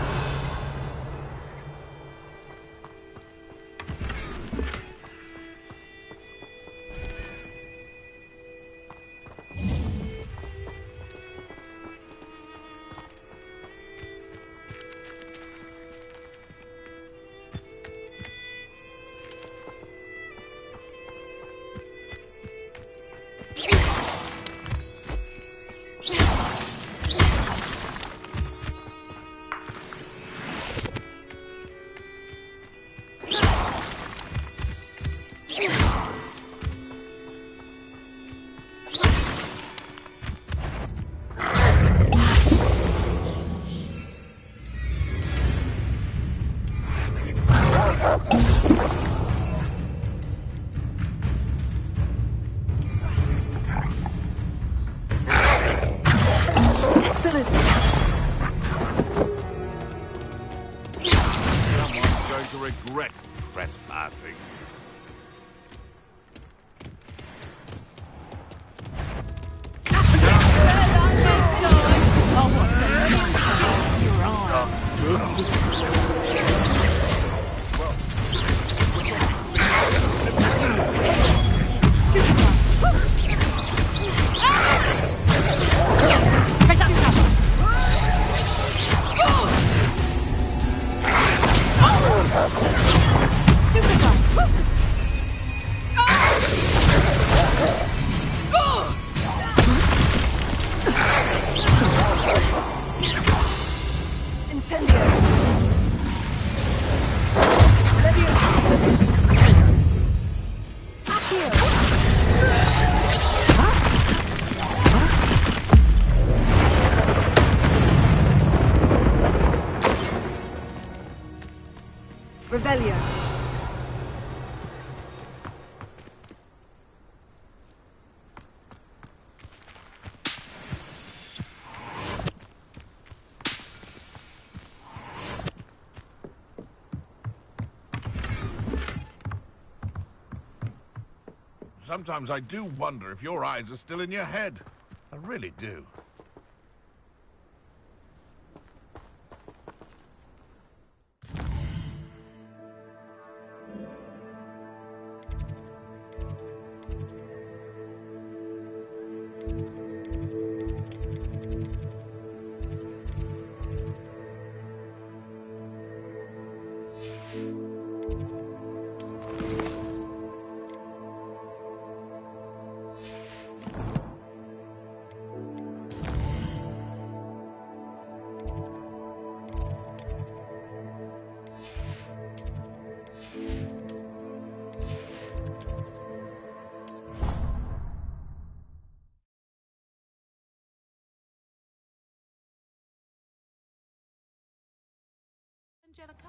Someone's going to regret trespassing. I'll watch them. Your eyes. Incendio! Revelio. Sometimes I do wonder if your eyes are still in your head. I really do. Angelica.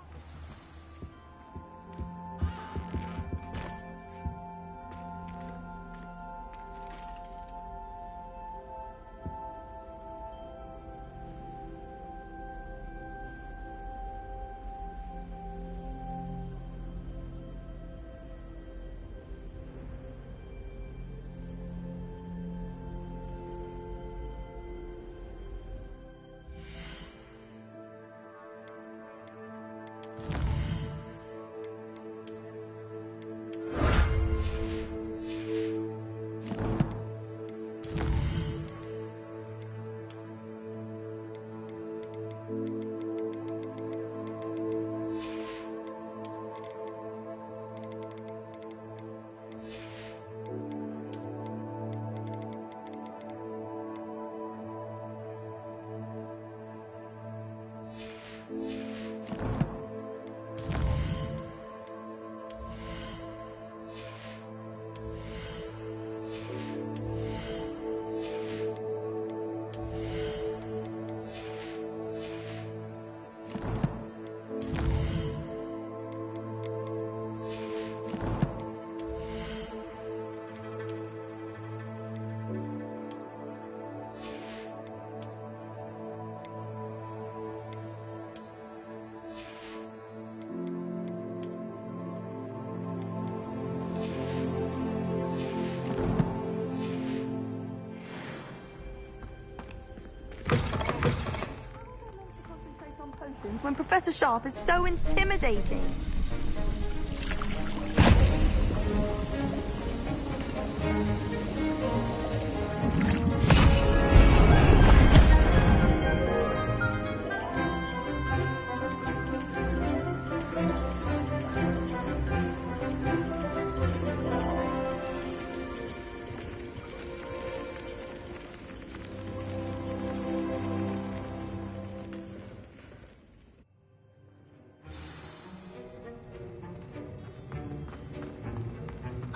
When Professor Sharp is so intimidating.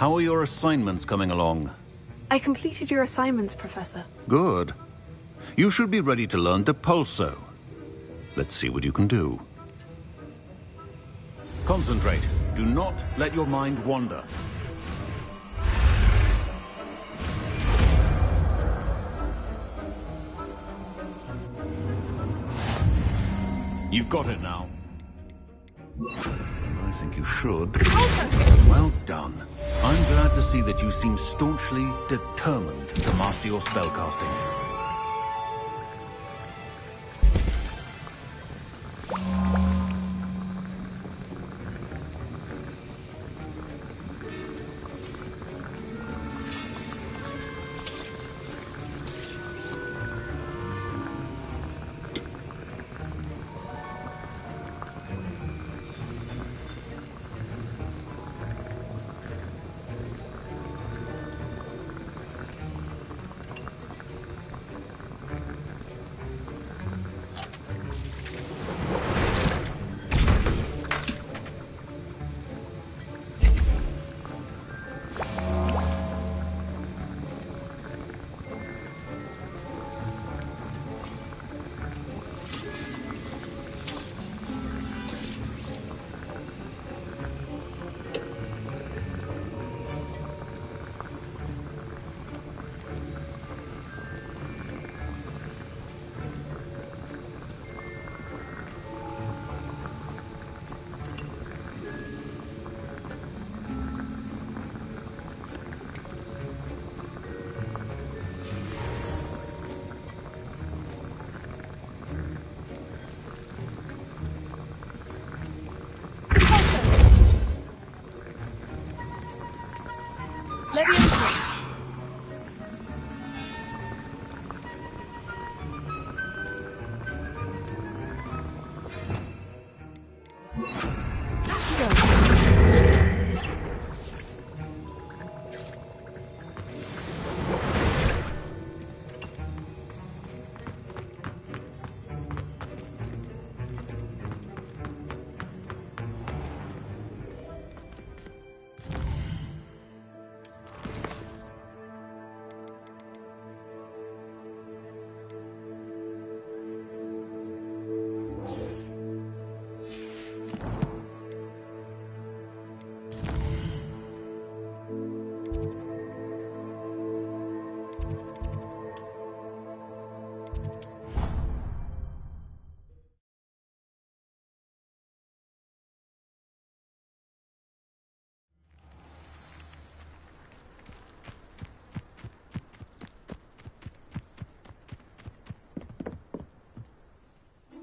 How are your assignments coming along? I completed your assignments, Professor. Good. You should be ready to learn to pulso. Let's see what you can do. Concentrate. Do not let your mind wander. You've got it now. I think you should. Well done. I'm glad to see that you seem staunchly determined to master your spellcasting.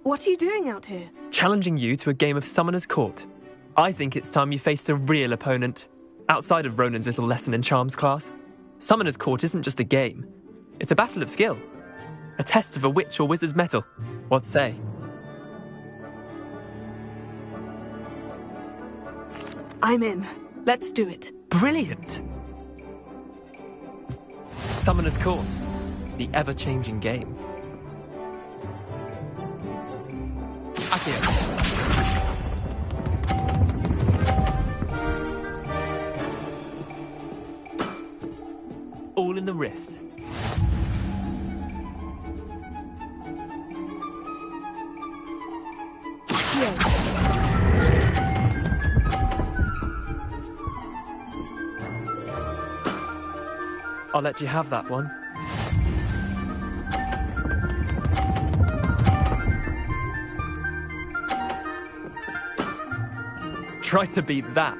What are you doing out here? Challenging you to a game of Summoner's Court. I think it's time you faced a real opponent, outside of Ronan's little lesson in charms class. Summoner's Court isn't just a game. It's a battle of skill. A test of a witch or wizard's mettle. What say? I'm in. Let's do it. Brilliant! Summoner's Court. The ever-changing game. Accio. All in the wrist. I'll let you have that one. Try to beat that.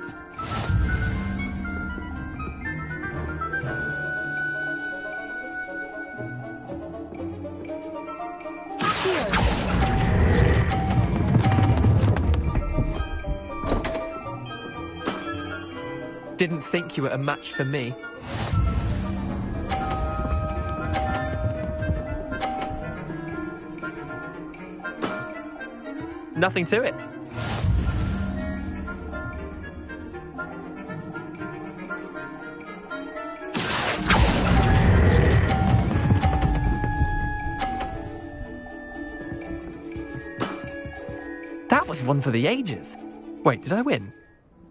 Didn't think you were a match for me. Nothing to it. That was one for the ages. Wait, did I win?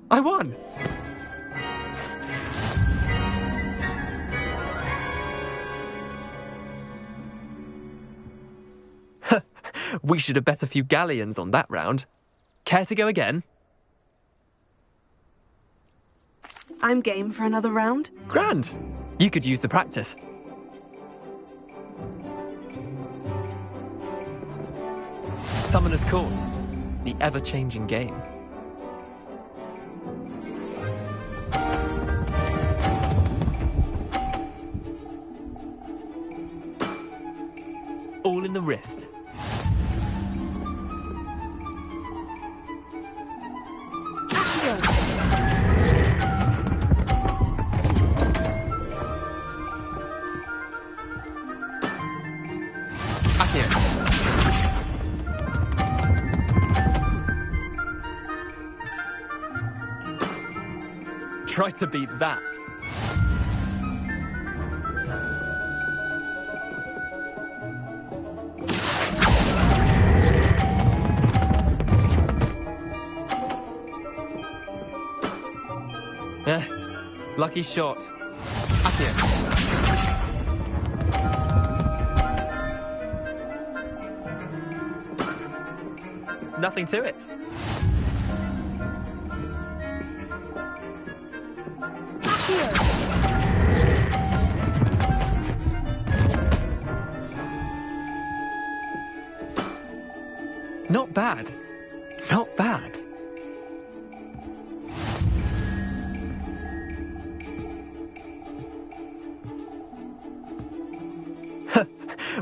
I won! We should have bet a few galleons on that round. Care to go again? I'm game for another round. Grand! You could use the practice. Summoner's Court. The ever-changing game. All in the wrist. Try to beat that. Lucky shot. Accio. Nothing to it. Not bad. Not bad.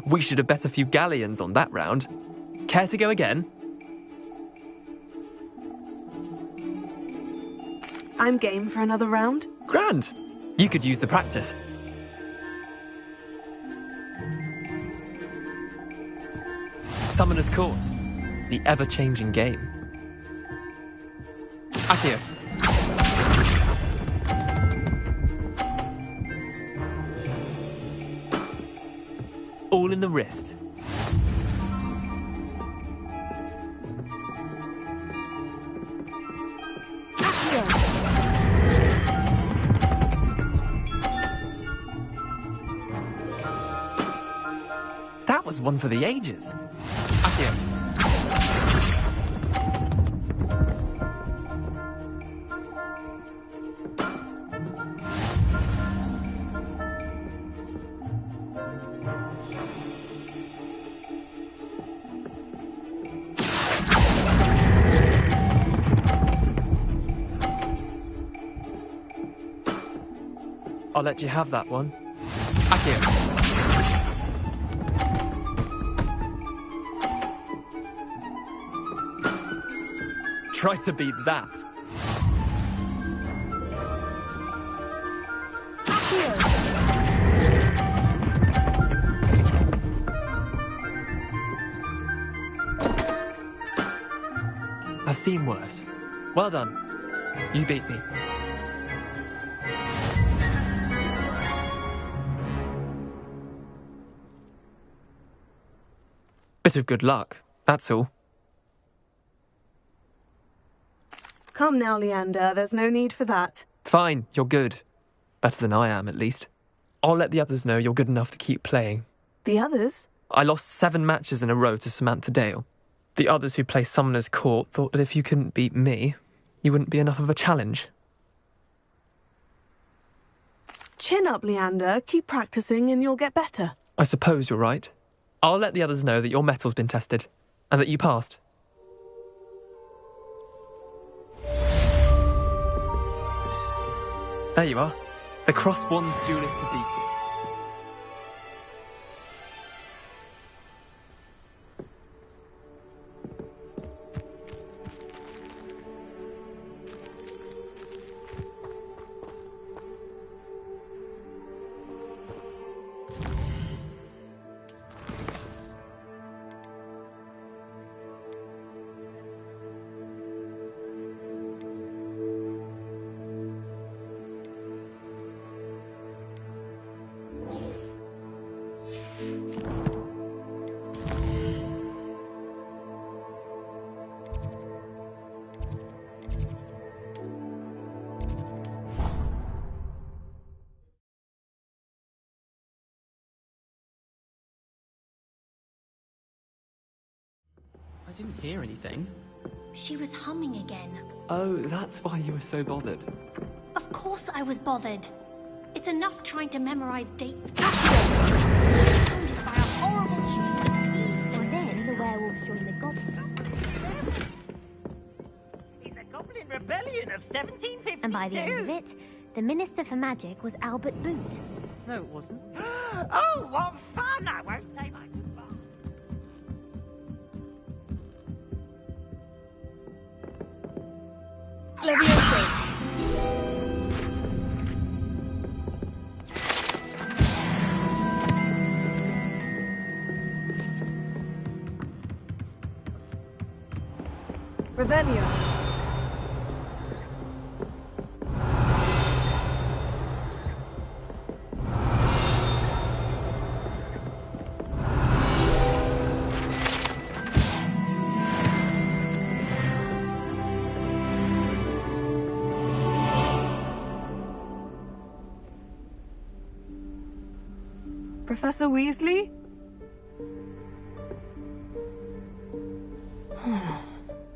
We should have bet a few galleons on that round. Care to go again? I'm game for another round. Grand! You could use the practice. Summoner's Court. The ever-changing game. Accio. All in the wrist. That was one for the ages. Accio. I'll let you have that one. Accio. Try to beat that. I've seen worse. Well done. You beat me. Bit of good luck, that's all. Come now, Leander, there's no need for that. Fine, you're good. Better than I am, at least. I'll let the others know you're good enough to keep playing. The others? I lost 7 matches in a row to Samantha Dale. The others who play Summoner's Court thought that if you couldn't beat me, you wouldn't be enough of a challenge. Chin up, Leander. Keep practicing and you'll get better. I suppose you're right. I'll let the others know that your metal's been tested, and that you passed. There you are. The Crosswands duelist defeated. I didn't hear anything. She was humming again. Oh, that's why you were so bothered. Of course I was bothered. It's enough trying to memorize dates. Surrounded by a horrible tune. And then the werewolves join the goblins. In the Goblin Rebellion of 1752. And by the end of it, the Minister for Magic was Albert Boot. No, it wasn't. Oh, what fun! I won't say my goodbye. Leviosa. Revelio. Professor Weasley?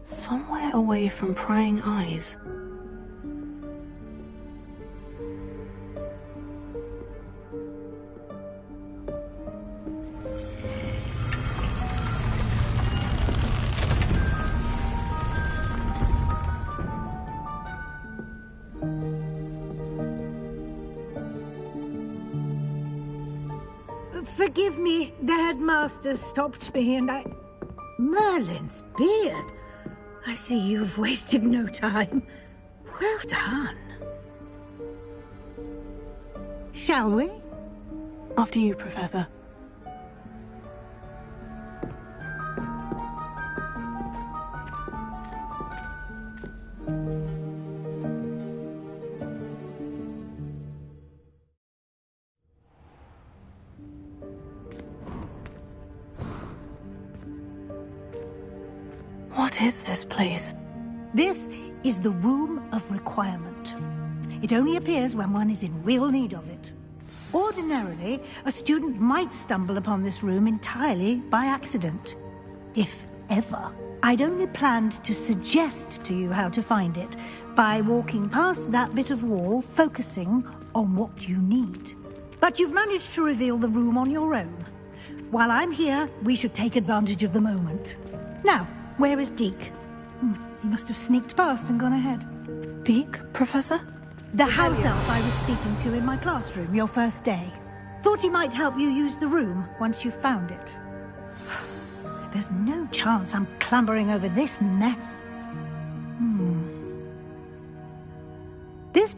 Somewhere away from prying eyes. Forgive me, the headmaster stopped me and I... Merlin's beard. I see you've wasted no time. Well done. Shall we? After you, Professor. What is this place? This is the Room of Requirement. It only appears when one is in real need of it. Ordinarily, a student might stumble upon this room entirely by accident. If ever. I'd only planned to suggest to you how to find it by walking past that bit of wall, focusing on what you need. But you've managed to reveal the room on your own. While I'm here, we should take advantage of the moment. Now, where is Deke? He must have sneaked past and gone ahead. Deke, Professor? The house elf I was speaking to in my classroom your first day. Thought he might help you use the room once you've found it. There's no chance I'm clambering over this mess.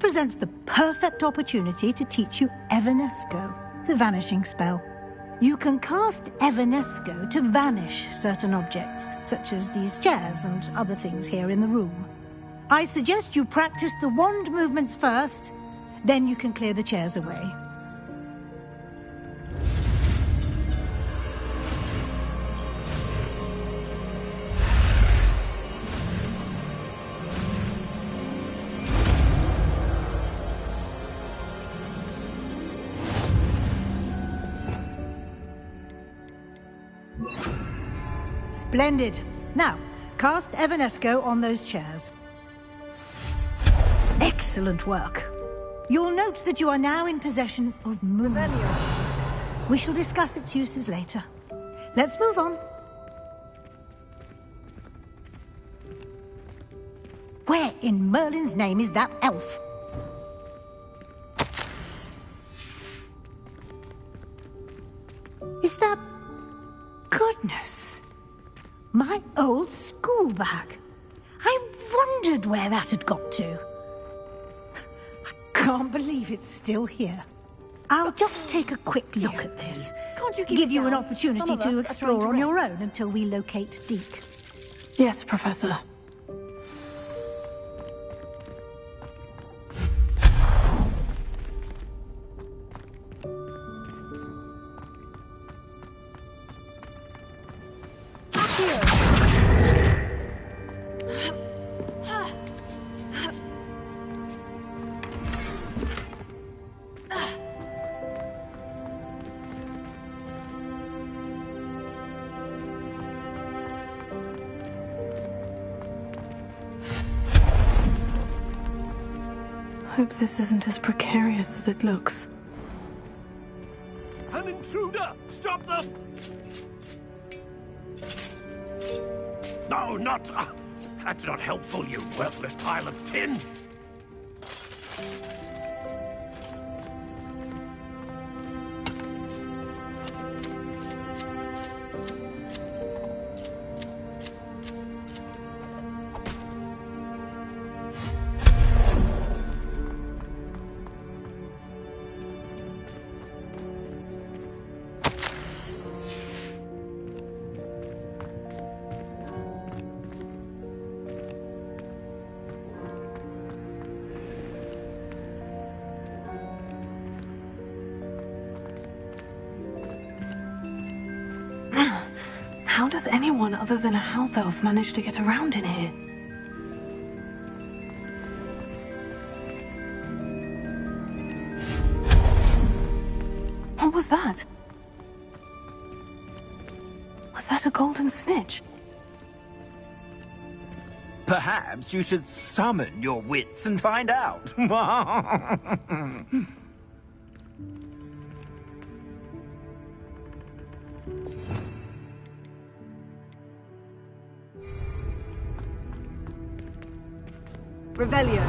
presents the perfect opportunity to teach you Evanesco, the vanishing spell. You can cast Evanesco to vanish certain objects, such as these chairs and other things here in the room. I suggest you practice the wand movements first, then you can clear the chairs away. Splendid. Now, cast Evanesco on those chairs. Excellent work. You'll note that you are now in possession of Moonstone. We shall discuss its uses later. Let's move on. Where in Merlin's name is that elf? Is that... Goodness! My old school bag. I wondered where that had got to. I can't believe it's still here. I'll just take a quick look at this. Can't you keep give it you an down? opportunity Some of us to are trying explore to on your rest. own until we locate Deke. Yes, Professor. Hope this isn't as precarious as it looks. An intruder! Stop them! No, not... that's not helpful, you worthless pile of tin! How does anyone other than a house elf manage to get around in here? What was that? Was that a golden snitch? Perhaps you should summon your wits and find out. Revelio.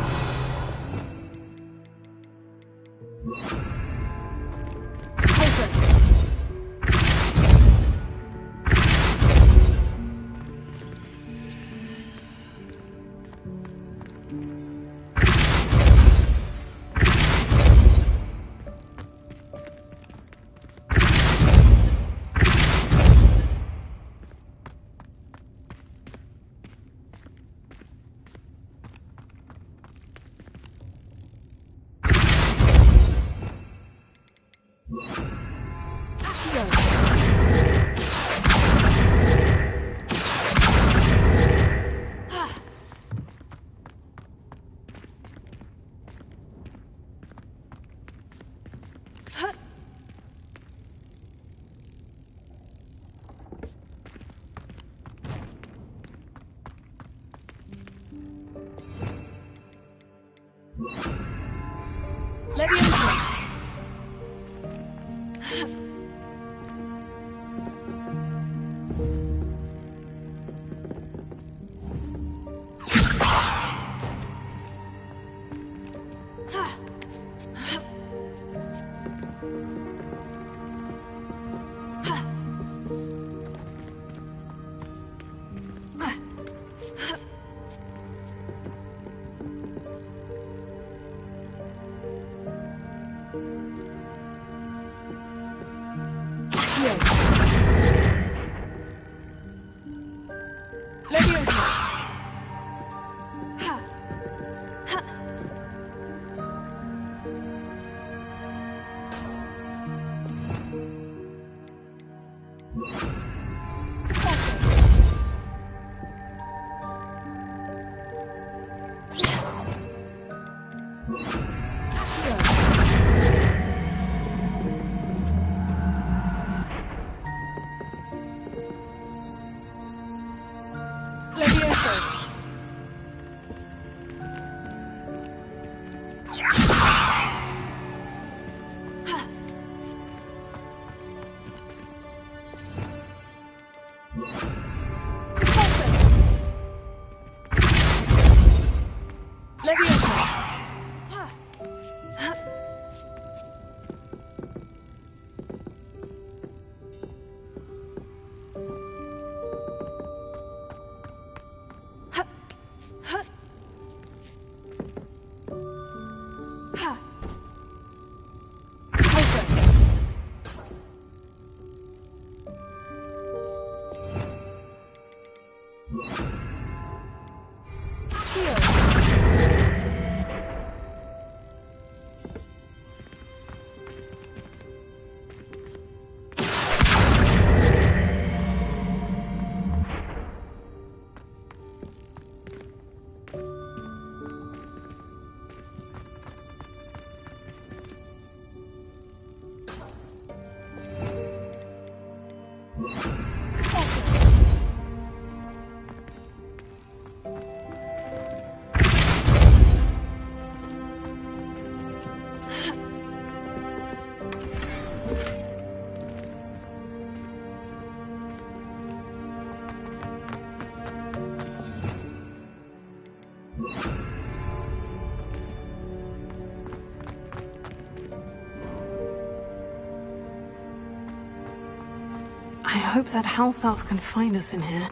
I hope that house elf can find us in here.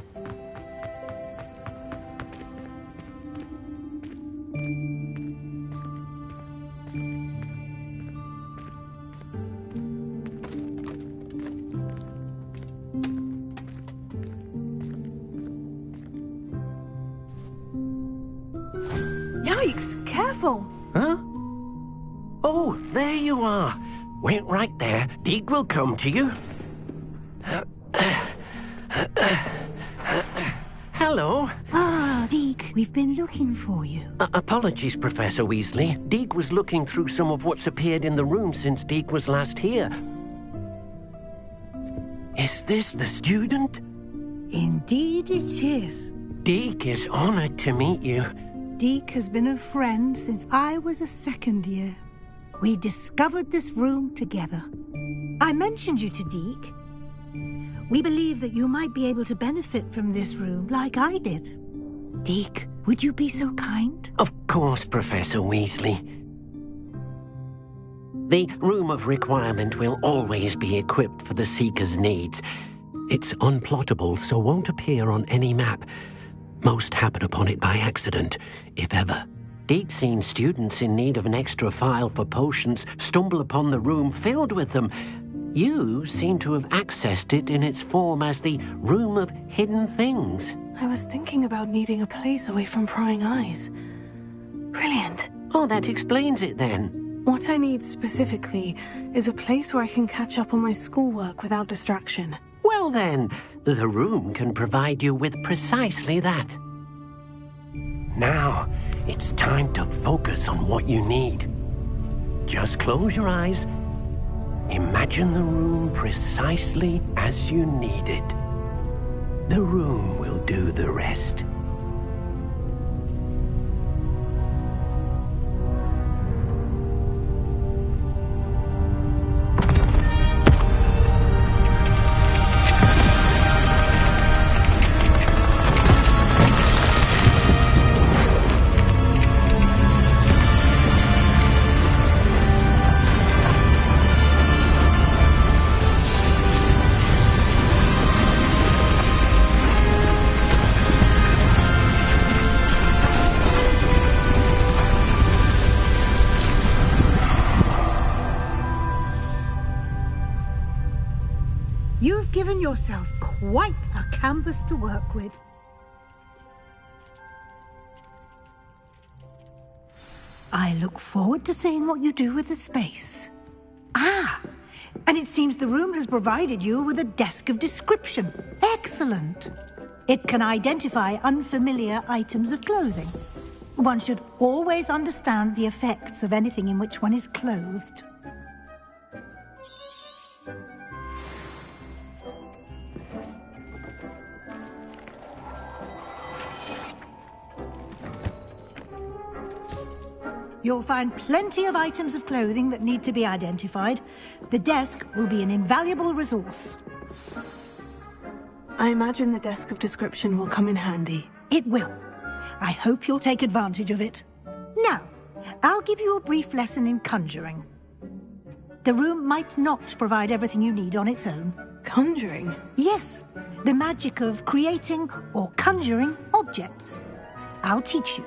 Yikes! Careful! Huh? Oh, there you are. Wait right there. Deek will come to you. Hello. Ah, Deek, we've been looking for you. Apologies, Professor Weasley. Deek was looking through some of what's appeared in the room since Deek was last here. Is this the student? Indeed it is. Deek is honored to meet you. Deek has been a friend since I was a second year. We discovered this room together. I mentioned you to Deek. We believe that you might be able to benefit from this room like I did. Deek, would you be so kind? Of course, Professor Weasley. The Room of Requirement will always be equipped for the Seeker's needs. It's unplottable, so won't appear on any map. Most happen upon it by accident, if ever. Deek's seen students in need of an extra file for potions stumble upon the room filled with them. You seem to have accessed it in its form as the Room of Hidden Things. I was thinking about needing a place away from prying eyes. Brilliant. Oh, that explains it then. What I need specifically is a place where I can catch up on my schoolwork without distraction. Well then, the room can provide you with precisely that. Now, it's time to focus on what you need. Just close your eyes. Imagine the room precisely as you need it. The room will do the rest. You've given yourself quite a canvas to work with. I look forward to seeing what you do with the space. Ah, and it seems the room has provided you with a desk of description. Excellent. It can identify unfamiliar items of clothing. One should always understand the effects of anything in which one is clothed. You'll find plenty of items of clothing that need to be identified. The desk will be an invaluable resource. I imagine the desk of description will come in handy. It will. I hope you'll take advantage of it. Now, I'll give you a brief lesson in conjuring. The room might not provide everything you need on its own. Conjuring? Yes, the magic of creating or conjuring objects. I'll teach you.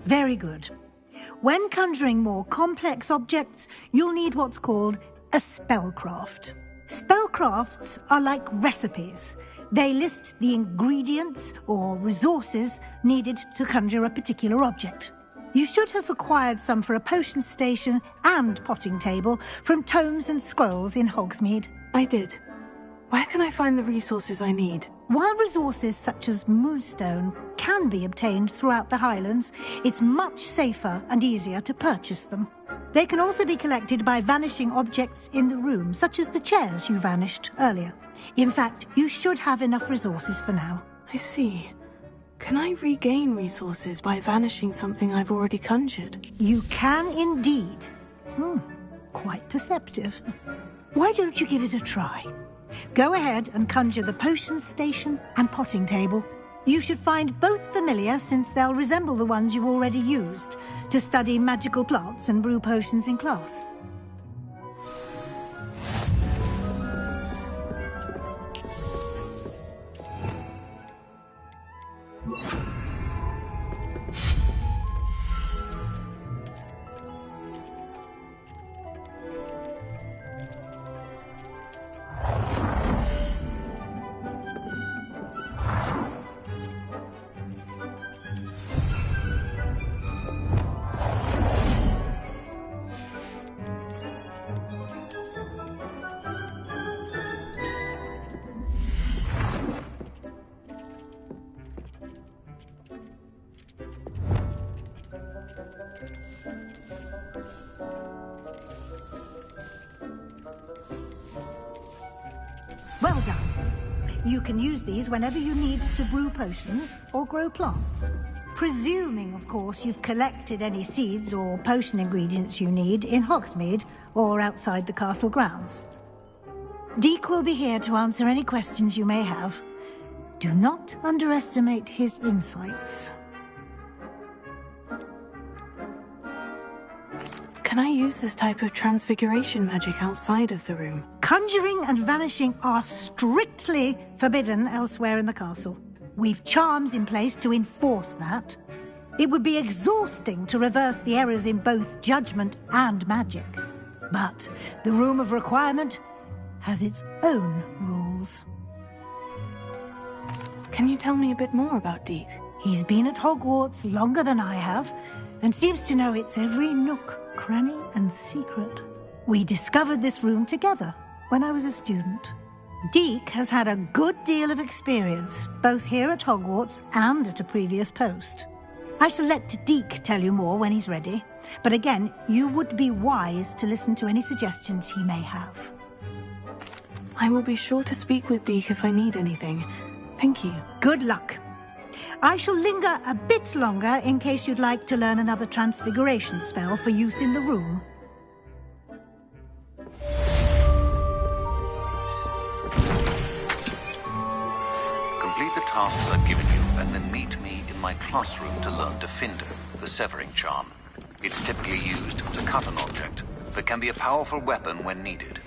Very good. When conjuring more complex objects, you'll need what's called a spellcraft. Spellcrafts are like recipes. They list the ingredients or resources needed to conjure a particular object. You should have acquired some for a potion station and potting table from tomes and scrolls in Hogsmeade. I did. Where can I find the resources I need? While resources such as moonstone can be obtained throughout the Highlands, it's much safer and easier to purchase them. They can also be collected by vanishing objects in the room, such as the chairs you vanished earlier. In fact, you should have enough resources for now. I see. Can I regain resources by vanishing something I've already conjured? You can indeed. Quite perceptive. Why don't you give it a try? Go ahead and conjure the potion station and potting table. You should find both familiar, since they'll resemble the ones you've already used to study magical plants and brew potions in class. Well done. You can use these whenever you need to brew potions or grow plants. Presuming, of course, you've collected any seeds or potion ingredients you need in Hogsmeade or outside the castle grounds. Deek will be here to answer any questions you may have. Do not underestimate his insights. Can I use this type of transfiguration magic outside of the room? Conjuring and vanishing are strictly forbidden elsewhere in the castle. We've charms in place to enforce that. It would be exhausting to reverse the errors in both judgment and magic. But the Room of Requirement has its own rules. Can you tell me a bit more about Deek? He's been at Hogwarts longer than I have, and seems to know its every nook, cranny, and secret. We discovered this room together when I was a student. Deek has had a good deal of experience, both here at Hogwarts and at a previous post. I shall let Deek tell you more when he's ready, but again, you would be wise to listen to any suggestions he may have. I will be sure to speak with Deek if I need anything. Thank you. Good luck. I shall linger a bit longer in case you'd like to learn another transfiguration spell for use in the room. Complete the tasks I've given you, and then meet me in my classroom to learn Defender, the severing charm. It's typically used to cut an object, but can be a powerful weapon when needed.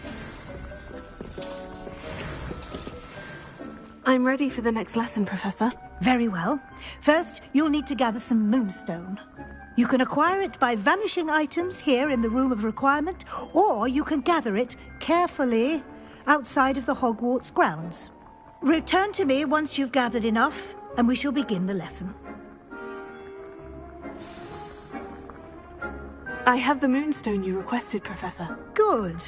I'm ready for the next lesson, Professor. Very well. First, you'll need to gather some moonstone. You can acquire it by vanishing items here in the Room of Requirement, or you can gather it carefully outside of the Hogwarts grounds. Return to me once you've gathered enough, and we shall begin the lesson. I have the moonstone you requested, Professor. Good.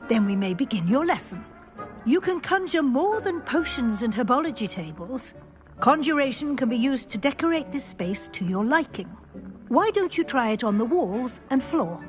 Then we may begin your lesson. You can conjure more than potions and herbology tables. Conjuration can be used to decorate this space to your liking. Why don't you try it on the walls and floor?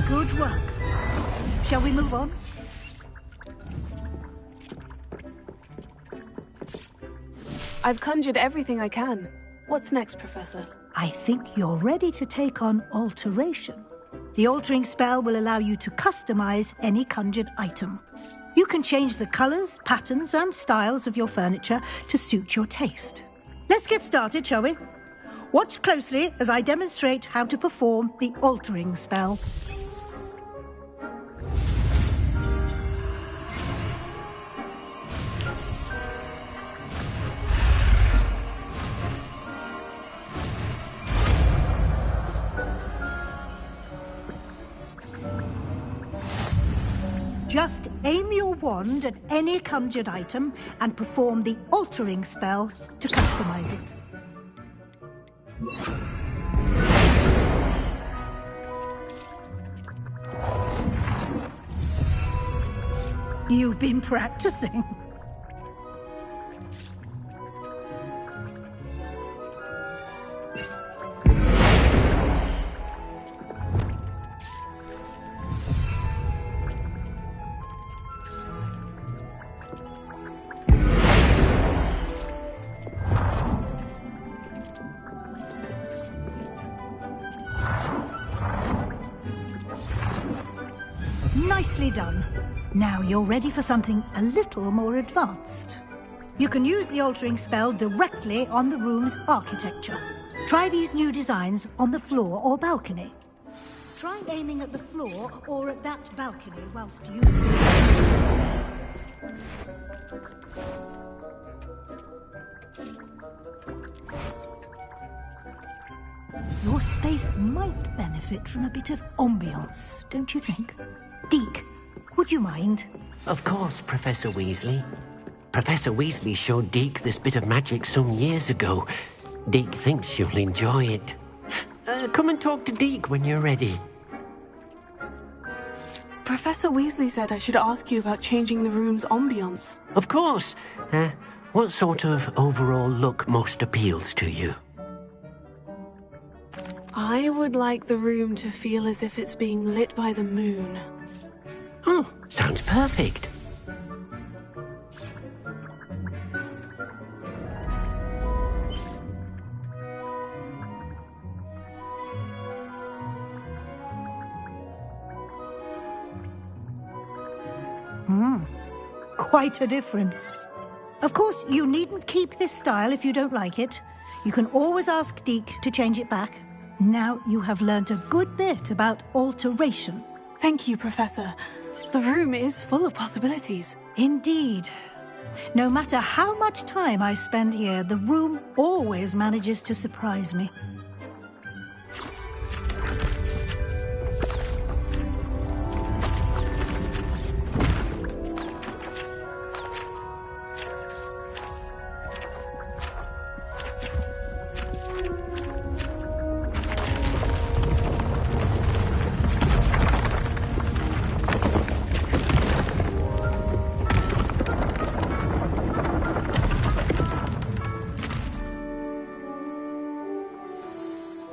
Good work. Shall we move on? I've conjured everything I can. What's next, Professor? I think you're ready to take on alteration. The altering spell will allow you to customize any conjured item. You can change the colors, patterns, and styles of your furniture to suit your taste. Let's get started, shall we? Watch closely as I demonstrate how to perform the altering spell. Just aim your wand at any conjured item and perform the altering spell to customize it. You've been practicing. Nicely done. Now you're ready for something a little more advanced. You can use the altering spell directly on the room's architecture. Try these new designs on the floor or balcony. Try aiming at the floor or at that balcony whilst using... Your space might benefit from a bit of ambiance, don't you think? Deke, would you mind? Of course, Professor Weasley. Professor Weasley showed Deke this bit of magic some years ago. Deke thinks you'll enjoy it. Come and talk to Deke when you're ready. Professor Weasley said I should ask you about changing the room's ambiance. Of course. What sort of overall look most appeals to you? I would like the room to feel as if it's being lit by the moon. Oh, sounds perfect. Quite a difference. Of course, you needn't keep this style if you don't like it. You can always ask Deke to change it back. Now you have learnt a good bit about alteration. Thank you, Professor. The room is full of possibilities. Indeed. No matter how much time I spend here, the room always manages to surprise me.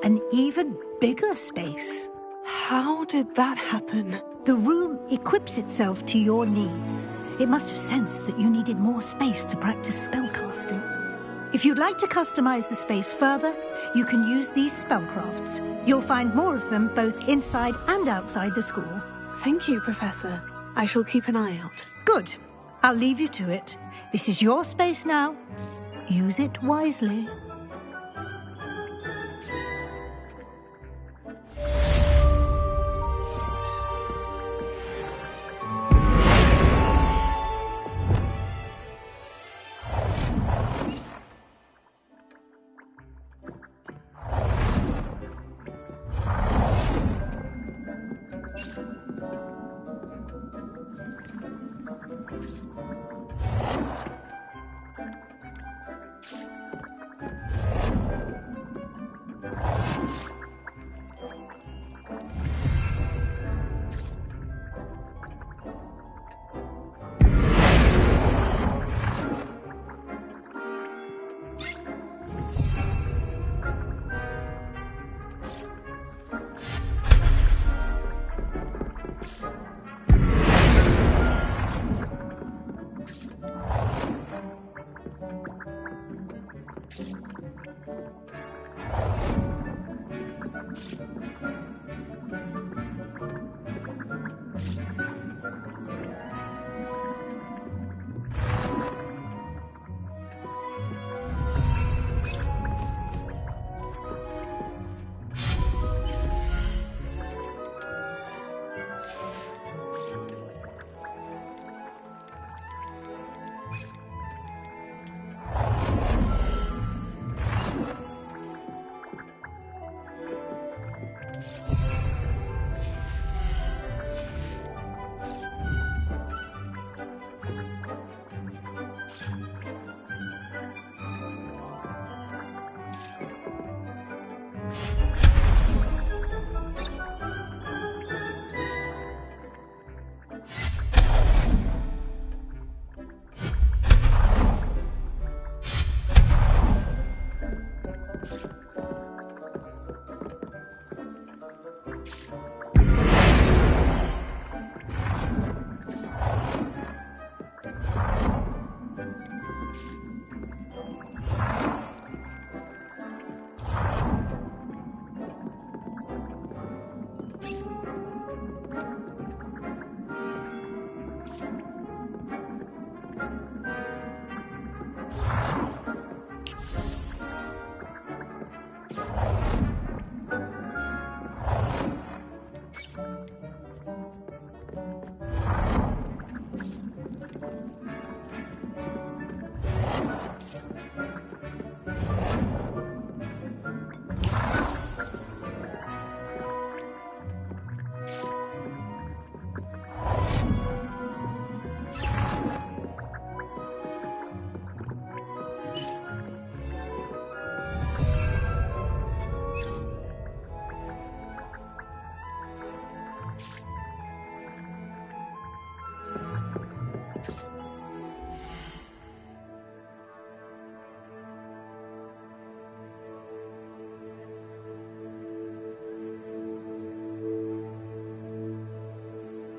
An even bigger space. How did that happen? The room equips itself to your needs. It must have sensed that you needed more space to practice spellcasting. If you'd like to customize the space further, you can use these spellcrafts. You'll find more of them both inside and outside the school. Thank you, Professor. I shall keep an eye out. Good. I'll leave you to it. This is your space now. Use it wisely.